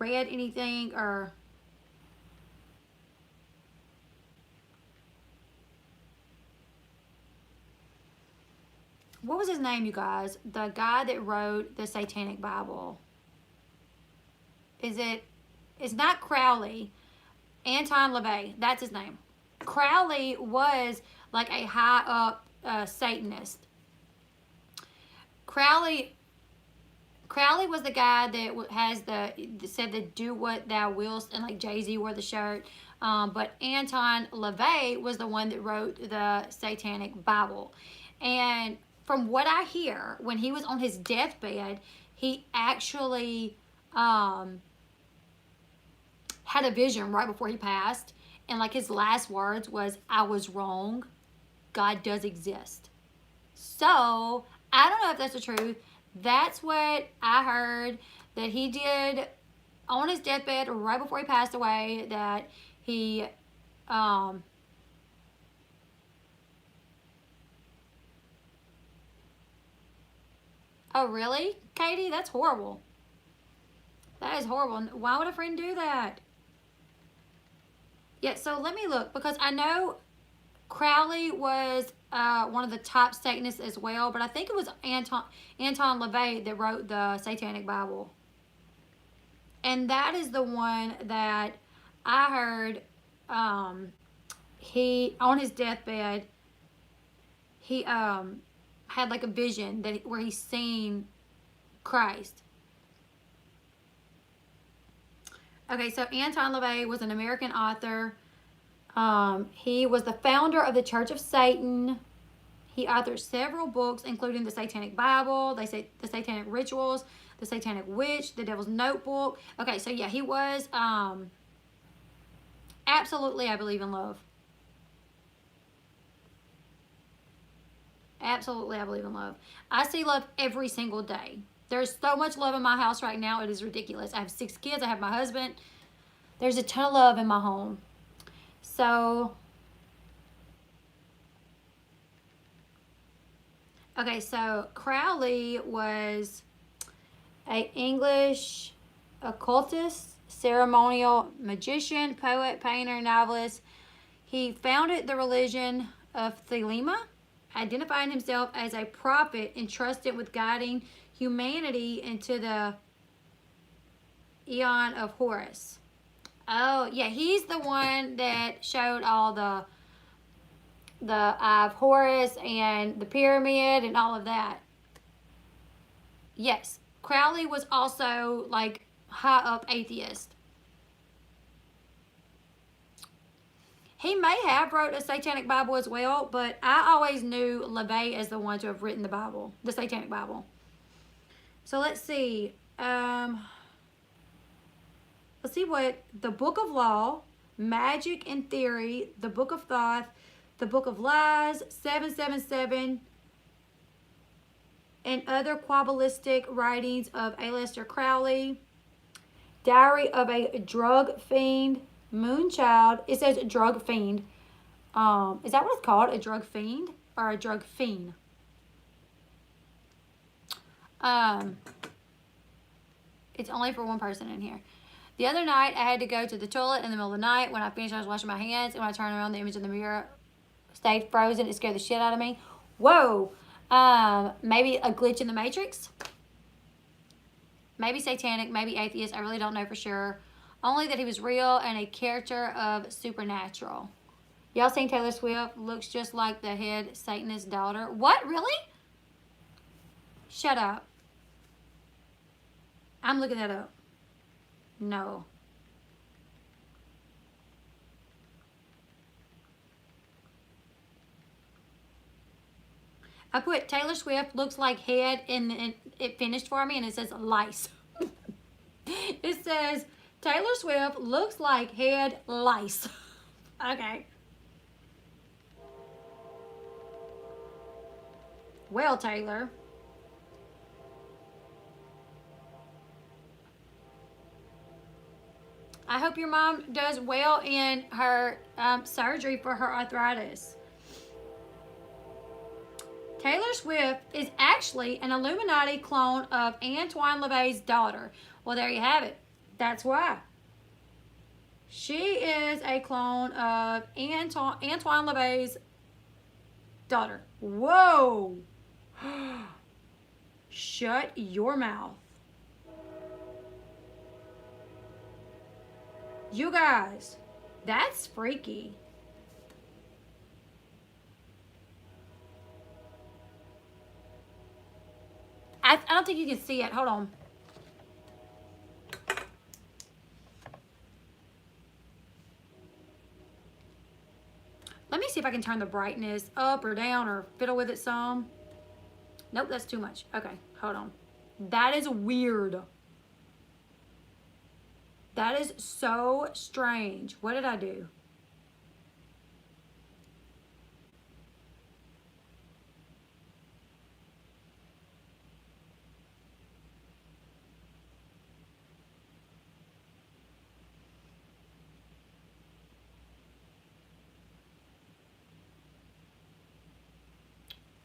read anything or. What was his name, you guys? The guy that wrote the Satanic Bible. It's not Crowley. Anton LaVey. That's his name. Crowley was like a high up Satanist. Crowley was the guy that said the do what thou willst, and like Jay-Z wore the shirt. But Anton LaVey was the one that wrote the Satanic Bible. And from what I hear, when he was on his deathbed, he actually had a vision right before he passed. And like his last words was, I was wrong. God does exist. So, I don't know if that's the truth. That's what I heard that he did on his deathbed right before he passed away, that he oh, really? Katie, that's horrible. That is horrible. Why would a friend do that? Yeah, so let me look, because I know Crowley was one of the top Satanists as well, but I think it was Anton LaVey that wrote the Satanic Bible. And that is the one that I heard he, on his deathbed, he had like a vision where he seen Christ. Okay, so Anton LaVey was an American author. He was the founder of the Church of Satan. He authored several books, including the Satanic Bible, the Satanic Rituals, the Satanic Witch, the Devil's Notebook. Okay, so yeah, he was absolutely, I believe in love. Absolutely, I believe in love. I see love every single day. There's so much love in my house right now. It is ridiculous. I have 6 kids. I have my husband. There's a ton of love in my home. So, okay, so Crowley was an English occultist, ceremonial magician, poet, painter, novelist. He founded the religion of Thelema, identifying himself as a prophet entrusted with guiding humanity into the Eon of Horus. Oh, yeah, he's the one that showed all the Eye of Horus and the pyramid and all of that. Yes, Crowley was also like high up atheist. He may have wrote a Satanic Bible as well, but I always knew LaVey as the one to have written the Bible, the Satanic Bible. So let's see. Let's see what the Book of Law, Magic and Theory, the Book of Thoth, the Book of Lies, 777, and other Kabbalistic writings of Aleister Crowley. Diary of a Drug Fiend, Moonchild. It says drug fiend. Is that what it's called? A drug fiend or a drug fiend? It's only for one person in here. The other night, I had to go to the toilet in the middle of the night. When I finished, I was washing my hands, and when I turned around, the image in the mirror stayed frozen. It scared the shit out of me. Whoa. Maybe a glitch in the Matrix. Maybe satanic, maybe atheist. I really don't know for sure. Only that he was real and a character of Supernatural. Y'all seen Taylor Swift? Looks just like the head Satanist daughter. What? Really? Shut up. I'm looking that up. No. I put Taylor Swift looks like head and it finished for me and it says lice. It says Taylor Swift looks like head lice. Okay. Well, Taylor. I hope your mom does well in her surgery for her arthritis. Taylor Swift is actually an Illuminati clone of Antoine LaVey's daughter. Well, there you have it. That's why. She is a clone of Antoine LaVey's daughter. Whoa. Shut your mouth. You guys, that's freaky. I don't think you can see it. Hold on. Let me see if I can turn the brightness up or down or fiddle with it some. Nope, that's too much. Okay, hold on. That is weird. That is so strange. What did I do?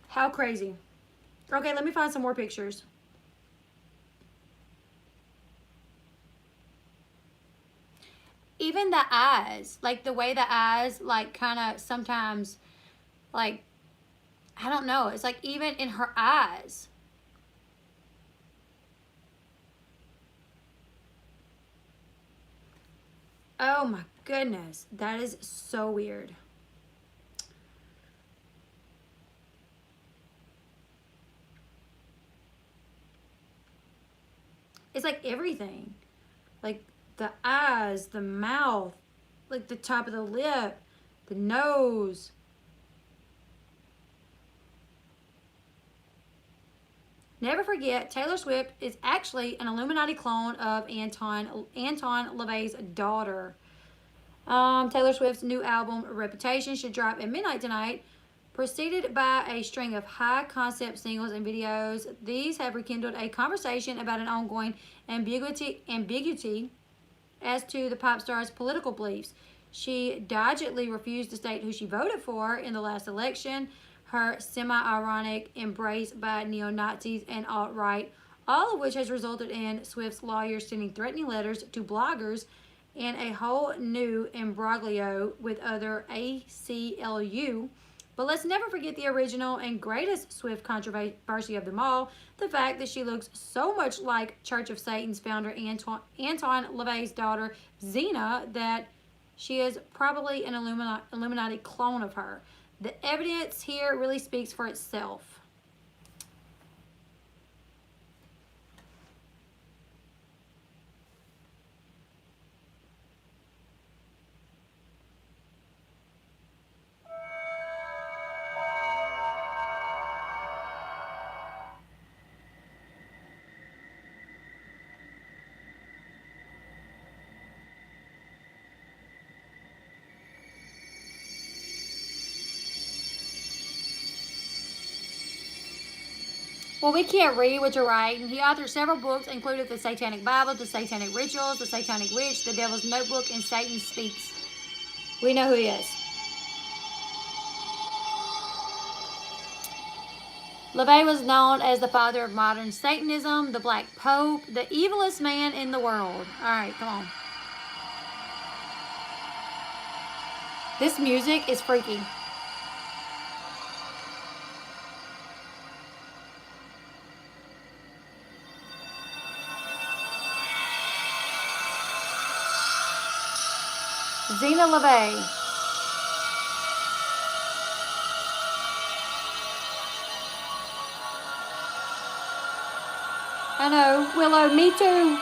How crazy. Okay, let me find some more pictures. Even the eyes, like the way the eyes, like kind of sometimes, like, I don't know. It's like even in her eyes. Oh my goodness. That is so weird. It's like everything. Like the eyes, the mouth, like the top of the lip, the nose. Never forget, Taylor Swift is actually an Illuminati clone of Anton LaVey's daughter. Taylor Swift's new album, Reputation, should drop at midnight tonight, preceded by a string of high-concept singles and videos. These have rekindled a conversation about an ongoing ambiguity as to the pop star's political beliefs. She doggedly refused to state who she voted for in the last election. Her semi-ironic embrace by neo-Nazis and alt-right, all of which has resulted in Swift's lawyers sending threatening letters to bloggers and a whole new imbroglio with other ACLU. But let's never forget the original and greatest Swift controversy of them all, the fact that she looks so much like Church of Satan's founder Anton LaVey's daughter, Xena, that she is probably an Illuminati clone of her. The evidence here really speaks for itself. Well, we can't read what you're writing. He authored several books, including The Satanic Bible, The Satanic Rituals, The Satanic Witch, The Devil's Notebook, and Satan Speaks. We know who he is. LaVey was known as the father of modern Satanism, the Black Pope, the evilest man in the world. All right, come on. This music is freaky. Zena LaVey. I know, Willow, me too.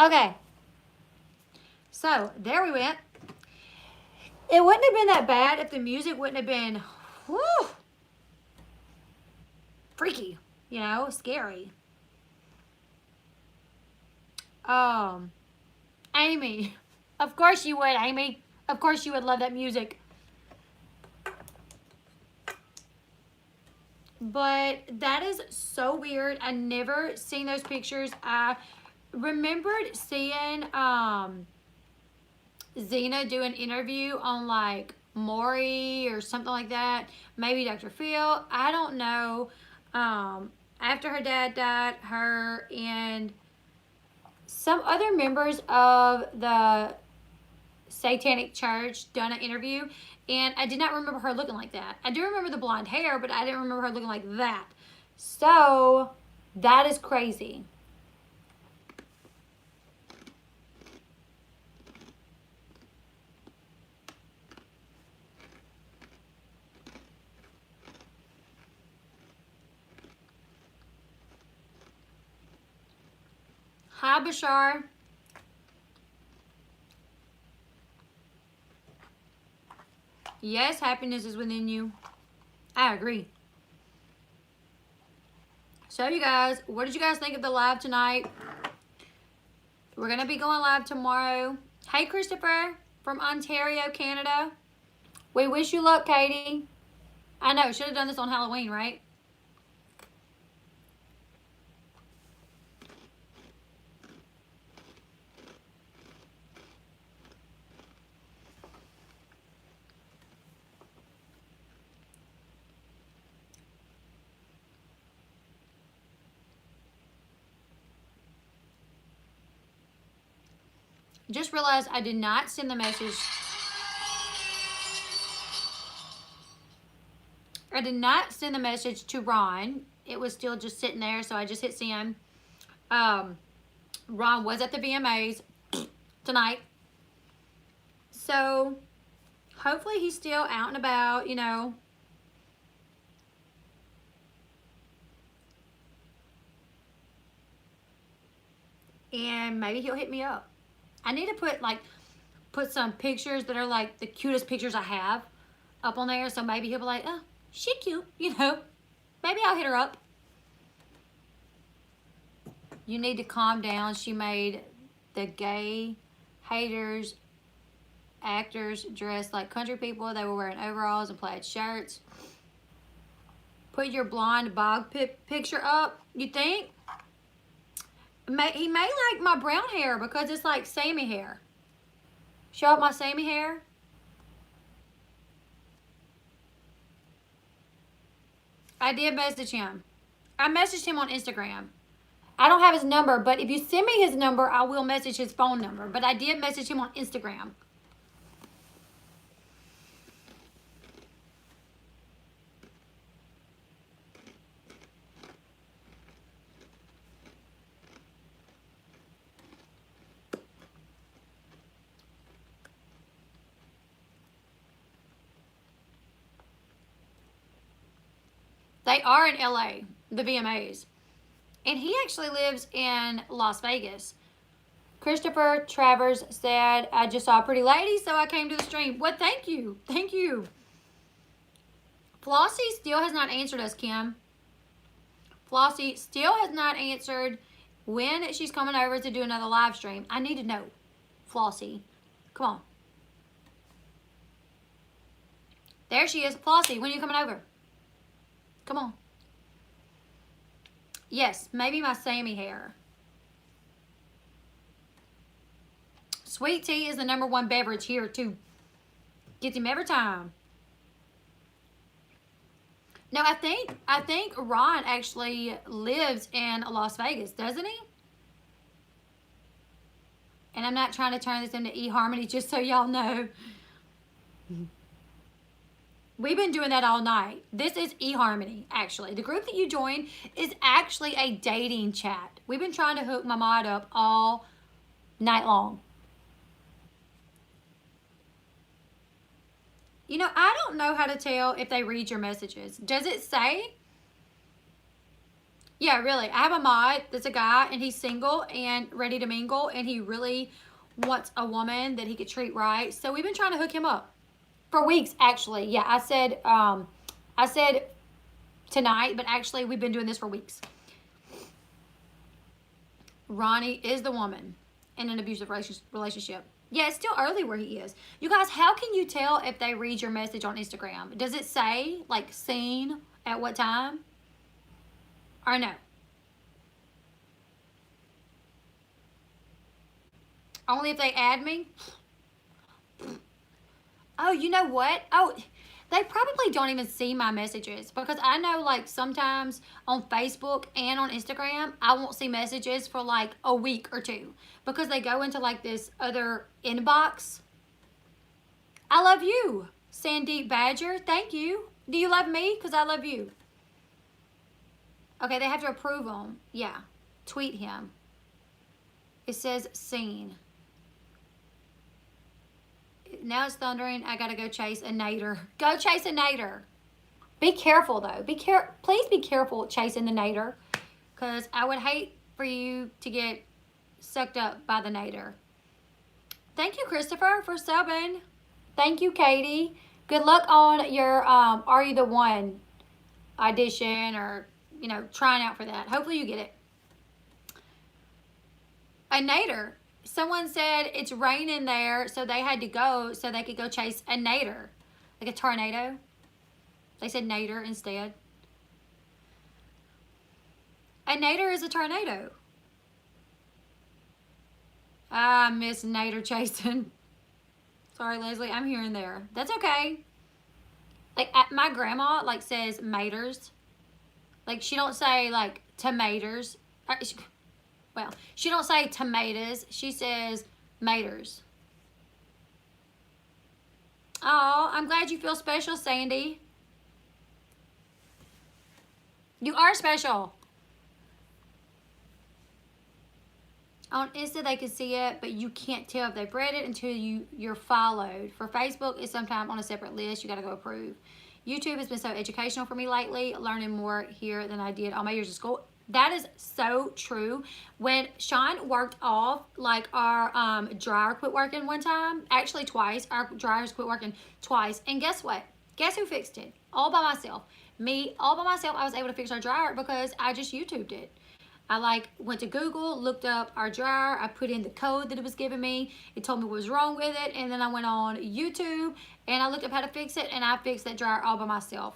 Okay. So, there we went. It wouldn't have been that bad if the music wouldn't have been, whew, freaky, you know, scary. Amy. Of course you would, Amy. Of course you would love that music. But that is so weird. I never seen those pictures. I remembered seeing Zena do an interview on like Maury or something like that. Maybe Dr. Phil. I don't know. After her dad died, her and some other members of the Satanic Church done an interview, and I did not remember her looking like that. I do remember the blonde hair, but I didn't remember her looking like that. So that is crazy. Hi, Bashar. Yes, happiness is within you. I agree. So, you guys, what did you guys think of the live tonight? We're going to be going live tomorrow. Hey, Christopher from Ontario, Canada. We wish you luck, Katie. I know, should have done this on Halloween, right? Just realized I did not send the message. I did not send the message to Ron. It was still just sitting there, so I just hit send. Ron was at the VMAs tonight. So, hopefully he's still out and about, you know. And maybe he'll hit me up. I need to put some pictures that are like the cutest pictures I have up on there. So maybe he'll be like, oh, she cute, you know. Maybe I'll hit her up. You need to calm down. She made the gay haters, actors dressed like country people. They were wearing overalls and plaid shirts. Put your blonde bog picture up, you think? He may like my brown hair because it's like Sammy hair. Show up my Sammy hair. I did message him. I messaged him on Instagram. I don't have his number, but if you send me his number, I will message his phone number. But I did message him on Instagram. They are in LA, the VMAs. And he actually lives in Las Vegas. Christopher Travers said, I just saw a pretty lady, so I came to the stream. Well, thank you. Thank you. Flossie still has not answered us, Kim. Flossie still has not answered when she's coming over to do another live stream. I need to know, Flossie. Come on. There she is. Flossie, when are you coming over? Come on. Yes, maybe my Sammy hair. Sweet tea is the #1 beverage here, too. Gets him every time. No, I think Ron actually lives in Las Vegas, doesn't he? And I'm not trying to turn this into eHarmony, just so y'all know. We've been doing that all night. This is eHarmony, actually. The group that you joined is actually a dating chat. We've been trying to hook my mod up all night long. You know, I don't know how to tell if they read your messages. Does it say? Yeah, really. I have a mod that's a guy, and he's single and ready to mingle, and he really wants a woman that he could treat right. So we've been trying to hook him up. For weeks, actually. Yeah, I said tonight, but actually we've been doing this for weeks. Ronnie is the woman in an abusive relationship. Yeah, it's still early where he is. You guys, how can you tell if they read your message on Instagram? Does it say, like, seen at what time? Or no? Only if they add me? Oh, you know what? Oh, they probably don't even see my messages, because I know, like, sometimes on Facebook and on Instagram, I won't see messages for like a week or two because they go into like this other inbox. I love you, Sandeep Badger. Thank you. Do you love me? Because I love you. Okay, they have to approve them. Yeah. Tweet him. It says seen. Now it's thundering. I gotta go chase a nader. Go chase a nader. Be careful though. Please be careful chasing the nader, because I would hate for you to get sucked up by the nader. Thank you, Christopher, for subbing. Thank you, Katie. Good luck on your Are You the One audition, or trying out for that. Hopefully you get it. A nader. Someone said it's raining there, so they had to go so they could go chase a nader. Like a tornado. They said nader instead. A nader is a tornado. I miss nader chasing. Sorry, Leslie, I'm here and there. That's okay. Like, my grandma, like, says maters. Like, she don't say, like, tomatoes. Well, she don't say tomatoes. She says maters. Oh, I'm glad you feel special, Sandy. You are special. On Insta, they can see it, but you can't tell if they've read it until you're followed. For Facebook, it's sometimes on a separate list. You got to go approve. YouTube has been so educational for me lately, learning more here than I did all my years of school. That is so true. When Sean worked off, like, our dryer quit working one time, actually twice. Our dryers quit working twice. And guess what? Guess who fixed it? All by myself. Me, all by myself. I was able to fix our dryer because I just YouTubed it. I went to Google, looked up our dryer. I put in the code that it was giving me. It told me what was wrong with it. And then I went on YouTube and I looked up how to fix it, and I fixed that dryer all by myself.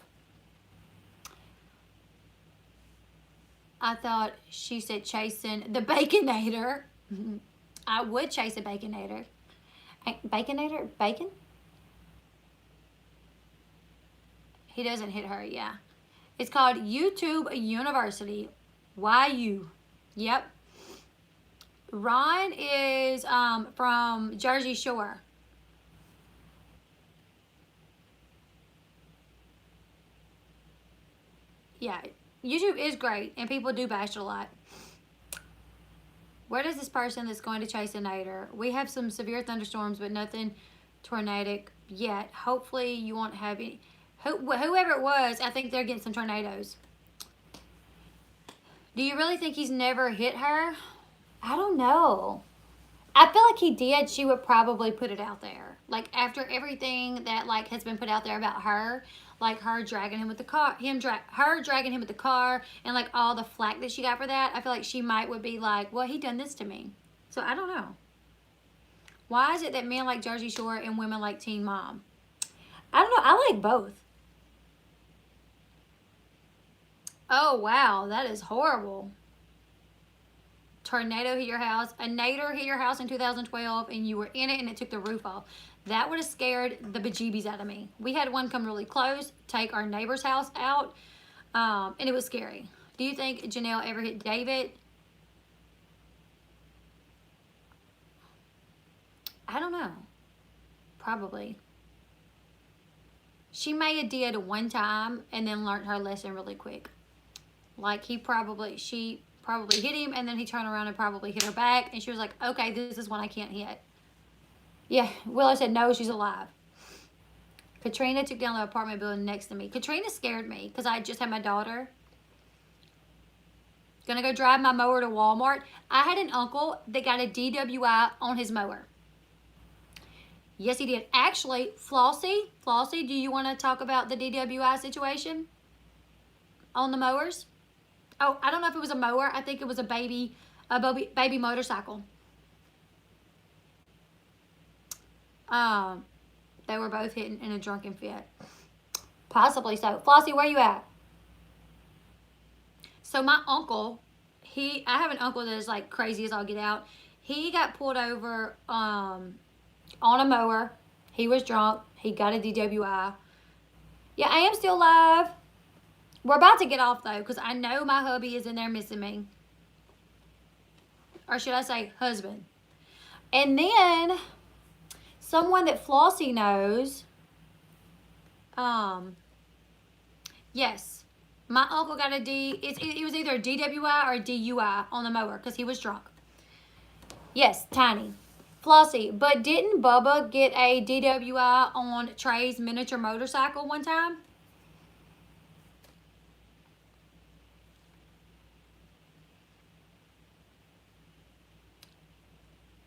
I thought she said chasing the Baconator. I would chase a Baconator. Baconator? Bacon? He doesn't hit her, yeah. It's called YouTube University. YU. Yep. Ron is from Jersey Shore. Yeah, YouTube is great, and people do bash it a lot. Where does this person that's going to chase a nader? We have some severe thunderstorms, but nothing tornadic yet. Hopefully you won't have any. Whoever it was, I think they're getting some tornadoes. Do you really think he's never hit her? I don't know. I feel like he did. She would probably put it out there. Like, after everything that, like, has been put out there about her, like her dragging him with the car, her dragging him with the car, and like all the flack that she got for that, I feel like she would be like, well, he done this to me. So I don't know. Why is it that men like Jersey Shore and women like Teen Mom? I don't know. I like both. Oh, wow. That is horrible. Tornado hit your house. A nader hit your house in 2012 and you were in it and it took the roof off. That would have scared the bejeebies out of me. We had one come really close, take our neighbor's house out, and it was scary. Do you think Janelle ever hit David? I don't know. Probably. She may have did one time and then learned her lesson really quick. Like she probably hit him and then he turned around and probably hit her back and she was like, okay, this is one I can't hit. Yeah, Willow said no, she's alive. Katrina took down the apartment building next to me. Katrina scared me because I just had my daughter. Gonna go drive my mower to Walmart. I had an uncle that got a DWI on his mower. Yes, he did. Actually, Flossie, do you want to talk about the DWI situation on the mowers? Oh, I don't know if it was a mower. I think it was a baby motorcycle. They were both hit in a drunken fit. Possibly so. Flossie, where you at? So my uncle, I have an uncle that is like crazy as all get out. He got pulled over on a mower. He was drunk. He got a DWI. Yeah, I am still live. We're about to get off though, because I know my hubby is in there missing me. Or should I say husband. And then someone that Flossie knows, yes, my uncle got it was either a DWI or a DUI on the mower because he was drunk. Yes, Tiny. Flossie, but didn't Bubba get a DWI on Trey's miniature motorcycle one time?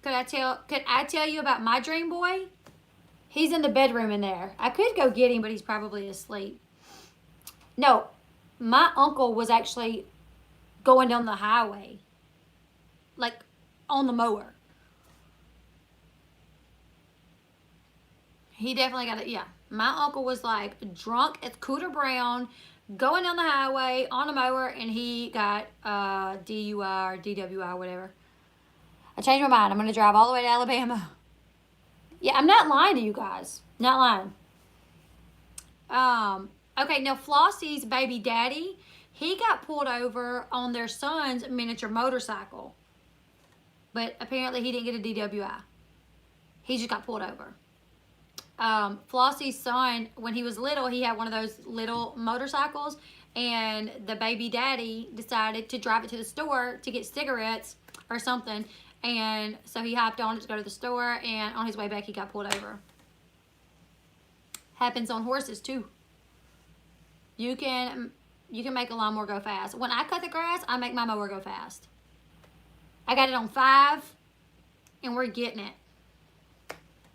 Could I tell you about my dream boy? He's in the bedroom in there. I could go get him, but he's probably asleep. No, my uncle was actually going down the highway, like on the mower. He definitely got it. Yeah, my uncle was like drunk at Cooter Brown, going down the highway on a mower, and he got DUI or DWI, whatever. I changed my mind. I'm going to drive all the way to Alabama. Yeah, I'm not lying to you guys. Not lying. Okay, now Flossie's baby daddy, he got pulled over on their son's miniature motorcycle. But apparently he didn't get a DWI. He just got pulled over. Flossie's son, when he was little, he had one of those little motorcycles. And the baby daddy decided to drive it to the store to get cigarettes or something. And so he hopped on it to go to the store, and on his way back, he got pulled over. Happens on horses, too. You can make a lawnmower go fast. When I cut the grass, I make my mower go fast. I got it on 5, and we're getting it.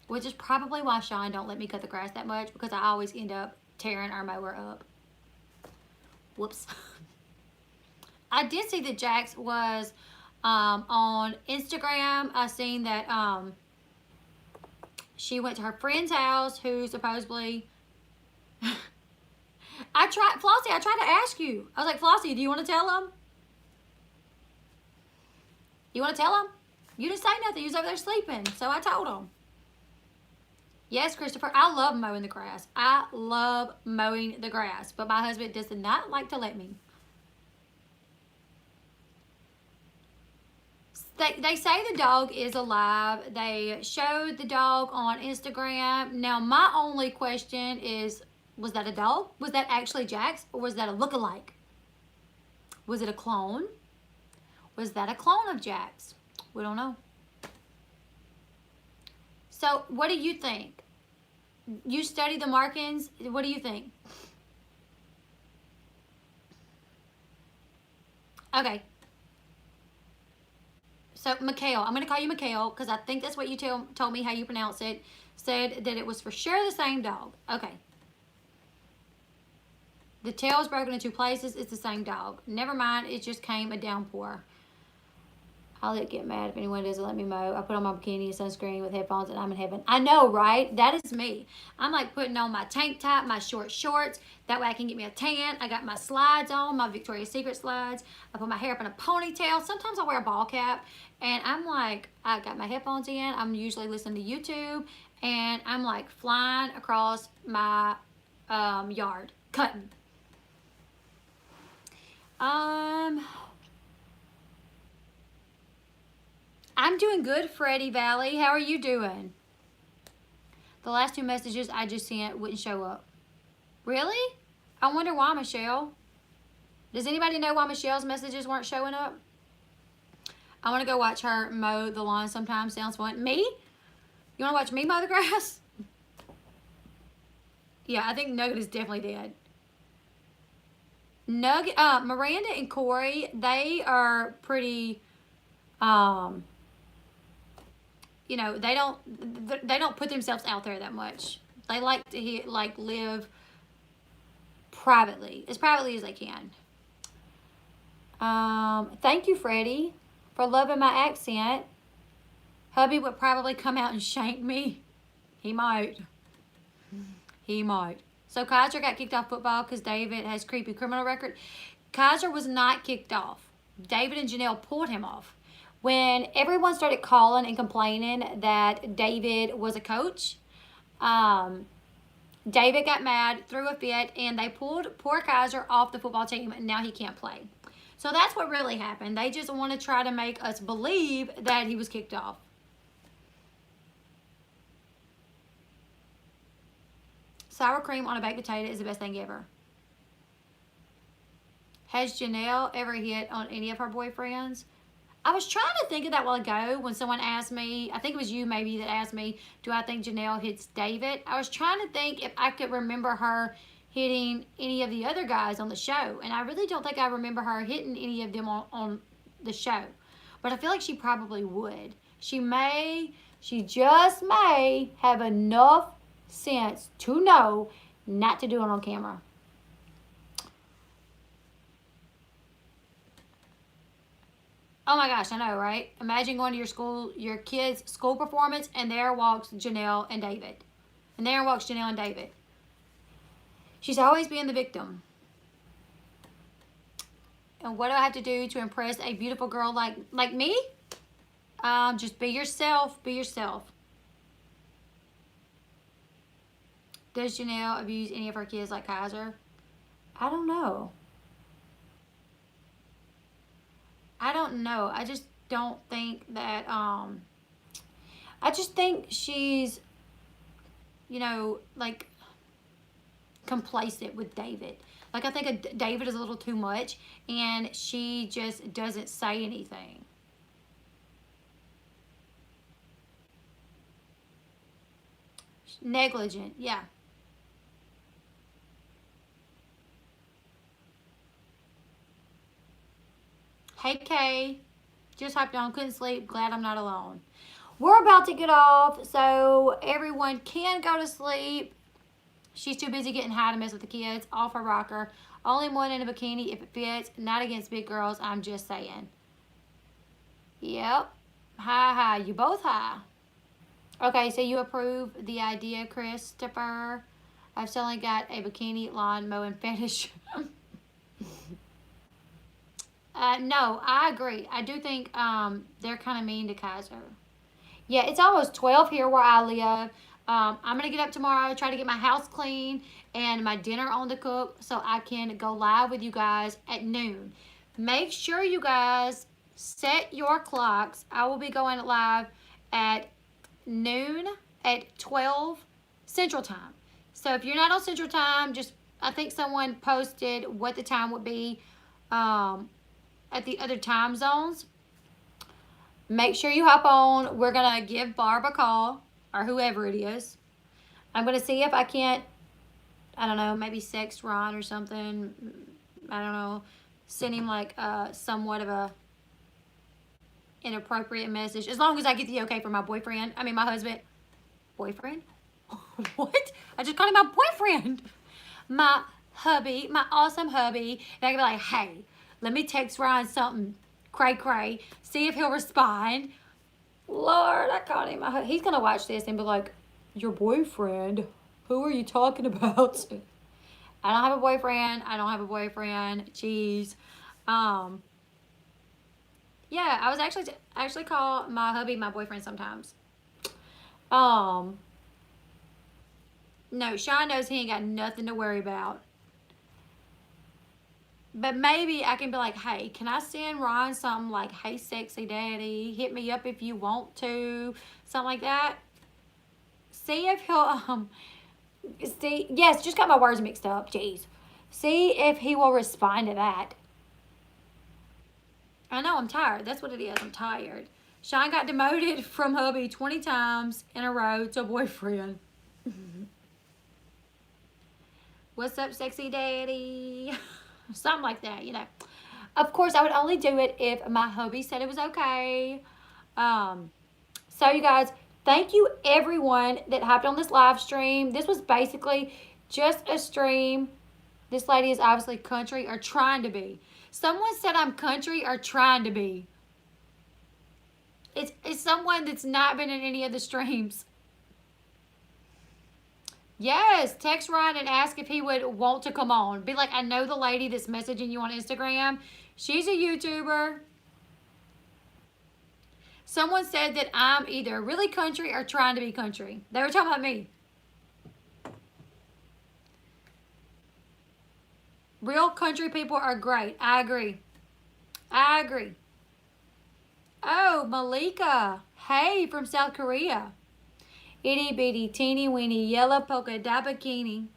Which is probably why Sean don't let me cut the grass that much, because I always end up tearing our mower up. Whoops. I did see that Jax was... on Instagram, I seen that she went to her friend's house who supposedly Flossie, I tried to ask you. I was like, Flossie, do you want to tell him? You want to tell him? You didn't say nothing. You was over there sleeping. So I told him. Yes, Christopher, I love mowing the grass. I love mowing the grass. But my husband does not like to let me. they say the dog is alive. They showed the dog on Instagram. Now, my only question is, was that a dog? Was that actually Jack's? Or was that a look-alike? Was it a clone? Was that a clone of Jack's? We don't know. So, what do you think? You study the markings. What do you think? Okay. So, Mikhail. I'm going to call you Mikhail because I think that's what you told me how you pronounce it. Said that it was for sure the same dog. Okay. The tail is broken in 2 places. It's the same dog. Never mind. It just came a downpour. I'll get mad if anyone doesn't let me mow. I put on my bikini and sunscreen with headphones and I'm in heaven. I know, right? That is me. I'm like putting on my tank top, my short shorts. That way I can get me a tan. I got my slides on, my Victoria's Secret slides. I put my hair up in a ponytail. Sometimes I wear a ball cap. And I'm like, I got my headphones in. I'm usually listening to YouTube. And I'm like flying across my yard, cutting. I'm doing good, Freddie Valley. How are you doing? The last 2 messages I just sent wouldn't show up. Really? I wonder why, Michelle. Does anybody know why Michelle's messages weren't showing up? I want to go watch her mow the lawn sometime. Sounds fun. Me? You want to watch me mow the grass? Yeah, I think Nugget is definitely dead. Nugget, Miranda and Corey, they are pretty, you know, they don't put themselves out there that much. They like to live privately as they can. Thank you, Freddie, for loving my accent. Hubby would probably come out and shank me. He might. He might. So Kaiser got kicked off football because David has creepy criminal record. Kaiser was not kicked off. David and Janelle pulled him off. When everyone started calling and complaining that David was a coach, David got mad, threw a fit, and they pulled poor Kaiser off the football team, and now he can't play. So that's what really happened. They just want to try to make us believe that he was kicked off. Sour cream on a baked potato is the best thing ever. Has Janelle ever hit on any of her boyfriends? I was trying to think of that a while ago when someone asked me, I think it was you maybe that asked me, do I think Janelle hits David? I was trying to think if I could remember her hitting any of the other guys on the show. And I really don't think I remember her hitting any of them on the show. But I feel like she probably would. She just may have enough sense to know not to do it on camera. Oh my gosh, I know, right? Imagine going to your kid's school performance, and there walks Janelle and David. She's always being the victim. And what do I have to do to impress a beautiful girl like me? Just be yourself. Be yourself. Does Janelle abuse any of her kids like Kaiser? I don't know. I just don't think that, I just think she's, complacent with David. Like, I think David is a little too much, and she just doesn't say anything. Negligent, yeah. Hey, Kay. Just hopped on. Couldn't sleep. Glad I'm not alone. We're about to get off, so everyone can go to sleep. She's too busy getting high to mess with the kids. Off her rocker. Only one in a bikini if it fits. Not against big girls. I'm just saying. Yep. Hi. You both high. Okay, so you approve the idea, Christopher. I've suddenly got a bikini lawn mowing fetish. No, I agree. I do think they're kind of mean to Kaiser. Yeah, it's almost 12 here where I live. I'm going to get up tomorrow, try to get my house clean and my dinner on the cook so I can go live with you guys at noon. Make sure you guys set your clocks. I will be going live at noon at 12 Central Time. So if you're not on Central Time, just, I think someone posted what the time would be at the other time zones. Make sure you hop on. We're going to give Barb a call, or whoever it is. I'm going to see if I can't, I don't know, maybe text Ron or something. I don't know. Send him like somewhat of a inappropriate message. As long as I get the okay from my boyfriend. I mean, my husband. Boyfriend? What? I just called him my boyfriend. My hubby, my awesome hubby. And I can be like, hey, let me text Ryan something cray. See if he'll respond. Lord, I called him. He's going to watch this and be like, your boyfriend? Who are you talking about? I don't have a boyfriend. I don't have a boyfriend. Jeez. Yeah, I was actually call my hubby my boyfriend sometimes. No, Sean knows he ain't got nothing to worry about. But maybe I can be like, hey, can I send Ron something like, hey, sexy daddy, hit me up if you want to, something like that. See if he'll, yes, just got my words mixed up, jeez. See if he will respond to that. I know, I'm tired. That's what it is, I'm tired. Sean got demoted from hubby 20 times in a row to boyfriend. What's up, sexy daddy? Something like that, you know. Of course, I would only do it if my hubby said it was okay. So, you guys, thank you, everyone that hopped on this live stream. This was basically just a stream. This lady is obviously country or trying to be. Someone said I'm country or trying to be. It's someone that's not been in any of the streams. Yes, text Ryan and ask if he would want to come on. Be like, I know the lady that's messaging you on Instagram. She's a YouTuber. Someone said that I'm either really country or trying to be country. They were talking about me. Real country people are great. I agree. I agree. Oh, Malika. Hey, from South Korea. Itty bitty teeny weeny yellow polka dot bikini.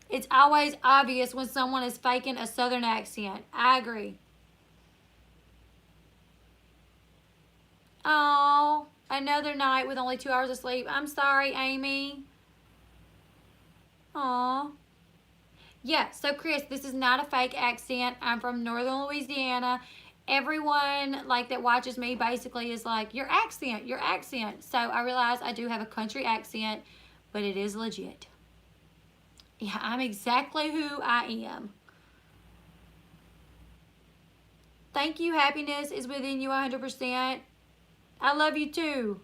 It's always obvious when someone is faking a southern accent. I agree. Oh, another night with only 2 hours of sleep. I'm sorry, Amy. Aw. Yeah, so Chris, this is not a fake accent. I'm from Northern Louisiana. Everyone like that watches me basically is like, your accent. So I realize I do have a country accent, but it is legit. Yeah, I'm exactly who I am. Thank you. Happiness is within you 100%. I love you too.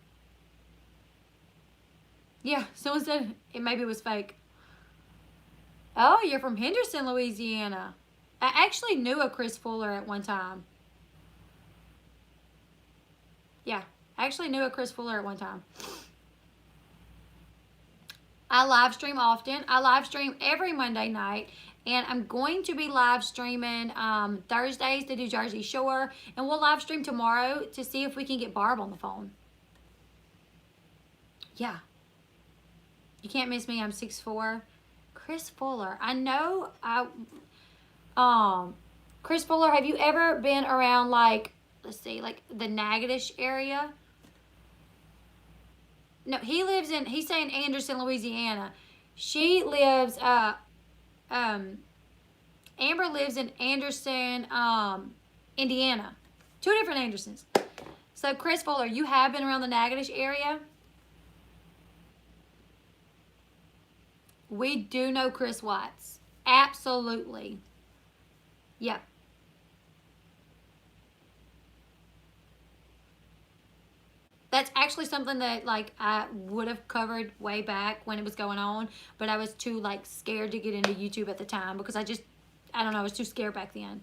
Yeah, someone said maybe it was fake. Oh, you're from Henderson, Louisiana. I actually knew a Chris Fuller at one time. Yeah, I actually knew a Chris Fuller at one time. I live stream often. I live stream every Monday night. And I'm going to be live streaming Thursdays to do Jersey Shore. And we'll live stream tomorrow to see if we can get Barb on the phone. Yeah. You can't miss me. I'm 6'4". Chris Fuller. I know. Chris Fuller, have you ever been around like, let's see, like the Natchitoches area? No, he's saying Anderson, Louisiana. She lives, Amber lives in Anderson, Indiana. 2 different Andersons. So, Chris Fuller, you have been around the Natchitoches area? We do know Chris Watts. Absolutely. Yeah. That's actually something that like I would have covered way back when it was going on, but I was too like scared to get into YouTube at the time because I don't know, I was too scared back then.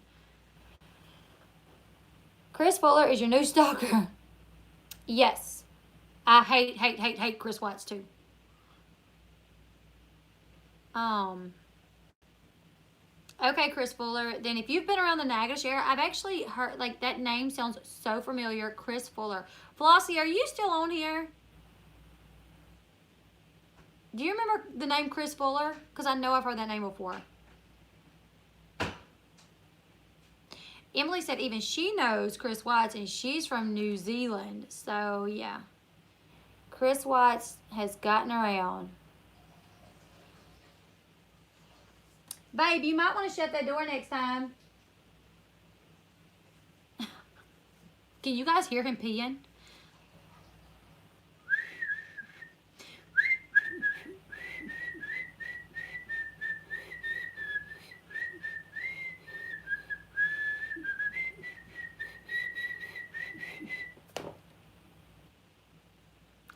Chris Fuller is your new stalker. Yes. I hate Chris Watts too. Okay, Chris Fuller. Then if you've been around the Natchitoches area, I've actually heard, like, that name sounds so familiar. Chris Fuller. Flossie, are you still on here? Do you remember the name Chris Fuller? Because I know I've heard that name before. Emily said even she knows Chris Watts, and she's from New Zealand. So, yeah. Chris Watts has gotten around. Babe, you might want to shut that door next time. Can you guys hear him peeing?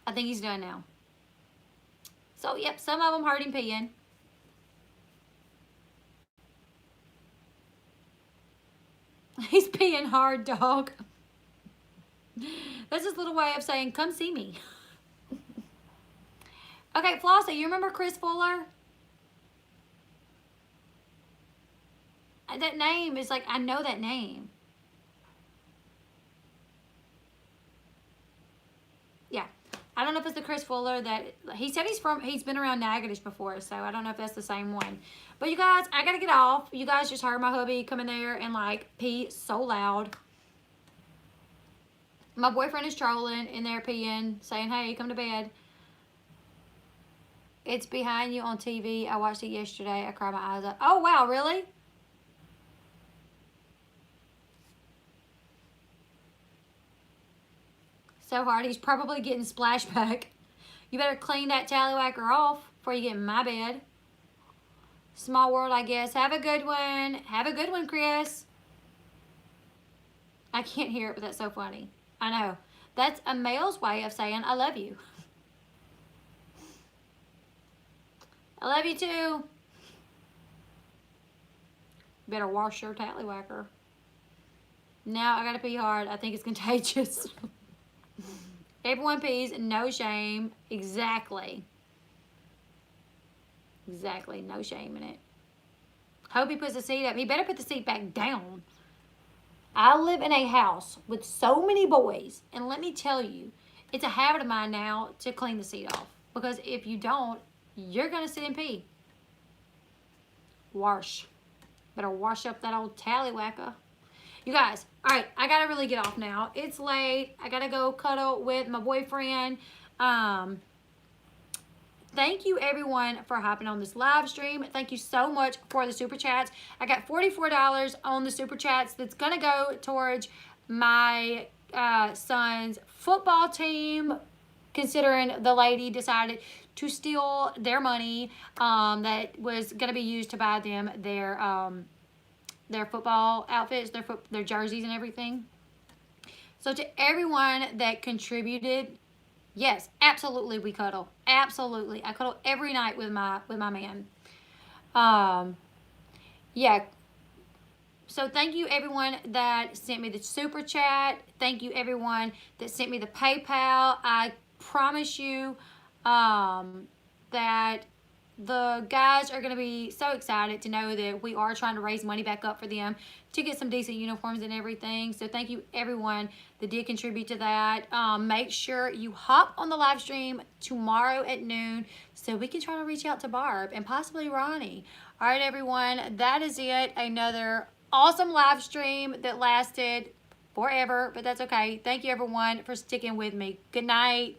I think he's done now. So, yep, some of them heard him peeing. He's peeing hard, dog. That's his little way of saying, come see me. Okay, Flossie, you remember Chris Fuller? That name is like, I know that name. Yeah. I don't know if it's the Chris Fuller that, he said he's been around Natchitoches before, so I don't know if that's the same one. But you guys, I gotta get off. You guys just heard my hubby come in there and like pee so loud. My boyfriend is trolling in there peeing, saying, hey, come to bed. It's behind you on TV. I watched it yesterday. I cried my eyes out. Oh, wow, really? So hard. He's probably getting splashback. You better clean that tallywhacker off before you get in my bed. Small world, I guess. Have a good one. Have a good one, Chris. I can't hear it, but that's so funny. I know. That's a male's way of saying I love you. I love you too. Better wash your tallywhacker. Now I gotta pee hard. I think it's contagious. Everyone pees, no shame. Exactly. Exactly, no shame in it. Hope he puts the seat up. He better put the seat back down. I live in a house with so many boys, and let me tell you, it's a habit of mine now to clean the seat off. Because if you don't, you're going to sit and pee. Wash. Better wash up that old tallywhacker. You guys, all right, I got to really get off now. It's late. I got to go cuddle with my boyfriend. Thank you, everyone, for hopping on this live stream. Thank you so much for the Super Chats. I got $44 on the Super Chats that's going to go towards my son's football team, considering the lady decided to steal their money that was going to be used to buy them their football outfits, their jerseys and everything. So to everyone that contributed, yes, absolutely we cuddle. Absolutely. I cuddle every night with my man. Yeah. So thank you everyone that sent me the super chat. Thank you everyone that sent me the PayPal. I promise you that the guys are going to be so excited to know that we are trying to raise money back up for them to get some decent uniforms and everything. So thank you everyone that did contribute to that. Make sure you hop on the live stream tomorrow at noon so we can try to reach out to Barb and possibly Ronnie. All right, everyone, that is it. Another awesome live stream that lasted forever, but that's okay. Thank you everyone for sticking with me. Good night.